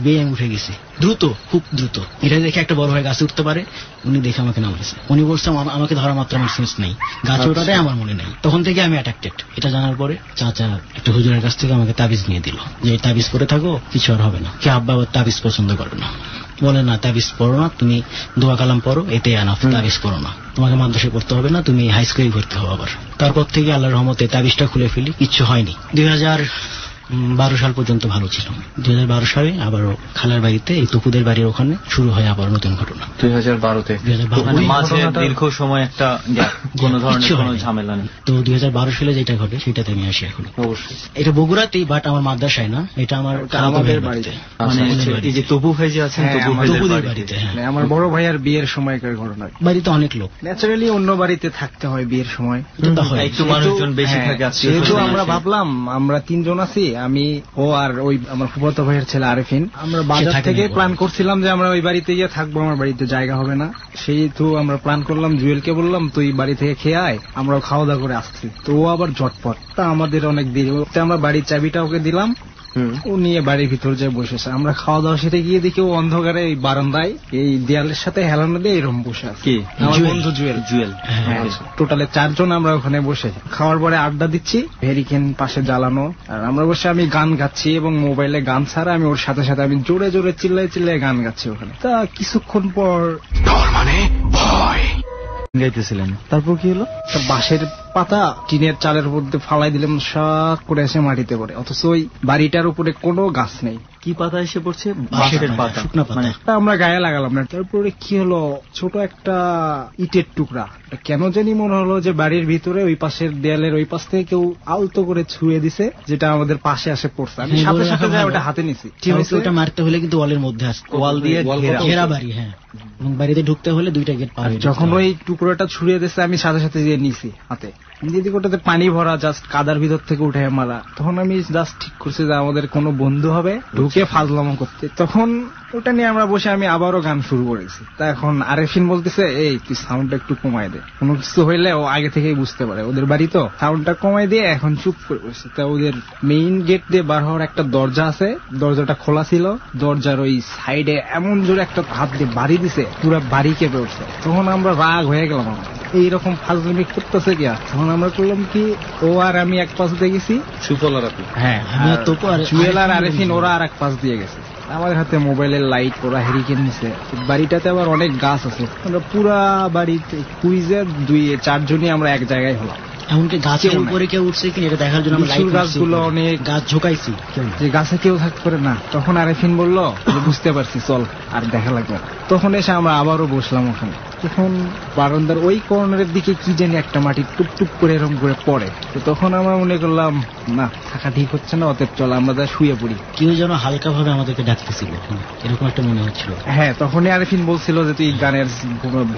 বেয়ে আমি উঠে গেছি দ্রুত, খুব দ্রুত। এটা দেখে একটা বড় ভাই গাছে উঠতে পারে, উনি দেখে আমাকে নামাইছে। উনি বলছে আমাকে ধরা মাত্র আমার সেন্স নেই, গাছে ওঠাটাই আমার মনে নেই। তখন থেকে আমি অ্যাট্রাক্টেড। এটা জানার পরে চাচা একটা হুজুরের কাছ থেকে আমাকে তাবিজ নিয়ে দিল, যে এই তাবিজ পরে থাকো কিছু আর হবে না। কে আব্বা আবার তাবিজ পছন্দ করে না, বলে না তাবিজ পড়ো না, তুমি দোয়া কালাম পড়ো, এতে আনাফ, তাবিজ পড়ো না, তোমাকে মাদ্রাসায় পড়তে হবে না, তুমি হাই স্কুলে ভর্তি হও। আবার তারপর থেকে আল্লাহর রহমতে তাবিজটা খুলে ফেলি, কিচ্ছু হয়নি। 2012 সাল পর্যন্ত ভালো ছিল। 2012 সালে আবারও খালার বাড়িতে, এই তপুদের বাড়ির ওখানে শুরু হয় আবার নতুন ঘটনা। 2012-তে মাঝে দীর্ঘ সময় একটা কোন ধরনের কোনো ঝামেলা নেই। তো 2012 সালে যেটা ঘটে সেটাতে আমি আসি এখন। অবশ্যই এটা বগুড়াতেই, বাট আমার মাদ্রাসায় না, এটা আমার আমাদের বাড়িতে, মানে এই যে তপু ভাই যে আছেন তপুদের বাড়িতে। আমার বড় ভাইয়ার বিয়ের সময়কার ঘটনা। বাড়িতে অনেক লোক, ন্যাচারালি অন্য বাড়িতে থাকতে হয় বিয়ের সময়, একটু মানুষজন বেশি থাকে। যেহেতু আমরা ভাবলাম আমরা 3 জন আছি, আমি ও আর ওই আমার ফুফাতো ভাইয়ের ছেলে আরেফিন, আমরা বাজার থেকে প্ল্যান করছিলাম যে আমরা ওই বাড়িতে গিয়ে থাকবো, আমার বাড়িতে জায়গা হবে না। সেই তো আমরা প্ল্যান করলাম, জুয়েলকে বললাম তুই বাড়ি থেকে খেয়ে আয়, আমরা খাওয়া দাওয়া করে আসছি। তো ও আবার ঝটপট, তা আমাদের অনেক দেরি, আমরা বাড়ির চাবিটা ওকে দিলাম, ও নিয়ে বাড়ির ভিতর যে বসেছে। আমরা খাওয়া দাওয়া সেটা গিয়ে দেখি ও অন্ধকারে এই বারান্দায় এই দেয়ালের সাথে হেলানো দিয়ে এরকম বসে আছে। আমার বন্ধু জুয়েল। টোটালে 4 জন আমরা ওখানে বসে খাওয়ার পরে আড্ডা দিচ্ছি, ভেরিকেন পাশে জ্বালানো, আর আমরা বসে আমি গান গাচ্ছি এবং মোবাইলে গান ছাড়া আমি ওর সাথে সাথে আমি জোরে জোরে চিল্লাই চিল্লাই গান গাচ্ছি ওখানে। তা কিছুক্ষণ পর ডর মানে ভয় গাইতেছিলেন, তারপর কি হলো? বাঁশের পাতা টিনের চালের উপর ফালাই দিলাম, শাক করে এসে মাটিতে পড়ে, অথচ ওই বাড়িটার উপরে কোনো গাছ নেই। কি পাতা এসে পড়ছে? বাঁশের পাতা, শুকনা পাতা। আমরা গায়ে লাগালাম না। তারপরে কি হলো, ছোট একটা ইটের টুকরা, কেন জানি মনে হলো যে বাড়ির ভিতরে ওই পাশের দেয়ালের ওই পাশ থেকে কেউ আলতো করে ছুঁয়ে দিছে, যেটা আমাদের পাশে আসে পড়ছে। আমি সাথে সাথে যাই ওটা হাতে নিছি। ওটা মারতে হলে কিন্তু ওয়ালের মধ্যে আসতে, ওয়াল দিয়ে ঘেরা বাড়ি। হ্যাঁ, এবং বাড়িতে ঢুকতে হলে 2টা গেট পার। যখন ওই টুকরোটা ছুঁড়িয়ে দিচ্ছে আমি সাথে সাথে দিয়ে নিছি হাতে, যদি ওটাতে পানি ভরা, জাস্ট কাদার ভিতর থেকে উঠে মারা। তখন আমি জাস্ট ঠিক করছি যে আমাদের কোনো বন্ধু হবে ঢুকে ফাজলামো করতে। তখন ওটা নিয়ে আমরা বসে আমি আবারও গান শুরু করেছি। তা এখন আরেফিন বলতেছে এই তুই সাউন্ডটা একটু কমাই দে, কোনো কিছু হইলে ও আগে থেকেই বুঝতে পারে, ওদের বাড়ি তো, সাউন্ডটা কমাই দিয়ে এখন চুপ করে বসে। তা ওদের মেইন গেট দিয়ে বার হওয়ার একটা দরজা আছে, দরজাটা খোলা ছিল, দরজার ওই সাইডে এমন জোরে একটা হাত দিয়ে বাড়ি দিছে, পুরো বাড়ি কেঁপে উঠছে। তখন আমরা রাগ হয়ে গেলাম, এইরকম ফাজলামি করতেছে গিয়া। তখন আমরা করলাম কি, ও আর আমি এক পাশ দিয়ে গেছি, সুফল আর আপনি, হ্যাঁ জুয়েল আর আরেফিন ওরা আর এক পাশ দিয়ে গেছে। আমাদের হাতে মোবাইলের লাইট, ওরা হেরিকেন নিছে। বাড়িটাতে আবার অনেক গাছ আছে, আমরা পুরা বাড়িতে কুইজে 2-4 জনই আমরা এক জায়গায় হলাম। এমনকি গাছের উপরে কেউ উঠছে কিনা এটা দেখার জন্য আমরা লাইট, গাছগুলো অনেক গাছ ঝোকাইছি যে গাছে কেউ থাকতে পারে না। তখন আরেফিন বললো বুঝতে পারছি চল আর দেখা লাগবে না। তখন এসে আমরা আবারও বসলাম ওখানে। তখন বারান্দার ওই কর্নারের দিকে কি জানি একটা মাটি টুপ টুপ করে এরকম করে পড়ে। তো তখন আমরা মনে করলাম না, থাকা ঠিক হচ্ছে না, অতএব চল আমরা যা শুয়ে পড়ি। কেউ যেন হালকা ভাবে আমাদেরকে ডাকতেছিল, এরকম একটা মনে হচ্ছিল। হ্যাঁ, তখনই আরিফিন বলছিল যে তুই গানের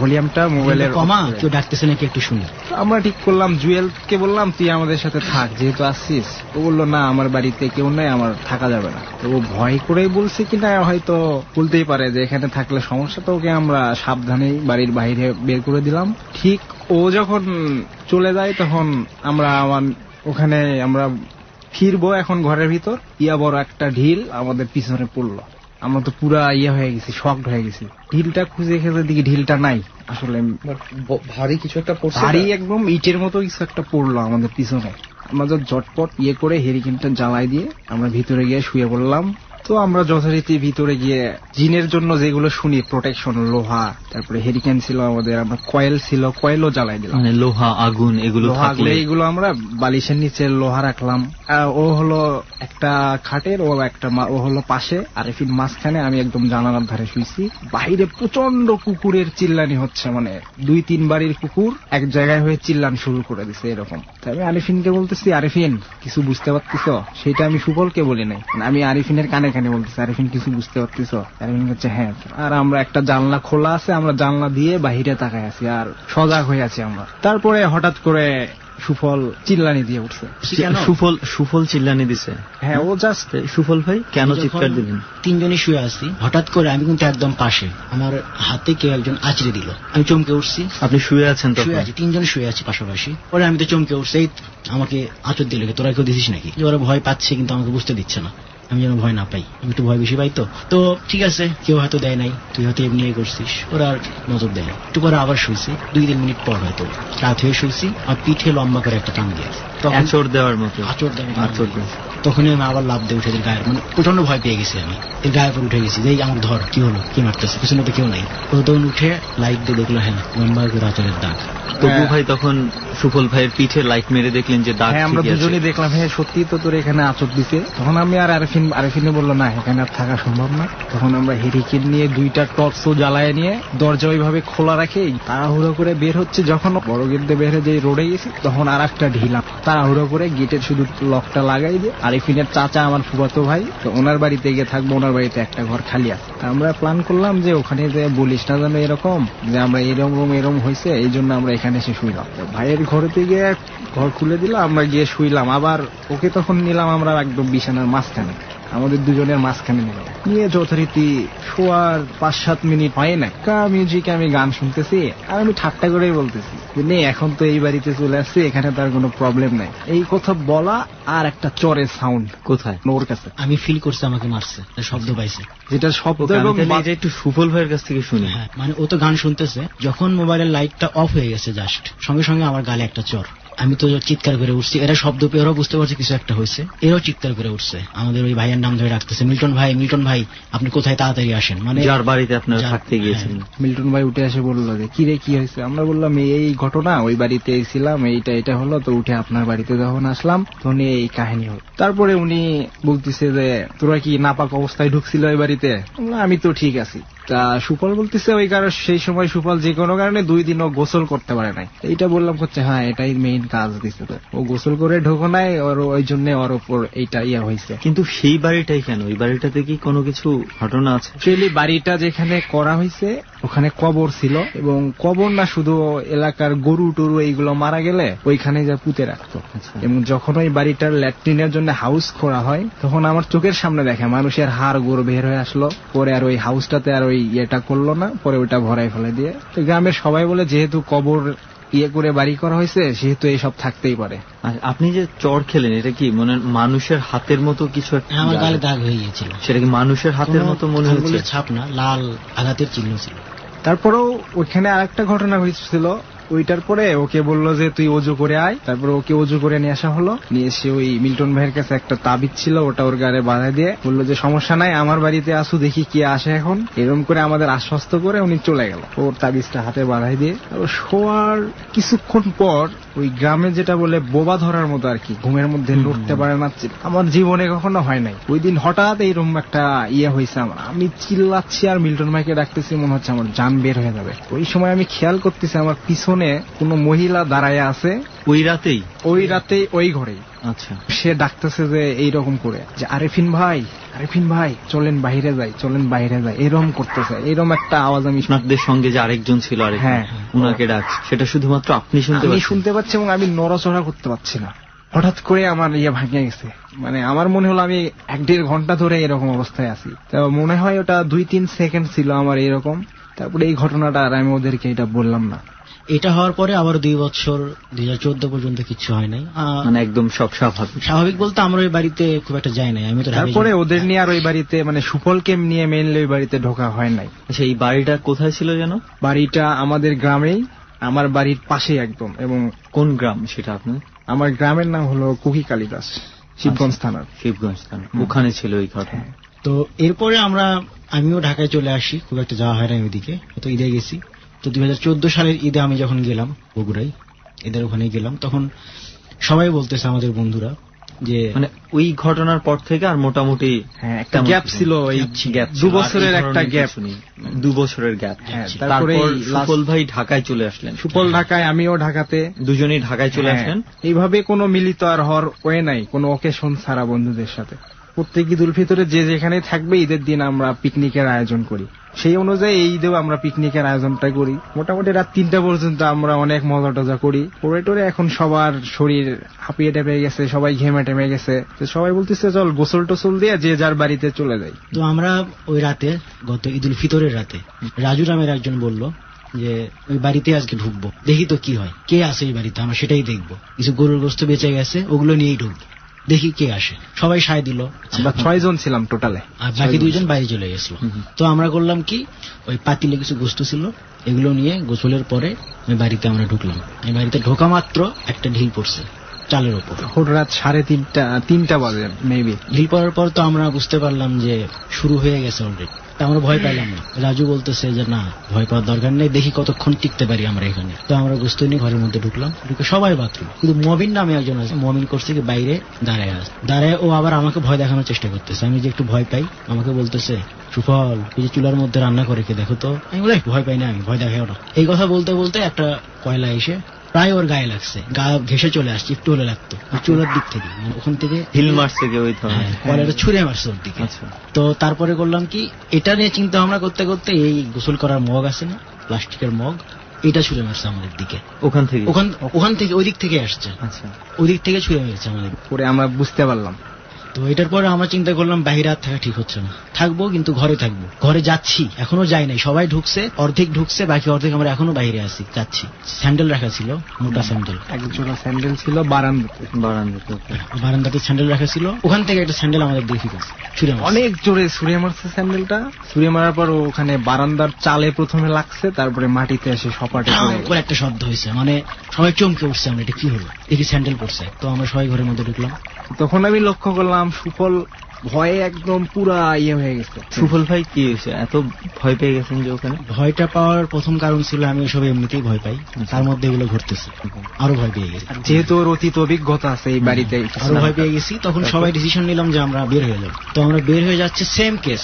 ভলিউমটা মোবাইলের কমা, কেউ ডাকতেছে নাকি একটু শুনি। আমরা ঠিক করলাম, জুয়েলকে বললাম তুই আমাদের সাথে থাক, যেহেতু আসছিস। ও বললো না, আমার বাড়িতে কেউ নাই, আমার থাকা যাবে না। তো ও ভয় করেই বলছে কিনা হয়তো বলতেই পারে যে এখানে থাকলে সমস্যা, তো ওকে আমরা সাবধানে বাড়ির বাইরে বের করে দিলাম। ঠিক ও যখন চলে যায় তখন আমরা ওখানে আমরা ফিরবো এখন ঘরের ভিতর, বড় একটা ঢিল আমাদের পিছনে পড়লো। আমরা তো পুরা হয়ে গেছি, শকড হয়ে গেছি। ঢিলটা খুঁজে খেতে দিকে ঢিলটা নাই, আসলে ভারী কিছু একটা পড়ছে, ভারী একদম ইটের মতো কিছু একটা পড়লো আমাদের পিছনে। আমরা তো ঝটপট করে হেরিকেনটা জ্বালাই দিয়ে আমরা ভিতরে গিয়ে শুয়ে পড়লাম। তো আমরা যথারীতি ভিতরে গিয়ে জিনের জন্য যেগুলো শুনি, প্রোটেকশন, লোহা, তারপরে হেরিকেন ছিল আমাদের, আমরা কয়েল ছিল, কয়েলও জ্বালাই দিলাম। মানে লোহা, আগুন এগুলো থাকলে এইগুলো আমরা বালিশের নিচে লোহা রাখলাম। ও হলো একটা খাটের, ও হলো পাশে, আরিফিন মাঝখানে, আমি একদম জানালার ধারে শুয়েছি। বাইরে প্রচন্ড কুকুরের চিল্লানি হচ্ছে, মানে 2-3 বাড়ির কুকুর এক জায়গায় হয়ে চিল্লানি শুরু করে দিছে এরকম। তাই আমি আরিফিনকে বলতেছি, আরিফিন কিছু বুঝতে পারতিস? সেটা আমি সুফলকে বলি নাই, আমি আরিফিনের কানে কানে বলতেছি, আরিফিন কিছু বুঝতে পারতিস? আরিফিন বলছে হ্যাঁ। আর আমরা একটা জানলা খোলা আছে, আমরা জানলা দিয়ে বাহিরে তাকাই আছি আর সজাগ হয়ে আছি আমরা। তারপরে হঠাৎ করে সুফল চিল্লানি দিয়ে উঠছে। সুফল চিল্লানি দিছে? হ্যাঁ, ও জাস্ট। সুফল ভাই কেন চিৎকার দিলেন? 3 জনই শুয়ে আছি, হঠাৎ করে আমি কিন্তু একদম পাশে, আমার হাতে কেউ একজন আঁচড়ে দিল, আমি চমকে উঠছি। আপনি শুয়ে আছেন? শুয়ে আছি, 3 জন শুয়ে আছি পাশাপাশি। পরে আমি তো চমকে উঠছি, আমাকে আঁচড় দিল, তোরা কেউ দিছিস নাকি? ওরা ভয় পাচ্ছে কিন্তু আমাকে বুঝতে দিচ্ছে না, আমি যেন ভয় না পাই। আমি একটু ভয় বেশি পাই, তো ঠিক আছে, কেউ হয়তো দেয় নাই, তুই হয়তো এমনি করছিস, ওরা আর নজর দেয়। একটু পরে আবার শুয়েছি, 2-3 মিনিট পর হয়তো রাত হয়ে শুয়েছি, আর পিঠে লম্বা করে একটা টান দিয়েছে, আঁচড় দেওয়ার মতো। তখনই আমি আবার লাফ দিয়ে উঠে এদের গায়ে, মানে প্রচন্ড ভয় পেয়ে গেছি, আমি এর গায়ে পর উঠে গেছি, যে আমার ধর, কি হলো, কি মারতেছে, পিছনে তো কেউ নাই। তখন উঠে লাইট দিয়ে দেখলো, হ্যাঁ লম্বা করে আঁচড়ের দাগ। তবু ভাই তখন সুফল ভাইয়ের পিঠে লাইট মেরে দেখলেন যে দাগ? আমরা দুজনেই দেখলাম, হ্যাঁ সত্যি তো, তোর এখানে আঁচড় দিছে। তখন আমি আর আরিফিনে বললো না, এখানে আর থাকা সম্ভব না। তখন আমরা হেরিকেন নিয়ে 2টা টর্চও জ্বালায় নিয়ে দরজা ওইভাবে খোলা রাখে তাড়াহুড়ো করে বের হচ্ছে। যখন বড় গেট দিয়ে বের হয়ে যে রোডে গেছি, তখন আর একটা ঢিলাম, তাড়াহুড়ো করে গেটের শুধু লকটা লাগাই দিয়ে। আরিফিনের চাচা আমার ফুফাতো ভাই, তো ওনার বাড়িতে গিয়ে থাকবো, ওনার বাড়িতে একটা ঘর খালি আছে। আমরা প্ল্যান করলাম যে ওখানে যে বলিস না যেন এরকম, যে আমরা এরকম হয়েছে, এই জন্য আমরা এখানে এসে শুইলাম। ভাইয়ের ঘরেতে গিয়ে ঘর খুলে দিলাম, আমরা গিয়ে শুইলাম। আবার ওকে তখন নিলাম আমরা একদম বিছানার মাঝখানে, আমাদের দুজনের মাঝখানে নিয়ে যথারীতি শোয়ার 5-7 মিনিট হয় না, মিউজিক আমি গান শুনতেছি, আর আমি ঠাট্টা করেই বলতেছি নেই, এখন তো এই বাড়িতে চলে আসছি, এখানে তার কোনো প্রবলেম নাই। এই কথা বলা আর একটা চরের সাউন্ড কোথায় ওর কাছে, আমি ফিল করছি আমাকে মারছে, শব্দ পাইছে, যেটা শব্দ। এটা একটু সুফল ভাইয়ের কাছ থেকে শুনি। হ্যাঁ, মানে ও তো গান শুনতেছে, যখন মোবাইলের লাইটটা অফ হয়ে গেছে জাস্ট সঙ্গে সঙ্গে আমার গালে একটা চর। আমি তো চিৎকার করে উঠছি, এরা শব্দ পেয়ে ওরাও বুঝতে পারছে কিছু একটা হয়েছে, এরাও চিৎকার করে উঠছে। আমাদের ওই ভাইয়ের নাম ধরে রাখতেছে, মিল্টন ভাই আপনি কোথায়, তাড়াতাড়ি আসেন। মানে যার বাড়িতে আপনারা থাকতে গিয়েছিলেন। মিল্টন ভাই উঠে এসে বললো যে কি রে, কি হয়েছে? আমরা বললাম এই ঘটনা, ওই বাড়িতে এসেছিলাম, এটা হলো, তো উঠে আপনার বাড়িতে যখন আসলাম তখন এই কাহিনী হল। তারপরে উনি বলতেছে যে তোরা কি নাপাক অবস্থায় ঢুকছিল ওই বাড়িতে? আমি তো ঠিক আছি। তা সুফল বলতেছে ওই কারণে সেই সময় সুফল যে কোনো কারণে 2 দিন ও গোসল করতে পারে নাই। এইটা বললাম করছে, হ্যাঁ এটাই মেইন কাজ দিচ্ছে, ও গোসল করে ঢোকো নাই, ওই জন্য ওর উপর এইটা হয়েছে। কিন্তু সেই বাড়িটাই কেন? ওই বাড়িটাতে কি কোনো কিছু ঘটনা আছে? অ্যাকচুয়ালি বাড়িটা যেখানে করা হয়েছে ওখানে কবর ছিল, এবং কবর না শুধু এলাকার গরু টরু এইগুলো মারা গেলে ওইখানে যা পুঁতে রাখতো। এবং যখন ওই বাড়িটার ল্যাট্রিনের জন্য হাউস করা হয়, তখন আমার চোখের সামনে দেখে মানুষের হাড় গোড় বের হয়ে আসলো। পরে আর ওই হাউসটাতে আর ওই ইয়েটা করলো না, পরে ওইটা ভরাই ফেলে দিয়ে। তো গ্রামের সবাই বলে যেহেতু কবর করে বাড়ি করা হয়েছে, সেহেতু এইসব থাকতেই পারে। আপনি যে চড় খেলেন, এটা কি মনে মানুষের হাতের মতো কিছু? আমার গালে দাগ হয়ে গিয়েছিল। সেটা কি মানুষের হাতের মতো মনে হচ্ছে? ছাপ না, লাল আঘাতের চিহ্ন ছিল। তারপরেও ওইখানে আরেকটা ঘটনা হয়েছিল, ওইটার পরে ওকে বললো যে তুই অজু করে আয়, তারপর ওকে অজু করে নিয়ে আসা হলো। নিয়ে এসে ওই মিল্টন ভাইয়ের কাছে একটা তাবিজ ছিল, ওটা ওর গায়ে বাঁধা দিয়ে বললো যে সমস্যা নাই, আমার বাড়িতে আসু, দেখি কি আসে এখন। এরকম করে আমাদের আশ্বস্ত করে উনি চলে গেল ওর তাবিজটা হাতে বাঁধাই দিয়ে। শোয়ার কিছুক্ষণ পর ওই গ্রামে যেটা বলে বোবা ধরার মতো আর কি, ঘুমের মধ্যে লড়তে পারে না, আমার জীবনে কখনো হয় নাই। ওই দিন হঠাৎ এইরকম একটা হয়েছে আমার, আমি চিল্লাচ্ছি আর মিল্টন ভাইকে ডাকতেছি, মনে হচ্ছে আমার জান বের হয়ে যাবে। ওই সময় আমি খেয়াল করতেছি আমার পিছনে কোনো মহিলা দাঁড়ায় আছে। ওই রাতেই ওই ঘরেই। আচ্ছা, সে ডাকতেছে যে এইরকম করে যে আরেফিন ভাই চলেন বাইরে যাই, এরকম করতেছে। এরকম একটা আওয়াজ আমি আপনাদের সঙ্গে যে আরেকজন ছিল, হ্যাঁ, উনাকে ডাকছে, সেটা শুধুমাত্র আপনি শুনতে পাচ্ছি এবং আমি নড়াচড়া করতে পারছি না। হঠাৎ করে আমার ভাঙে গেছে, মানে আমার মনে হলো আমি 1-1.5 ঘন্টা ধরে এরকম অবস্থায় আছি। তো মনে হয় ওটা 2-3 সেকেন্ড ছিল আমার এরকম। তারপরে এই ঘটনাটা আর আমি ওদেরকে এটা বললাম না। এটা হওয়ার পরে আবার 2 বছর 2014 পর্যন্ত কিছু হয় নাই, মানে একদম সব স্বাভাবিক বলতে আমরা ওই বাড়িতে খুব একটা যাই নাই। আমি তো তারপরে ওদের নিয়ে আর ওই বাড়িতে মানে সুফলকে নিয়ে মেনলি ওই বাড়িতে ঢোকা হয় নাই। আচ্ছা, এই বাড়িটা কোথায় ছিল যেন? বাড়িটা আমাদের গ্রামেই, আমার বাড়ির পাশে একদম। এবং কোন গ্রাম সেটা আপনার? আমার গ্রামের নাম হলো কুকি কালিদাস, শিবগঞ্জ থানার। ওখানে ছিল এই ঘটনা। তো এরপরে আমিও ঢাকায় চলে আসি, খুব একটা যাওয়া হয় না ওইদিকে, তো ঈদে গেছি। তো 2014 সালের ঈদে আমি যখন গেলাম বগুড়ায়, এদের ওখানে গেলাম, তখন সবাই বলতেছে আমাদের বন্ধুরা যে মানে ওই ঘটনার পর থেকে আর মোটামুটি একটা গ্যাপ ছিল, ওই 2 বছরের একটা গ্যাপ, 2 বছরের গ্যাপ। তারপরে সুফল ভাই ঢাকায় চলে আসলেন। সুফল ঢাকায়, আমিও ঢাকাতে, দুজনেই ঢাকায় চলে আসলেন। এইভাবে কোনো মিলিত আর হওয়ার ওয়ে নাই, কোনো ওকেশন ছাড়া বন্ধুদের সাথে। প্রত্যেক ঈদুল ফিতরে যে যেখানে থাকবে ঈদের দিন আমরা পিকনিকের আয়োজন করি, সেই অনুযায়ী এই ঈদেও আমরা পিকনিকের আয়োজনটা করি। মোটামুটি রাত 3টা পর্যন্ত আমরা অনেক মজা টজা করি। পরে এখন সবার শরীর হাঁপিয়ে টেপে গেছে, সবাই ঘেমে টেমে গেছে। সবাই বলতেছে চল গোসল টোসল দিয়ে যে যার বাড়িতে চলে যাই। তো আমরা ওই রাতে, গত ঈদুল ফিতরের রাতে, রাজু নামের একজন বলল যে ওই বাড়িতে আজকে ঢুকবো, দেখি তো কি হয়, কে আসে এই বাড়িতে, আমরা সেটাই দেখবো। কিছু গরুর গোস্ত বেঁচে গেছে, ওগুলো নিয়েই ঢুকবো, দেখি কে আসে। সবাই সায় দিল। আমরা 6 জন ছিলাম টোটালে, আর বাকি 2 জন বাইরে চলে গেছিল। তো আমরা করলাম কি, ওই পাতিলে কিছু গোস্ত ছিল, এগুলো নিয়ে গোসলের পরে ওই বাড়িতে আমরা ঢুকলাম। এই বাড়িতে ঢোকা মাত্র একটা ঢিল পড়ছে চালের ওপর। রাত 3:30 বাজে মেবি। ঢিল পড়ার পর তো আমরা বুঝতে পারলাম যে শুরু হয়ে গেছে অলরেডি। আমরা ভয় পাইলাম না। রাজু বলতেছে যে না, ভয় পাওয়ার দরকার নেই, দেখি কতক্ষণ টিকতে পারি আমরা এখানে। তো আমরা গোস্ত নিয়ে ঘরের মধ্যে ঢুকলাম, ঢুকে সবাই বাথরুম, কিন্তু মমিন নামে একজন আছে, মমিন করছে কি বাইরে দাঁড়ায় ও আবার আমাকে ভয় দেখানোর চেষ্টা করতেছে। আমি যে একটু ভয় পাই, আমাকে বলতেছে সুফল এই যে চুলার মধ্যে রান্না করে কে দেখো তো। আমি বলে ভয় পাই না, আমি ভয় দেখাই ওরা। এই কথা বলতে বলতে একটা কয়লা এসে প্রায় ওর গায়ে লাগছে, গা ঘেসে চলে আসছে, একটু হলে লাগতো। চুলার দিক থেকে, ওখান থেকে হিল মারছে, কয়লাটা ছুঁড়ে মারছে ওর দিকে। তো তারপরে করলাম কি, এটা নিয়ে চিন্তা ভাবনা করতে করতে এই গোসল করার মগ আছে না, প্লাস্টিকের মগ, এটা ছুঁড়ে মারছে আমাদের দিকে। ওখান থেকে ওই দিক থেকে আসছে। আচ্ছা, ওই দিক থেকে ছুঁড়ে মেরেছে আমাদের। পরে আমরা বুঝতে পারলাম। তো এটার পরে আমরা চিন্তা করলাম বাইরে আর থাকা ঠিক হচ্ছে না, থাকবো কিন্তু ঘরে থাকবো। ঘরে যাচ্ছি, এখনো যাই নাই, সবাই ঢুকছে, অর্ধেক ঢুকছে, বাকি অর্ধেক আমরা এখনো বাইরে আছি, যাচ্ছি। স্যান্ডেল রাখা ছিল, মোটা স্যান্ডেল, এক জোড়া স্যান্ডেল ছিল বারান্দাতে স্যান্ডেল রাখা ছিল। ওখান থেকে একটা স্যান্ডেল আমাদের দেখি ছুঁড়ে অনেক জোরে ছুঁড়ে মারছে স্যান্ডেলটা। ছুঁড়ে মারার পর ওখানে বারান্দার চালে প্রথমে লাগছে, তারপরে মাটিতে এসে সপাটে পরে একটা শব্দ হয়েছে, মানে সবাই চমকে উঠছে, আমরা এটা কি হলো, দেখি স্যান্ডেল পড়ছে। তো আমরা সবাই ঘরের মধ্যে ঢুকলাম। তখন আমি লক্ষ্য করলাম সুফল ভয়ে একদম পুরা হয়ে গেছে। সুফল ভাই কি হয়েছে, এত ভয় পেয়ে গেছেন যে? ওখানে ভয়টা পাওয়ার প্রথম কারণ ছিল আমি সব এমনিতেই ভয় পাই, তার মধ্যে এগুলো ঘটতেছে, আরো ভয় পেয়ে গেছি। যেহেতু ওর অতীত অভিজ্ঞতা আছে এই বাড়িতে, আরো ভয় পেয়ে গেছি। তখন সবাই ডিসিশন নিলাম যে আমরা বের হয়ে যাব। তো আমরা বের হয়ে যাচ্ছে, সেম কেস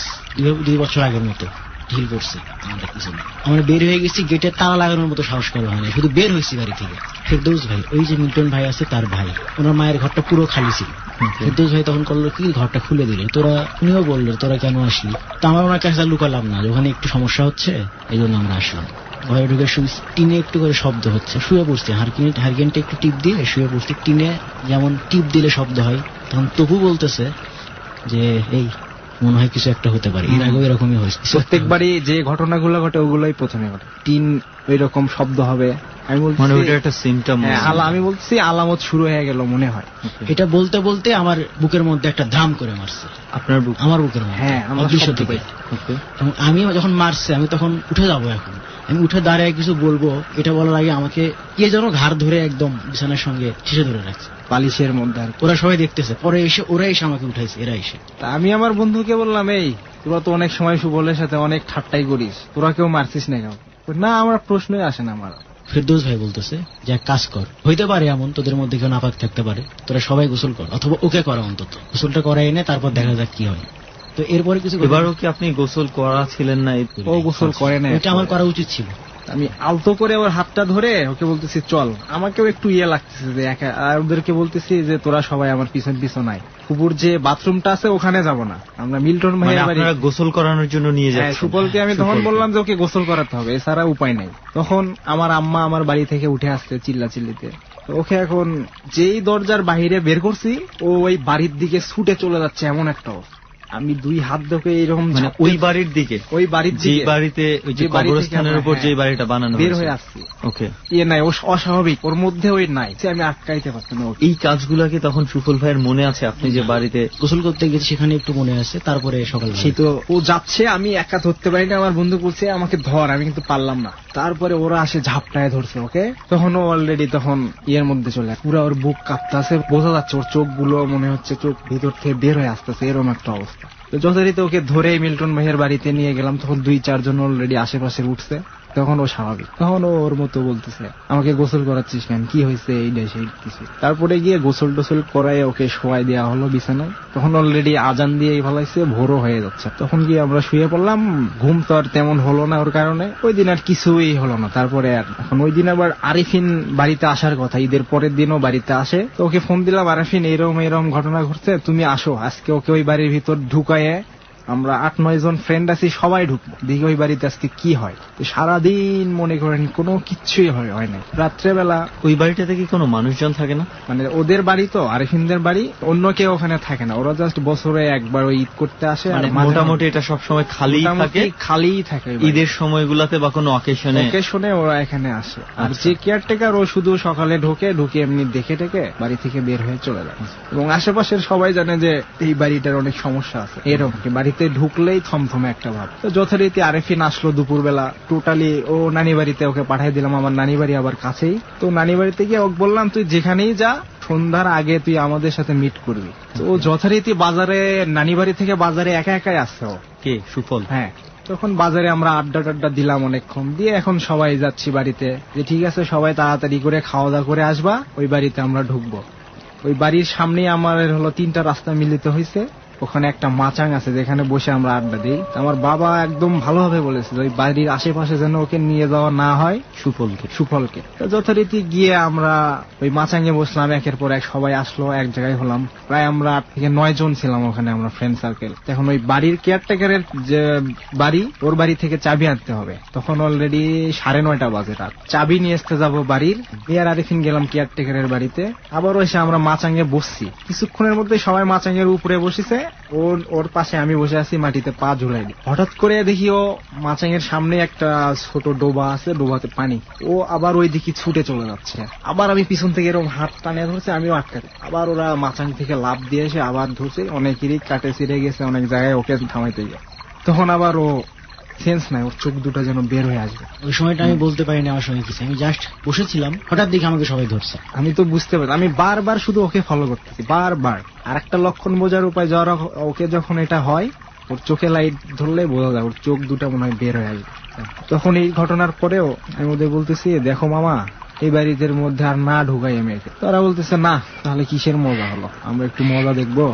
2 বছর আগের মতো ঢিল পড়ছে আমাদের পিছনে। আমরা বের হয়ে গেছি, গেটে তালা লাগানোর মতো সাহস করা হয় না, শুধু বের হয়েছি বাড়ি থেকে। ফেরদৌস ভাই, ওই যে মিল্টন ভাই আছে তার ভাই, ওনার মায়ের ঘরটা পুরো খালি ছিল। ফেরদৌস ভাই তখন করলো কি, ঘরটা খুলে দিল। উনিও বললো তোরা কেন আসলি। তো আমরা ওনার কাছে লুকালাম না, ওখানে একটু সমস্যা হচ্ছে, এই জন্য আমরা আসলাম। ঘরে ঢুকে টিনে একটু করে শব্দ হচ্ছে, শুয়ে পড়ছে, হারকিনটা একটু টিপ দিয়ে শুয়ে পড়ছে। টিনে যেমন টিপ দিলে শব্দ হয়, তখন তবু বলতেছে যে এই মনে হয় কিছু একটা হতে পারে। এর আগেও এরকমই হয়েছে, প্রত্যেকবারই যে ঘটনাগুলো ঘটে ওগুলোই প্রথমে ঘটে। টিন ওই রকম শব্দ হবে, আমি বলছি মানে ওইটা একটা সিমটম। আমি বলছি আলামত শুরু হয়ে গেল মনে হয়। এটা বলতে বলতে আমার বুকের মধ্যে একটা ধাম করে মারছে। আপনার বুক? আমার বুকের মধ্যে। হ্যাঁ, আমরা অদৃশ্য থেকে। এবং আমি যখন মারছে আমি তখন উঠে যাবো, এখন আমি উঠে দাঁড়িয়ে কিছু বলবো, এটা বলার আগে আমাকে কে যেন ঘাড় ধরে একদম বিছানার সঙ্গে শেষে ধরে রাখছে বালিশের মধ্যে। ওরা সবাই দেখতেছে, পরে এসে ওরা এসে আমাকে উঠাইছে, এরা এসে। তা আমি আমার বন্ধুকে বললাম, এই তোরা তো অনেক সময় সুবলের সাথে অনেক ঠাট্টাই করিস, তোরা কেউ মারছিস না কেউ? না, আমার প্রশ্নই আসে না আমার। ফেরদৌস ভাই বলতেছে যে এক কাজ কর, হইতে পারে এমন তোদের মধ্যে কেউ নাপাক থাকতে পারে, তোরা সবাই গোসল কর, অথবা ওকে করা, অন্তত গোসলটা করাই এনে তারপর দেখা যাক কি হয়। তো এরপরে কিছু এবারও কি আপনি গোসল করা ছিলেন না? ও গোসল করে না, এটা আমার করা উচিত ছিল। আমি আলতো করে ওর হাতটা ধরে ওকে বলতেছি চল। আমাকেও একটু লাগতেছে যে একা, আর ওদেরকে বলতেছি যে তোরা সবাই আমার পিছন পিছন আয়, কুকুর যে বাথরুমটা আছে ওখানে যাব না, আমরা মিল্টন ভাইয়ের বাড়ি গোসল করানোর জন্য নিয়ে যাই। সুপলকে আমি তখন বললাম যে ওকে গোসল করাতে হবে, এছাড়া উপায় নাই। তখন আমার আম্মা আমার বাড়ি থেকে উঠে আসছে চিল্লা চিল্লিতে। ওকে এখন যেই দরজার বাহিরে বের করছি, ও ওই বাড়ির দিকে ছুটে চলে যাচ্ছে, এমন একটা অবস্থা। আমি দুই হাত ধরে এরকম ওই বাড়ির দিকে, ওই বাড়ির যে বাড়িতে ওই যে কবরস্থানের উপর যে বাড়িটা বানানো বের হয়ে আসছি। ওকে, নাই, ও অস্বাভাবিক, ওর মধ্যে ওই নাই, আমি আটকাইতে পারতাম না। এই কাজগুলাকে তখন সুফল ভাইয়ের মনে আছে? আপনি যে বাড়িতে গোসল করতে গেছি সেখানে একটু মনে আছে। তারপরে সকাল সেই তো ও যাচ্ছে, আমি একা ধরতে পারি না, আমার বন্ধু বলছে আমাকে ধর, আমি কিন্তু পারলাম না। তারপরে ওরা আসে ঝাপটায় ধরছে ওকে, তখন ও অলরেডি তখন ইয়ের মধ্যে চলে, পুরো ওর বুক কাঁপতেছে, বোঝা যাচ্ছে ওর চোখগুলো মনে হচ্ছে চোখ ভিতর থেকে বের হয়ে আসতেছে, এরকম একটা অবস্থা। যথারীতি ওকে ধরে মিল্টন ভাইয়ের বাড়িতে নিয়ে গেলাম। তখন 2-4 জন অলরেডি আশেপাশে উঠছে, তখন ও স্বাভাবিক, তখন ও ওর মতো বলতেছে আমাকে গোসল করাচ্ছিস কেন, কি হয়েছে, এই সেই কিছু। তারপরে গিয়ে গোসল টোসল করায় ওকে শোয়াই দেওয়া হলো বিছানায়। তখন অলরেডি আজান দিয়ে ফেলাইছে, ভোরও হয়ে যাচ্ছে। তখন গিয়ে আমরা শুয়ে পড়লাম। ঘুম তো আর তেমন হলো না ওর কারণে, ওই দিন আর কিছুই হলো না। তারপরে আর এখন ওই দিন আবার আরিফিন বাড়িতে আসার কথা, ঈদের পরের দিনও বাড়িতে আসে। তো ওকে ফোন দিলাম, আরিফিন এরকম ঘটনা ঘটছে, তুমি আসো আজকে। ওকে ওই বাড়ির ভিতর ঢুকায়ে আমরা 8-9 জন ফ্রেন্ড আছি, সবাই ঢুকবো, দেখি ওই বাড়িতে আজকে কি হয়। সারাদিন মনে করেন কোনো কিচ্ছুই হয় না। রাত্রেবেলা ওই বাড়িটাতে কি কোনো মানুষজন থাকে না? মানে ওদের বাড়ি তো, আরিফিনদের বাড়ি, অন্য কেউ ওখানে থাকে না। ওরা জাস্ট বছরে একবার ওই ঈদ করতে আসে। আর মোটামুটি এটা সবসময় খালিই থাকে ঈদের সময়গুলোতে বা কোনো অকেশনে ওরা এখানে আসে। আর যে কেয়ারটেকার, ও শুধু সকালে ঢুকে এমনি দেখে টেকে বাড়ি থেকে বের হয়ে চলে যায়। এবং আশেপাশের সবাই জানে যে এই বাড়িটার অনেক সমস্যা আছে, এরকম বাড়িতে ঢুকলেই থমথমে একটা ভাব। তো যথারীতি আরিফিন আসলো দুপুরবেলা, টোটালি ও নানি বাড়িতে ওকে পাঠিয়ে দিলাম। আমার নানি বাড়ি আবার কাছেই। তো নানি বাড়িতে গিয়ে ওকে বললাম তুই যেখানেই যা, সন্ধ্যার আগে তুই আমাদের সাথে মিট করবি। তো ও যথারীতি বাজারে, নানি বাড়ি থেকে বাজারে একা একাই আসছে। ও কে? সুফল? হ্যাঁ। তখন বাজারে আমরা আড্ডা দিলাম অনেকক্ষণ দিয়ে, এখন সবাই যাচ্ছি বাড়িতে, যে ঠিক আছে সবাই তাড়াতাড়ি করে খাওয়া দাওয়া করে আসবা, ওই বাড়িতে আমরা ঢুকবো। ওই বাড়ির সামনেই আমার হলো 3টা রাস্তা মিলিত হয়েছে, ওখানে একটা মাচাং আছে যেখানে বসে আমরা আড্ডা দিই। আমার বাবা একদম ভালোভাবে বলেছিল ওই বাড়ির আশেপাশে যেন ওকে নিয়ে যাওয়া না হয়, সুফলকে। যথারীতি গিয়ে আমরা ওই মাচাঙে বসলাম, একের পর এক সবাই আসলো, এক জায়গায় হলাম। প্রায় আমরা 8 থেকে 9 জন ছিলাম ওখানে, আমরা ফ্রেন্ড সার্কেল। এখন ওই বাড়ির কেয়ারটেকারের যে বাড়ি, ওর বাড়ি থেকে চাবি আনতে হবে। তখন অলরেডি 9:30 বাজে রাত। চাবি নিয়ে আসতে যাবো বাড়ির, আর আরিফিন গেলাম কেয়ারটেকারের বাড়িতে। আবার এসে আমরা মাচাঙে বসছি, কিছুক্ষণের মধ্যে সবাই মাচাঙের উপরে বসেছে, ওর পাশে আমি বসে আছি মাটিতে পা ঝুলাই। হঠাৎ করে দেখি ও মাচাঙের সামনে একটা ছোট ডোবা আছে, ডোবাতে পানি, ও আবার ওই দিকে ছুটে চলে যাচ্ছে। আবার আমি পিছন থেকে এরকম হাত টানে ধরছে, আমিও আটকাতে। আবার ওরা মাচাং থেকে লাফ দিয়ে এসে আবার ধরছে, অনেকেরই কাটে ছিঁড়ে গেছে, অনেক জায়গায় ওকে থামাইতে গিয়ে। তখন আবার ও সেন্স নাই, ওর চোখ দুটো যেন বের হয়ে আসবে। ওই সময়টা আমি বলতে পারিনি আমার সঙ্গে কিছু, আমি জাস্ট বসেছিলাম, হঠাৎ দেখে আমাকে সবাই ধরছে। আমি তো বুঝতে পারি, আমি বারবার শুধু ওকে ফলো করতেছি, বারবার। আর একটা লক্ষণ বোঝার উপায়, ওকে যখন এটা হয়, ওর চোখে লাইট ধরলে বোঝা যায় ওর চোখ দুটো মনে হয় বের হয়ে আসবে। তখন এই ঘটনার পরেও আমি ওদের বলতেছি, দেখো মামা, এই বাড়িদের মধ্যে আর না ঢুকাই আমি একে। তারা বলতেছে না, তাহলে কিসের মজা হলো, আমরা একটু মজা দেখবো।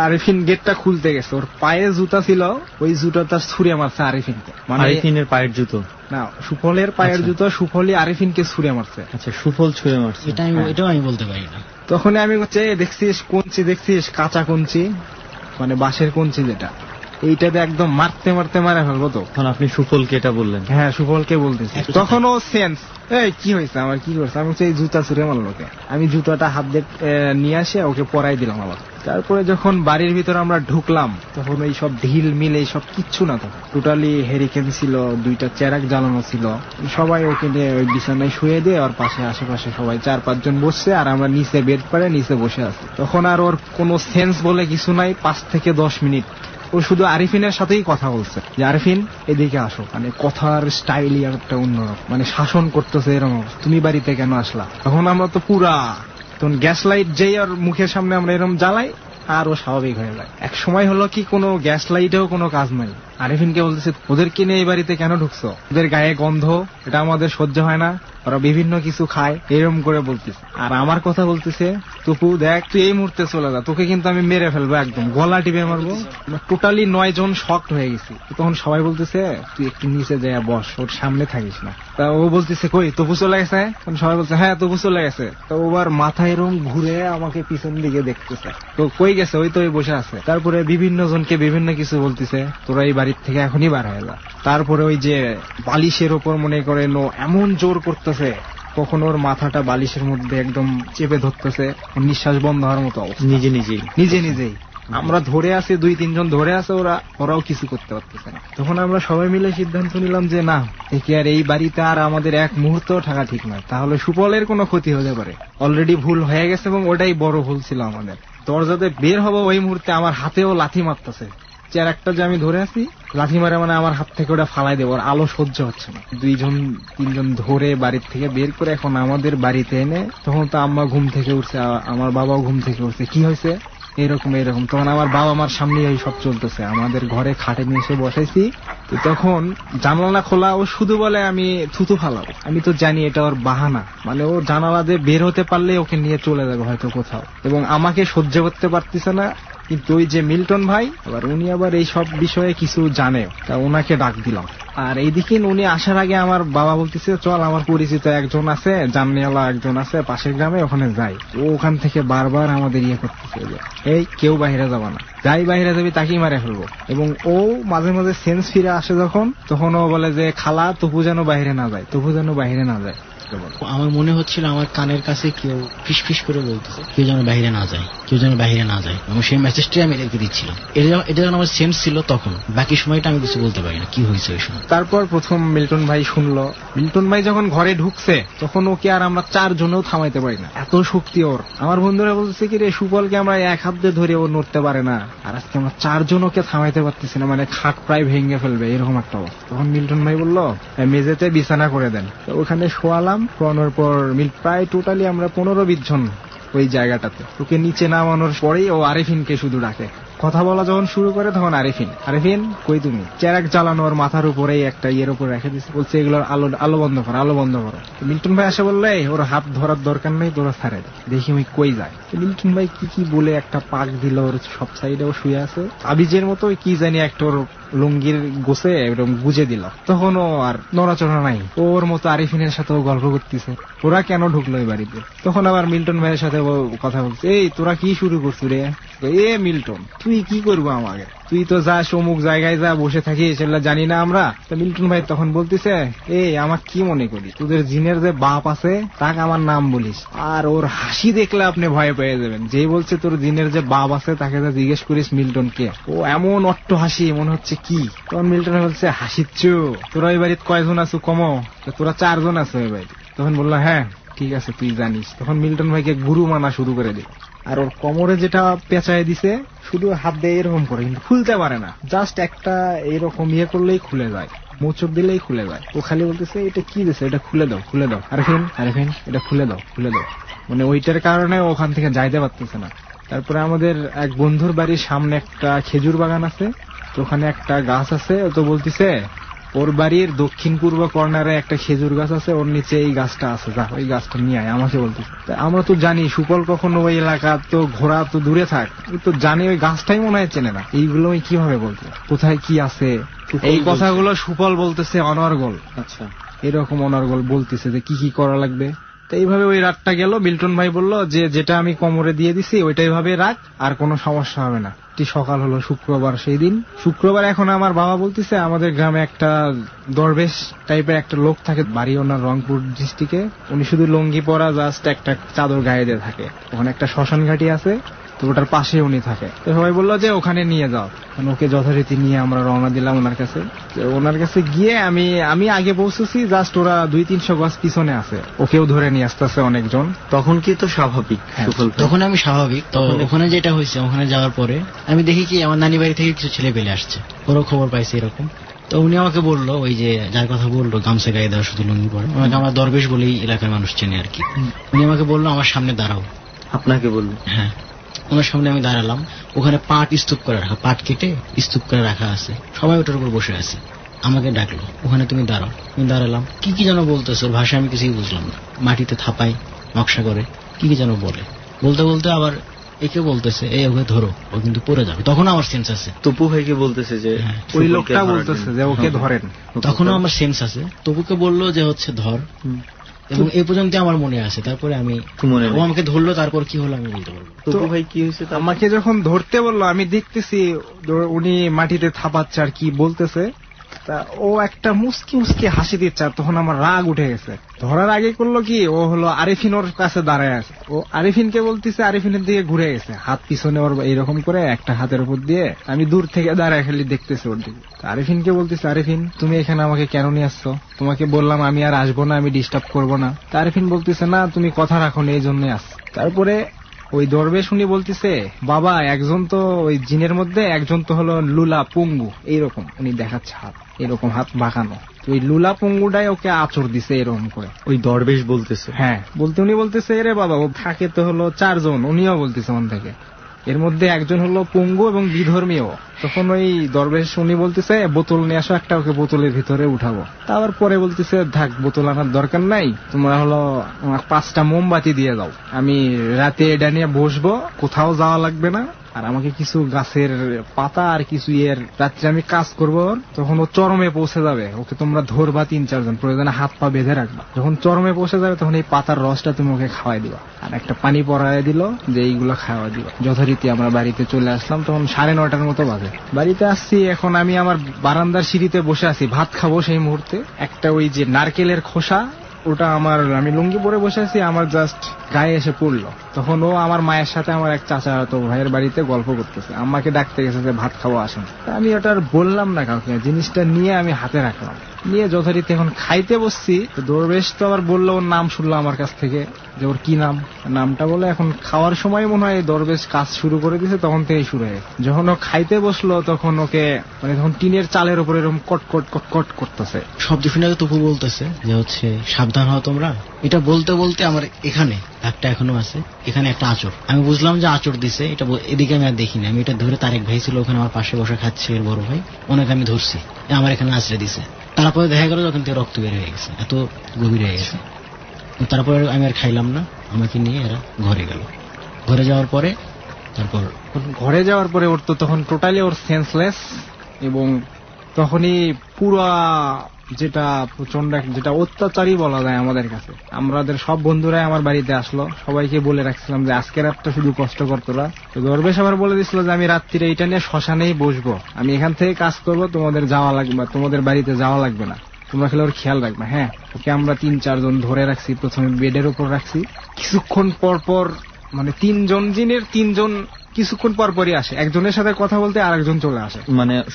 আরিফিন গেটটা খুলতে গেছে, ওর পায়ে জুতা ছিল, ওই জুতাটা ছুঁড়ে মারছে আরিফিনকে। মানে আরিফিনের পায়ের জুতো না, সুফলের পায়ের জুতো, সুফলই আরিফিনকে ছুঁড়ে মারছে। আচ্ছা, সুফল ছুঁড়ে মারছে, এটাও আমি বলতে পারি না। তখন আমি হচ্ছে দেখছিস কঞ্চি, দেখছিস কাঁচা কঞ্চি, মানে বাঁশের কঞ্চি যেটা, এইটাতে একদম মারতে মারতে মারা ফেলবো। তো তখন আপনি সুফলকে এটা বললেন? হ্যাঁ, সুফলকে বলতেছি। তখন ও সেন্স, এই কি হয়েছে আমার, কি করছে, আমি এই জুতা ছুঁড়ে মারল ওকে। আমি জুতাটা হাত দিয়ে নিয়ে আসে ওকে পরাই দিলাম আবার। তারপরে যখন বাড়ির ভিতরে আমরা ঢুকলাম তখন এই সব ঢিল মিল এই সব কিচ্ছু না, তখন টোটালি হেরিকেন ছিল, 2টা চেরাক জ্বালানো ছিল। সবাই ওকে নিয়ে ওই বিছানায় শুয়ে দিয়ে ওর পাশে আশেপাশে সবাই 4-5 জন বসছে, আর আমরা নিচে বেড পাড়ে নিচে বসে আছি। তখন আর ওর কোনো সেন্স বলে কিছু নাই। 5 থেকে 10 মিনিট ও শুধু আরিফিনের সাথেই কথা বলছে যে আরিফিন এদিকে আসো, মানে কথার স্টাইলই একটা অন্যরকম, মানে শাসন করতেছে এরকম, তুমি বাড়িতে কেন আসলা। তখন আমরা তো পুরা তখন গ্যাস লাইট যেই আর মুখের সামনে আমরা এরকম জ্বালাই আর ও স্বাভাবিক হয়ে যায়। এক সময় হলো কি কোনো গ্যাস লাইটেও কোনো কাজ নাই। আরিফিনকে বলতেছে ওদেরকে নিয়ে এই বাড়িতে কেন ঢুকছো, ওদের গায়ে গন্ধ, এটা আমাদের সহ্য হয় না, ওরা বিভিন্ন কিছু খায়, এরকম করে বলতেছে। আর আমার কথা বলতেছে, তুপু দেখ তুই এই মুহূর্তে চলে যা, তোকে কিন্তু আমি মেরে ফেলবো, একদম গলা টিপে মারবো। টোটালি 9 জন শকড হয়ে গেছি। তখন সবাই বলতেছে তুই একটু নিচে যায় বস, ওর সামনে থাকিস না। তা ও বলতেছে কই তপু চলে গেছে। সবাই বলছে হ্যাঁ তপু চলে গেছে। তো ওবার মাথায় এরকম ঘুরে আমাকে পিছন দিকে দেখতেছে, তো কই গেছে, ওই তো ওই বসে আছে। তারপরে বিভিন্ন জনকে বিভিন্ন কিছু বলতেছে, তোরা এই বাড়ির থেকে এখনই বার হয়ে যা। তারপরে ওই যে বালিশের ওপর মনে করেন ও এমন জোর করতেছে, কখন ওর মাথাটা বালিশের মধ্যে একদম চেপে ধরতেছে, নিঃশ্বাস বন্ধ হওয়ার মতো অবস্থা। নিজে নিজেই আমরা ধরে আছি, 2-3 জন ধরে আছে, ওরাও কিছু করতে পারতেছে না। তখন আমরা সবাই মিলে সিদ্ধান্ত নিলাম যে না, একে আর এই বাড়িতে আর আমাদের এক মুহূর্ত থাকা ঠিক নয়, তাহলে সুফলের কোনো ক্ষতি হতে পারে। অলরেডি ভুল হয়ে গেছে এবং ওটাই বড় ভুল ছিল আমাদের। দরজাতে বের হবো ওই মুহূর্তে আমার হাতেও লাথি মারতেছে, চেয়ারটা যে আমি ধরে আছি, লাথি মারে মানে আমার হাত থেকে ওটা ফালাই দেবো, আলো সহ্য হচ্ছে না। 2-3 জন ধরে বাড়ির থেকে বের করে এখন আমাদের বাড়িতে এনে, তখন তো আম্মা ঘুম থেকে উঠছে, আমার বাবাও ঘুম থেকে উঠছে, কি হয়েছে এরকম। তখন আমার বাবা মার সামনে এই সব চলতেছে, আমাদের ঘরে খাটে নিয়ে এসে বসাইছি। তো তখন জানালা খোলা, ও শুধু বলে আমি থুতু ফালাবো। আমি তো জানি এটা ওর বাহানা, মানে ও জানালা দিয়ে বের হতে পারলে ওকে নিয়ে চলে যাবে হয়তো কোথাও, এবং আমাকে সহ্য করতে পারতেছে না। কিন্তু ওই যে মিল্টন ভাই, উনি আবার এই সব বিষয়ে কিছু জানে, তা ওনাকে ডাক দিলাম। আর এইদিকে উনি আসার আগে আমার বাবা বলতেছে চল, আমার পরিচিত একজন আছে, জাননিওয়ালা একজন আছে পাশের গ্রামে, ওখানে যাই। ও ওখান থেকে বারবার আমাদের ইয়ে করতেছে যে এই কেউ বাইরে যাবা না, যাই বাইরে যাবি তাকেই মারে ফেলবো। এবং ও মাঝে মাঝে সেন্স ফিরে আসে তখন ও বলে যে খালা তপু যেন বাইরে না যায়, তপু যেন বাইরে না যায়। আমার মনে হচ্ছিল আমার কানের কাছে কেউ ফিস ফিস করে বলতেছে কেউ যেন বাইরে না যায়, কেউ যেন বাইরে না যায়, এবং সেই মেসেজটাই আমি রেখে দিচ্ছিলাম। এটা যেন আমার সেন্স ছিল তখন, বাকি সময়টা আমি কিছু বলতে পারি না কি হয়েছে ওই সময়। তারপর প্রথম মিল্টন ভাই শুনলো, মিল্টন ভাই যখন ঘরে ঢুকছে তখন ওকে আর আমরা 4 জনেও থামাইতে পারি না, এত শক্তি ওর। আমার বন্ধুরা বলছে কি রে সুফলকে আমরা এক হাত দিয়ে ধরে ও নড়তে পারে না, আর আজকে আমরা 4 জন ওকে থামাইতে পারতেছি না, মানে খাট প্রায় ভেঙে ফেলবে এরকম একটা অবস্থা। তখন মিল্টন ভাই বললো মেঝেতে বিছানা করে দেন। ওখানে শোয়ালাম, শোয়ানোর পর প্রায় টোটালি আমরা 15-20 জন ওই জায়গাটাতে। ওকে নিচে নামানোর পরেই ও আরিফিনকে শুধু ডাকে, কথা বলা যখন শুরু করে তখন আরিফিন কই তুমি। চেরাক জ্বালানো ওর মাথার উপরেই একটা ইয়ের উপর রেখে দিচ্ছে, বলছে এগুলোর আলো বন্ধ করো, আলো বন্ধ করো। মিল্টন ভাই আসে বললে ওর হাত ধরার দরকার নেই, তোরা ছাড়ে দেখি ওই কই যায়। মিল্টন ভাই কি বলে একটা পাক দিল, ওর সব সাইডে ও শুয়ে আছে আবিজের মতো, কি জানি একটা ওর লুঙ্গির গোছে এরকম গুজে দিল। তখন ও আর নড়াচড়া নাই, ওর মতো আরিফিনের সাথে ও গল্প করতেছে, ওরা কেন ঢুকলো এই বাড়িতে। তখন আবার মিল্টন ভাইয়ের সাথে কথা বলছে, এই তোরা কি শুরু করছো রে, এ মিল্টন তুই কি করবো আমাকে, তুই তো যা অমুক জায়গায় যা বসে থাকিস সেগুলো জানি না আমরা। তো মিল্টন ভাই তখন বলতেছে এই আমার কি মনে করি, তোদের জিনের যে বাপ আছে তাকে আমার নাম বলিস, আর ওর হাসি দেখলে আপনি ভয় পেয়ে যাবেন। যেই বলছে তোর জিনের যে বাপ আছে তাকে যা জিজ্ঞেস করিস মিল্টনকে, ও এমন অট্ট হাসি মনে হচ্ছে কি। তখন মিল্টন বলছে হাসিচ্ছ, তোরা ওই বাড়িতে কয়জন আছো কমো, তোরা 4 জন আছো ওই বাড়িতে। তখন বললো হ্যাঁ ঠিক আছে তুই জানিস। তখন মিল্টন ভাইকে গুরু মানা শুরু করে দিল, আর ওর কোমরে যেটা পেঁচায় দিছে শুধু হাত দিয়ে এরকম করে, কিন্তু খুলতে পারে না, জাস্ট একটা এরকম ইয়ে করলেই খুলে যায়, মোচড় দিলেই খুলে যায়। ও খালি বলতেছে এটা কি দিছে, এটা খুলে দাও আরিফিন এটা খুলে দাও, মানে ওইটার কারণে ওখান থেকে যাইতে পারতেছে না। তারপরে আমাদের এক বন্ধুর বাড়ির সামনে একটা খেজুর বাগান আছে, তো ওখানে একটা গাছ আছে, তো বলতেছে ওর বাড়ির দক্ষিণ পূর্ব কর্নারে একটা খেজুর গাছ আছে, ওর নিচে এই গাছটা আছে, যা ওই গাছটা নিয়ে আয় আমাকে বলতেছে। আমরা তো জানি সুফল কখনো ওই এলাকা তো ঘোরা তো দূরে থাক, তো জানি ওই গাছটাই মনে হয় চেনে না। এইগুলো কিভাবে বলতে, কোথায় কি আছে এই কথাগুলো সুফল বলতেছে অনর্গল। আচ্ছা এরকম অনর্গল বলতেছে যে কি করা লাগবে, তো এইভাবে ওই রাতটা গেল। মিল্টন ভাই বলল যে যেটা আমি কোমরে দিয়ে দিছি ওইটাই ভাবে রাখ, আর কোনো সমস্যা হবে না। সকাল হলো শুক্রবার, সেই দিন শুক্রবার। এখন আমার বাবা বলতেছে আমাদের গ্রামে একটা দরবেশ টাইপের একটা লোক থাকে, বাড়ি ওনার রংপুর ডিস্ট্রিক্টে। উনি শুধু লুঙ্গি পরা, জাস্ট একটা চাদর গায়ে দিয়ে থাকে। ওখানে একটা শ্মশান ঘাটি আছে, তো ওটার পাশে উনি থাকে। তো সবাই বললো যে ওখানে নিয়ে যাও। ওকে যথারীতি নিয়ে আমরা রওনা দিলাম ওনার কাছে। ওনার কাছে গিয়ে আমি আগে পৌঁছেছি, জাস্ট ওরা 200-300 গজ পিছনে আছে। ওকেও ধরে নিয়ে আসতেছে অনেকজন। তখন কি তো স্বাভাবিক? তখন আমি স্বাভাবিক। তো ওখানে যেটা হয়েছে, ওখানে যাওয়ার পরে আমি দেখি কি আমার নানি বাড়ি থেকে কিছু ছেলে পেলে আসছে, ওরও খবর পাইছে এরকম। তো উনি আমাকে বললো, ওই যে যার কথা বললো গামছা গায়ে দেওয়া, শুধু লুঙ্গি পরে, ওনাকে আমরা দরবেশ বলেই এলাকার মানুষ চেনে আর কি। উনি আমাকে বললো আমার সামনে দাঁড়াও। আপনাকে বললো? হ্যাঁ, ওনার সামনে আমি দাঁড়ালাম। ওখানে পাট স্তূপ করে রাখা, পাট কেটে স্তূপ করে রাখা আছে, সবাই ওটার উপর বসে আছে। আমাকে ডাকলো, ওখানে তুমি দাঁড়াও। আমি দাঁড়ালাম। কি কি যেন বলতেছে, ওর ভাষা আমি কিছুই বুঝলাম না। মাটিতে থাপাই, নকশা করে কি কি যেন বলে। বলতে বলতে আবার একে বলতেছে এই ওকে ধরো, ও কিন্তু পড়ে যাবে। তখন আমার সেন্স আছে। তপু ভাইকে বলতেছে যে ওই লোকটা বলতেছে যে ওকে ধরেন। তখনও আমার সেন্স আছে। তপুকে বললো যে হচ্ছে ধর, এবং এই পর্যন্ত আমার মনে আছে। তারপরে আমি ও আমাকে ধরলো, তারপর কি হলো আমি বলতে পারবো। তপু ভাই কি হয়েছে? আমাকে যখন ধরতে বললো আমি দেখতেছি উনি মাটিতে থাপাচ্ছে আর কি বলতেছে। তা ও একটা মুসকি হাসি দিচ্ছে, আর তখন আমার রাগ উঠে গেছে। ধরার আগে করলো কি, ও হলো আরিফিন ওর কাছে দাঁড়ায় আছে। ও আরিফিনকে বলতেছে, আরিফিনের দিকে ঘুরে গেছে, হাত পিছনে ওর এইরকম করে একটা হাতের উপর দিয়ে। আমি দূর থেকে দাঁড়ায় খালি দেখতেছি ওর দিকে। আরিফিনকে বলতেছে, আরিফিন তুমি এখানে আমাকে কেন নিয়ে আসছো? তোমাকে বললাম আমি আর আসবো না, আমি ডিস্টার্ব করবো না। তা আরিফিন বলতেছে না তুমি কথা রাখো না, এই জন্যই আস। তারপরে ওই দরবেশ উনি বলতেছে, বাবা একজন তো ওই জিনের মধ্যে একজন তো হলো লুলা পঙ্গু, এইরকম উনি দেখাচ্ছে হাত, এরকম হাত বাঁকানো। ওই লুলা পঙ্গুটাই ওকে আচর দিছে এরকম করে। ওই দরবেশ বলতেছে? হ্যাঁ, উনি বলতেছে রে বাবা ও থাকে তো হলো 4 জন, উনিও বলতেছে মন থেকে। এর মধ্যে একজন হলো পঙ্গু এবং বিধর্মীয়। তখন ওই দরবেশ উনি বলতেছে বোতল নিয়ে আসো একটা, ওকে বোতলের ভিতরে উঠাবো। তারপর পরে বলতেছে থাক বোতল আনার দরকার নাই, তোমরা হলো 5টা মোমবাতি দিয়ে দাও, আমি রাতে এটা নিয়ে বসবো, কোথাও যাওয়া লাগবে না। আর আমাকে কিছু গাছের পাতা আর কিছু রাত্রে আমি কাজ করবো, তখন ও চরমে পৌঁছে যাবে, ওকে তোমরা ধরবা 3-4 জন, প্রয়োজনে হাত পা বেঁধে রাখবা। যখন চরমে পৌঁছে যাবে তখন এই পাতার রসটা তুমি ওকে খাওয়াই দিবা, আর একটা পানি পরায় দিল যে এইগুলো খাওয়া দিবা। যথারীতি আমরা বাড়িতে চলে আসলাম, তখন 9:30 মতো বাজে। বাড়িতে আসছি, এখন আমি আমার বারান্দার সিঁড়িতে বসে আছি, ভাত খাবো। সেই মুহূর্তে একটা ওই যে নারকেলের খোসা, ওটা আমি লুঙ্গি পরে বসে আছি, আমার জাস্ট গায়ে এসে পড়লো। তখন ও আমার মায়ের সাথে আমার এক চাচা তো ভাইয়ের বাড়িতে গল্প করতেছে, আমাকে ডাকতে গেছে যে ভাত খাবো আসেন। আমি ওটা আর বললাম না কাউকে, জিনিসটা নিয়ে আমি হাতে রাখলাম, নিয়ে যথারীতি এখন খাইতে বসছি। দরবেশ তো আবার বললো, ওর নাম শুনলো আমার কাছ থেকে যে ওর কি নাম, নামটা বলে এখন খাওয়ার সময় মনে হয় দরবেশ কাজ শুরু করে দিয়েছে, তখন থেকেই শুরু হয়ে। যখন ও খাইতে বসলো তখন ওকে তখন টিনের চালের উপর এরকম কট কট করতেছে। শব্দ শুনে তপু বলতেছে যে হচ্ছে সাবধান হও তোমরা। এটা বলতে বলতে আমার এখানে একটা এখনো আছে, এখানে একটা আঁচড়। আমি বুঝলাম যে আঁচড় দিছে, এটা এদিকে আমি আর দেখিনি। আমি এটা ধরে, তারেক ভাই ছিল ওখানে আমার পাশে বসে খাচ্ছে, এর বড় ভাই, ওনাকে আমি ধরছি, আমার এখানে আঁচড়ে দিছে। তারপরে দেখা গেল যখন থেকে রক্ত বের হয়ে গেছে, এত গভীর হয়ে গেছে। তারপরে আমি আর খাইলাম না, আমাকে নিয়ে এরা ঘরে গেল। ঘরে যাওয়ার পরে ওর তো তখন টোটালি ওর সেন্সলেস, এবং তখনই পুরা যেটা প্রচন্ড যেটা অত্যাচারই বলা যায় আমাদের কাছে। আমাদের সব বন্ধুরাই আমার বাড়িতে আসলো, সবাইকে বলে রাখছিলাম যে আজকে রাতটা শুধু কষ্ট করতো না। তো দরবেশ আবার বলে দিচ্ছিল যে আমি রাত্রিরে এটা নিয়ে শ্মশানেই বসবো, আমি এখান থেকে কাজ করবো, তোমাদের যাওয়া লাগবে, তোমাদের বাড়িতে যাওয়া লাগবে না, তোমরা খেলে ওর খেয়াল রাখবে। হ্যাঁ, ওকে আমরা 3-4 জন ধরে রাখছি, প্রথমে বেডের উপর রাখছি। কিছুক্ষণ পর 3 জন জিনের 3 জন কিছুক্ষণ পরপরই আসে, একজনের সাথে কথা বলতে আরেকজন চলে আসে।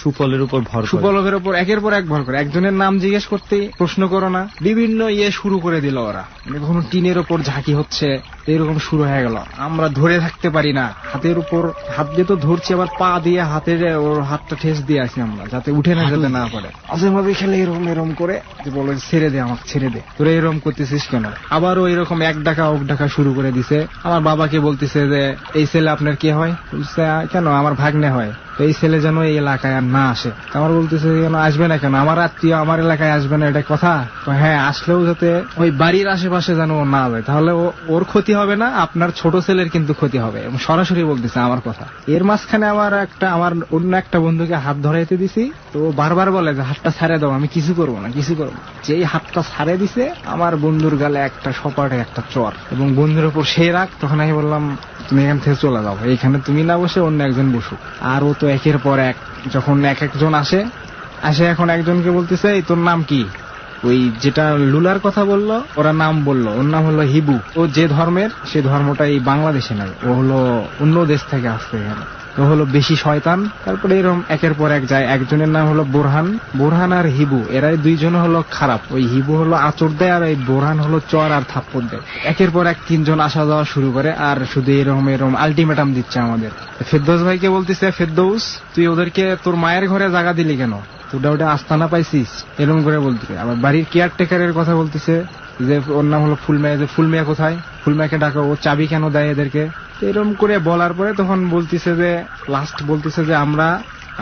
সুফলের উপর সুফলের উপর একের পর এক ভর করে, একজনের নাম জিজ্ঞেস করতে প্রশ্ন করো না, বিভিন্ন শুরু করে দিল ওরা। কখনো টিনের উপর ঝাঁকি হচ্ছে, এরকম শুরু হয়ে গেল। আমরা ধরে থাকতে পারি না, হাতের উপর হাত দিয়ে তো ধরছি, আবার পা দিয়ে হাতের ওর হাতটা ঠেস দিয়ে আসি আমরা, যাতে উঠে না যেতে না পারে। আজেভাবে খেলে এরকম করে যে বলে ছেড়ে দে, আমাকে ছেড়ে দে, তোরা এরকম করতেছিস কেন। আবারও এরকম এক ডাকা ওক ডাকা শুরু করে দিছে। আমার বাবাকে বলতেছে যে এই ছেলে আপনার কে হয়? কেন আমার ভাগ্নে হয়। তো এই ছেলে যেন এই এলাকায় আর না আসে। আমার বলতেছে কেন আসবে না, কেন আমার আত্মীয় আমার এলাকায় আসবে না, এটা কথা? হ্যাঁ, আসলেও যাতে ওই বাড়ির আশেপাশে যেন ও না যায়, তাহলে ওর ক্ষতি হবে না, আপনার ছোট ছেলের কিন্তু ক্ষতি হবে। এবং সরাসরি বলতেছে আমার কথা। এর মাঝখানে আমার অন্য একটা বন্ধুকে হাত ধরাইতে দিছি, তো বারবার বলে যে হাতটা ছাড়ে দাও, আমি কিছু করবো না, কিছু করবো না। যেই হাতটা ছাড়ে দিছে আমার বন্ধুর গালে একটা সপাটে একটা চর, এবং বন্ধুর উপর সেই রাগ। তখন আমি বললাম তুমি এখান থেকে চলে যাও, এইখানে তুমি না বসে অন্য একজন বসুক। আর ও তো একের পর এক যখন এক একজন আসে, এখন একজনকে বলতেছে এই তোর নাম কি? ওই যেটা লুলার কথা বললো ওরা নাম বললো, ওর নাম হলো হিবু। ও যে ধর্মের সে ধর্মটা এই বাংলাদেশে নাই, ও হলো অন্য দেশ থেকে আসছে এখানে। ও হলো বেশি শয়তান। তারপরে এরকম একের পর এক যায়। একজনের নাম হলো বোরহান আর হিবু, এরাই দুইজন হলো খারাপ। ওই হিবু হলো আচর দেয় আর এই বোরহান হলো চর আর থাপ্পড় দেয়। একের পর এক তিনজন আসা যাওয়া শুরু করে, আর শুধু এরকম আলটিমেটাম দিচ্ছে আমাদের। ফেরদৌস ভাইকে বলতেছে, ফেরদৌস তুই ওদেরকে তোর মায়ের ঘরে জায়গা দিলি কেন? ওটা আস্তানা পাইছিস? এরকম করে বলতেছে। আবার বাড়ির কেয়ারটেকারের কথা বলতেছে যে ওর নাম হলো ফুলমিয়া, যে ফুলমিয়া কোথায়? ফুলমিয়াকে ডাকো, ও চাবি কেন দেয় এদেরকে? এরকম করে বলার পরে তখন বলতেছে যে লাস্ট বলতেছে যে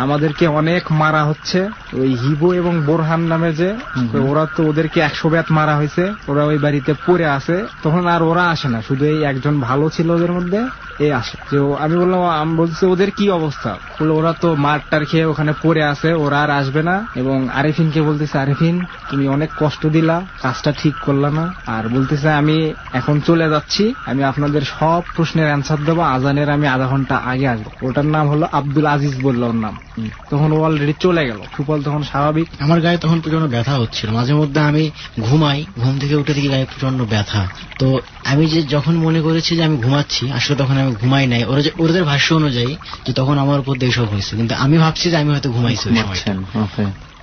আমাদেরকে অনেক মারা হচ্ছে। ওই হিবু এবং বোরহান নামে যে ওরা তো ওদেরকে 100 ব্যাট মারা হয়েছে, ওরা ওই বাড়িতে পড়ে আছে। তখন আর ওরা আসে না, শুধু এই একজন ভালো ছিল ওদের মধ্যে, এ আসে। যে আমি বললাম, আমি বলছি ওদের কি অবস্থা? বলে ওরা তো মারটার খেয়ে ওখানে পড়ে আছে, ওরা আর আসবে না। এবং আরিফিনকে বলতেছে, আরিফিন তুমি অনেক কষ্ট দিলা, কাজটা ঠিক করলা না। আর বলতেছে আমি এখন চলে যাচ্ছি, আমি আপনাদের সব প্রশ্নের অ্যান্সার দেবো, আজানের আমি আধা ঘন্টা আগে আসবো। ওটার নাম হলো আব্দুল আজিজ বলল ওর নাম। তখন ও অলরেডি চলে গেল। সুফল তখন স্বাভাবিক। আমার গায়ে তখন প্রচন্ড ব্যথা হচ্ছিল, মাঝে মধ্যে আমি ঘুমাই, ঘুম থেকে উঠে দেখি গায়ে প্রচন্ড ব্যথা। তো আমি যে যখন মনে করেছি যে আমি ঘুমাচ্ছি, আসলে তখন আমি ঘুমাই নাই। ওদের ভাষ্য অনুযায়ী যে তখন আমার উপর এইসব হয়েছে, কিন্তু আমি ভাবছি যে আমি হয়তো ঘুমাইছি ওই সময়টা।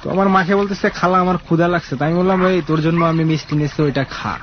তো আমার মাকে বলতেছে খালা আমার ক্ষুধা লাগছে। তাই আমি বললাম এই তোর জন্য আমি মিষ্টি নিচ্ছি, ওইটা খা।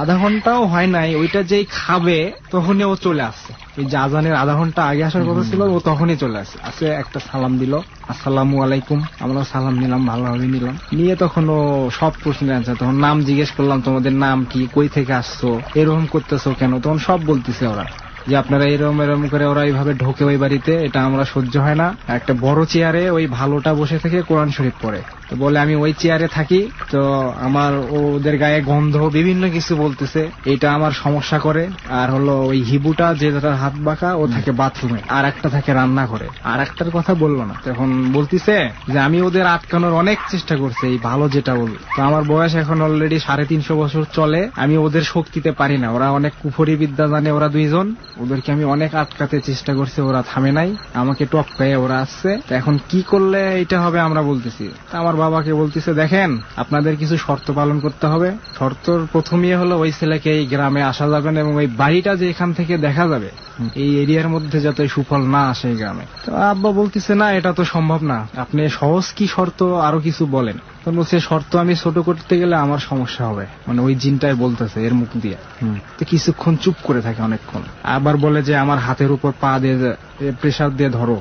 আধা ঘন্টাও হয় নাই, ওইটা যেই খাবে তখনই ও চলে আসছে। ওই যে আজানের আধা ঘন্টা আগে আসার কথা ছিল, ও তখনই চলে আসছে। একটা সালাম দিল, আসসালামু আলাইকুম। আমরা সালাম নিলাম, ভালোভাবে নিলাম। নিয়ে তখন ও সব প্রশ্নের অ্যান্সার। তখন নাম জিজ্ঞেস করলাম, তোমাদের নাম কি, কই থেকে আসছো, এরকম করতেছো কেন? তখন সব বলতেছে ওরা যে আপনারা এরম করে ওরা এইভাবে ঢোকে ওই বাড়িতে, এটা আমরা সহ্য হয় না। একটা বড় চেয়ারে ওই ভালোটা বসে থেকে কোরআন শরীফ পড়ে। তো বলে আমি ওই চেয়ারে থাকি, তো আমার ওদের গায়ে গন্ধ বিভিন্ন কিছু বলতেছে, এটা আমার সমস্যা করে। আর হলো ওই হিবুটা যে যার হাত বাঁকা, ও থাকে বাথরুমে, আর একটা থাকে রান্না করে। আর একটার কথা বললো না। তখন বলতেছে যে আমি ওদের আটকানোর অনেক চেষ্টা করছি, এই ভালো যেটা বল। তো আমার বয়স এখন অলরেডি 350 বছর চলে, আমি ওদের শক্তিতে পারি না। ওরা অনেক কুফরি বিদ্যা জানে, ওরা দুইজন। ওদেরকে আমি অনেক আটকাতে চেষ্টা করছি, ওরা থামে নাই, আমাকে টপকায়ে ওরা আসছে। এখন কি করলে এটা হবে আমরা বলতেছি। আমার বাবাকে বলতেছে দেখেন আপনাদের কিছু শর্ত পালন করতে হবে। শর্তর প্রথমই হলো ওই ছেলেকে এই গ্রামে আসা যাবে না, এবং ওই বাড়িটা যে এখান থেকে দেখা যাবে এই এরিয়ার মধ্যে যাতে সুফল না আসে এই গ্রামে। তো আব্বা বলতেছে না এটা তো সম্ভব না, আপনি সহজ কি শর্ত আরো কিছু বলেন। তখন বলছে শর্ত আমি ছোট করতে গেলে আমার সমস্যা হবে, মানে ওই জিনটাই বলতেছে এর মুখ দিয়ে। তো কিছুক্ষণ চুপ করে থাকে অনেকক্ষণ, আবার বলে যে আমার হাতের উপর পা দিয়ে প্রেসার দিয়ে ধরো।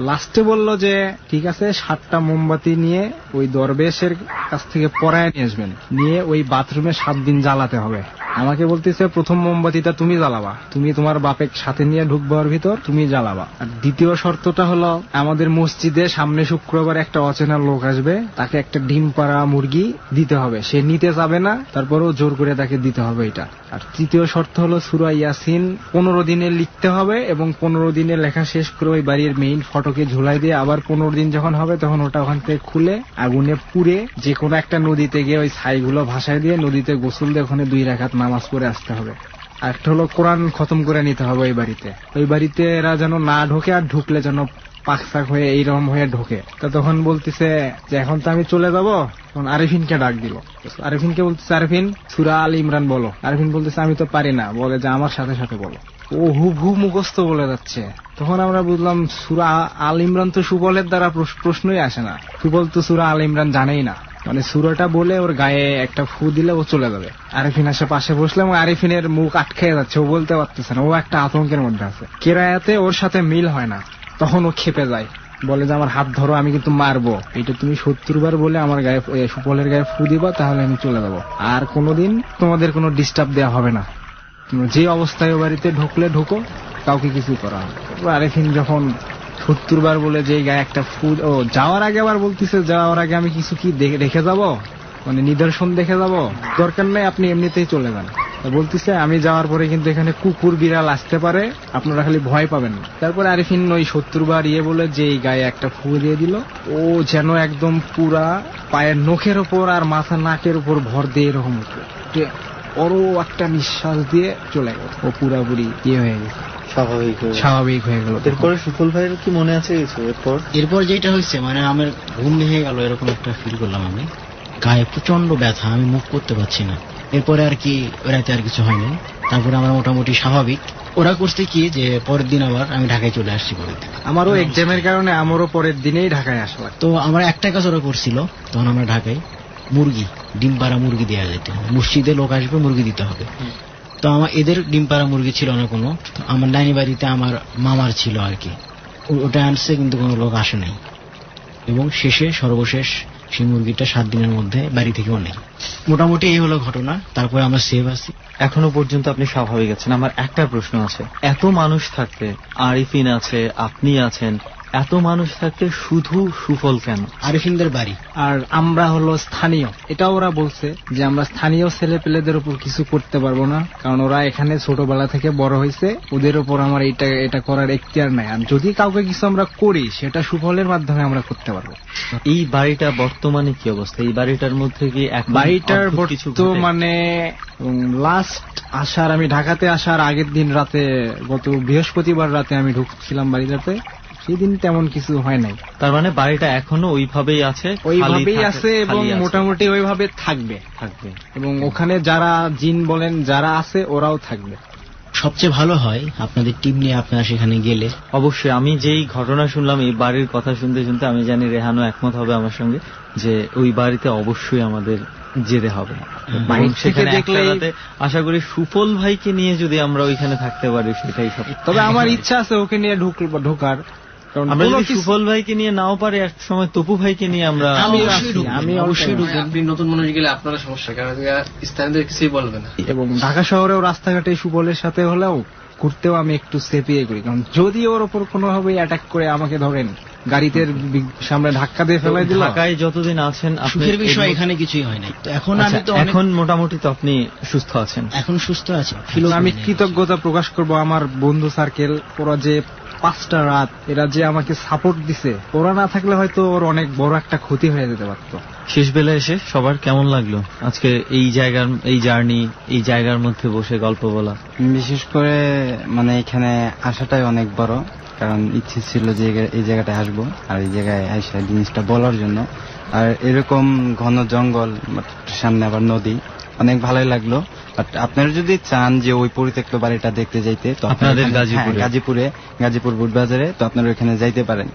লাস্টে বললো যে ঠিক আছে 7টা মোমবাতি নিয়ে ওই দরবেশের কাছ থেকে পরায় নিয়ে আসবেন, নিয়ে ওই বাথরুমে 7 দিন জ্বালাতে হবে। আমাকে বলতেছে প্রথম মোমবাতিটা তুমি জ্বালাবা, তুমি তোমার বাপের সাথে নিয়ে ঢুকবার ভিতর তুমি জ্বালাবা। আর দ্বিতীয় শর্তটা হলো আমাদের মসজিদে সামনে শুক্রবার একটা অচেনা লোক আসবে, তাকে একটা ডিম পাড়া মুরগি দিতে হবে, সে নিতে যাবে না, তারপরেও জোর করে তাকে দিতে হবে এটা। আর তৃতীয় শর্ত হলো সূরা ইয়াসিন 15 দিনে লিখতে হবে, এবং 15 দিনে লেখা শেষ করে ওই বাড়ির মেইন ফটকে ঝুলাই দিয়ে আবার 15 দিন যখন হবে তখন ওটা ওখান থেকে খুলে আগুনে পুড়ে যে কোনো একটা নদীতে গিয়ে ওই ছাইগুলো ভাসায় দিয়ে নদীতে গোসল দিয়ে ওখানে 2 রাকাত নামাজ পড়ে আসতে হবে। আর একটা হলো কোরআন খতম করে নিতে হবে ওই বাড়িতে। ওই বাড়িতে এরা যেন না ঢোকে, আর ঢুকলে যেন পাকসাক হয়ে এইরকম হয়ে ঢোকে। তো তখন বলতেছে যে এখন তো আমি চলে যাব। তখন আরিফিনকে ডাক দিল, আরিফিনকে বলতেছে আরিফিন সূরা আল ইমরান বলো। আরিফিন বলতেছে আমি তো পারি না, বলে যে আমার সাথে সাথে বলো। ও হুবহু মুখস্থ বলে যাচ্ছে। তখন আমরা বুঝলাম সূরা আল ইমরান তো সুবলের দ্বারা প্রশ্নই আসে না, সুবল তো সূরা আল ইমরান জানেই না। মানে সূরাটা বলে ওর গায়ে একটা ফু দিলে ও চলে যাবে। আরিফিন আসে পাশে বসলাম, আরিফিনের মুখ আটকে যাচ্ছে, ও বলতে পারতেছে না, ও একটা আতঙ্কের মধ্যে আছে। কেরায়াতে ওর সাথে মিল হয় না। তখন ও খেপে যায়, বলে যে আমার হাত ধরো, আমি কিন্তু মারবো, এটা তুমি 70 বার বলে আমার গায়ে সুফলের গায়ে ফু দিবা, তাহলে আমি চলে যাবো। আর কোনোদিন তোমাদের কোনো ডিস্টার্ব দেওয়া হবে না, যে অবস্থায় ও বাড়িতে ঢুকলে ঢুকো, কাউকে কিছু করা হবে। আরিফিন যখন 70 বার বলে যে গায়ে একটা ফুল, ও যাওয়ার আগে আবার বলতেছে যাওয়ার আগে আমি কিছু কি দেখে যাব, মানে নিদর্শন দেখে যাব, দরকার নাই আপনি এমনিতেই চলে যান। বলতেছে আমি যাওয়ার পরে কিন্তু এখানে কুকুর বিড়াল আসতে পারে, আপনারা খালি ভয় পাবেন না। তারপরে আরিফিন ওই 70 বার বলে যে গায়ে একটা ফুল দিয়ে দিল, ও যেন একদম পুরা পায়ের নখের ওপর আর মাথা নাকের উপর ভর দিয়ে এরকম উঠলো, বড় একটা নিঃশ্বাস দিয়ে চলে গেল, ও পুরাপুরি হয়ে গেছে, স্বাভাবিক হয়ে গেল। এরপরে সুফল ভাইয়ের কি মনে আছে কিছু? এরপর যেটা হয়েছে মানে আমার ঘুম ভেঙে গেল, এরকম একটা ফিল করলাম আমি, গায়ে প্রচন্ড ব্যথা, আমি মুখ করতে পারছি না। এরপরে আর কি রাতে আর কিছু হয়নি, তারপরে আমার মোটামুটি স্বাভাবিক। ওরা করছে কি যে পরের দিন আবার আমি ঢাকায় চলে আসছি পরের দিন, আমারও এক্সামের কারণে আমারও পরের দিনেই ঢাকায় আসলাম। তো আমার একটা কাজ ওরা করছিল, তখন আমরা ঢাকায় মুরগি, ডিম পাড়া মুরগি দেওয়া যেত, মসজিদে লোক আসবে মুরগি দিতে হবে। তো আমার এদের ডিম পাড়া মুরগি ছিল না কোনো, আমার নানি বাড়িতে আমার মামার ছিল আর কি, ওটা আনছে কিন্তু কোনো লোক আসে নাই। এবং সর্বশেষ সেই মুরগিটা 7 দিনের মধ্যে বাড়ি থেকেও নেই। মোটামুটি এই হলো ঘটনা। তারপরে আমরা সেভ আছি, এখনো পর্যন্ত আপনি স্বাভাবিক আছেন। আমার একটা প্রশ্ন আছে, এত মানুষ থাকতে, আরিফিন আছে, আপনি আছেন, এত মানুষ থাকতে শুধু সুফল কেন? আরিফিনদের বাড়ি, আর আমরা হলো স্থানীয়, এটা ওরা বলছে যে আমরা স্থানীয় ছেলে পেলেদের উপর কিছু করতে পারবো না, কারণ ওরা এখানে ছোটবেলা থেকে বড় হয়েছে, ওদের উপর আমার এটা করার এখতিয়ার নাই। আর যদি কাউকে কিছু আমরা করি সেটা সুফলের মাধ্যমে আমরা করতে পারবো। এই বাড়িটা বর্তমানে কি অবস্থা? এই বাড়িটার মধ্যে কি বাড়িটার বর্তমানে লাস্ট আমি ঢাকাতে আসার আগের দিন রাতে, গত বৃহস্পতিবার রাতে আমি ঢুকছিলাম বাড়িটাতে, সেদিন তেমন কিছু হয় নাই। তার মানে বাড়িটা এখনো ওইভাবেই আছে এবং মোটামুটি ওইভাবে থাকবে। এবং ওখানে যারা জিন বলেন যারা আছে ওরাও থাকবে। সবচেয়ে ভালো হয় আপনাদের টিম নিয়ে আপনারা সেখানে গেলে। অবশ্যই, আমি যেই ঘটনা শুনলাম, এই বাড়ির কথা শুনতে শুনতে আমি জানি রেহানও একমত হবে আমার সঙ্গে যে ওই বাড়িতে অবশ্যই আমাদের যেতে হবে। সেখানে আশা করি সুফল ভাইকে নিয়ে যদি আমরা ওইখানে থাকতে পারি সেটাই সব। তবে আমার ইচ্ছা আছে ওকে নিয়ে ঢোকার, আমরা যদি সুফল ভাইকে নিয়ে নাও পারি, এক সময় তপু ভাইকে নিয়ে আমরা আমি অবশ্যই ঢুকবো। আপনি নতুন মানুষ গেলে আপনারা সমস্যা, কারণ স্থানীয়দের কিছুই বলবে না। এবং ঢাকা শহরেও রাস্তাঘাটে সুফলের সাথে হলেও ঘুরতেও আমি একটু সেফিয়ে করি, কারণ যদি ওর ওপর কোনোভাবে অ্যাটাক করে আমাকে ধরেন গাড়িতে সামনে ধাক্কা দিয়ে ফেলাই দিল। ঢাকায় যতদিন আছেন সুখের বিষয় এখানে কিছুই হয় নাই। এখন মোটামুটি তো আপনি সুস্থ আছেন? এখন সুস্থ আছি। আমি কৃতজ্ঞতা প্রকাশ করব আমার বন্ধু সার্কেল, ওরা যে 5টা রাত এরা যে আমাকে সাপোর্ট দিছে, ওরা না থাকলে হয়তো ওর অনেক বড় একটা ক্ষতি হয়ে যেতে পারতো। শেষ বেলা এসে সবার কেমন লাগলো আজকে এই জার্নি, এই জায়গার মধ্যে বসে গল্প বলা? বিশেষ করে মানে এখানে আসাটাই অনেক বড়, কারণ ইচ্ছে ছিল যে এই জায়গাটায় আসবো আর এই জায়গায় এসে জিনিসটা বলার জন্য। আর এরকম ঘন জঙ্গল, সামনে আবার নদী, অনেক ভালোই লাগলো। বাট আপনারা যদি চান যে ওই পরিত্যক্ত বাড়িটা দেখতে যাইতে, তো আপনাদের গাজীপুর বুট বাজারে, তো আপনারা ওইখানে যাইতে পারেন।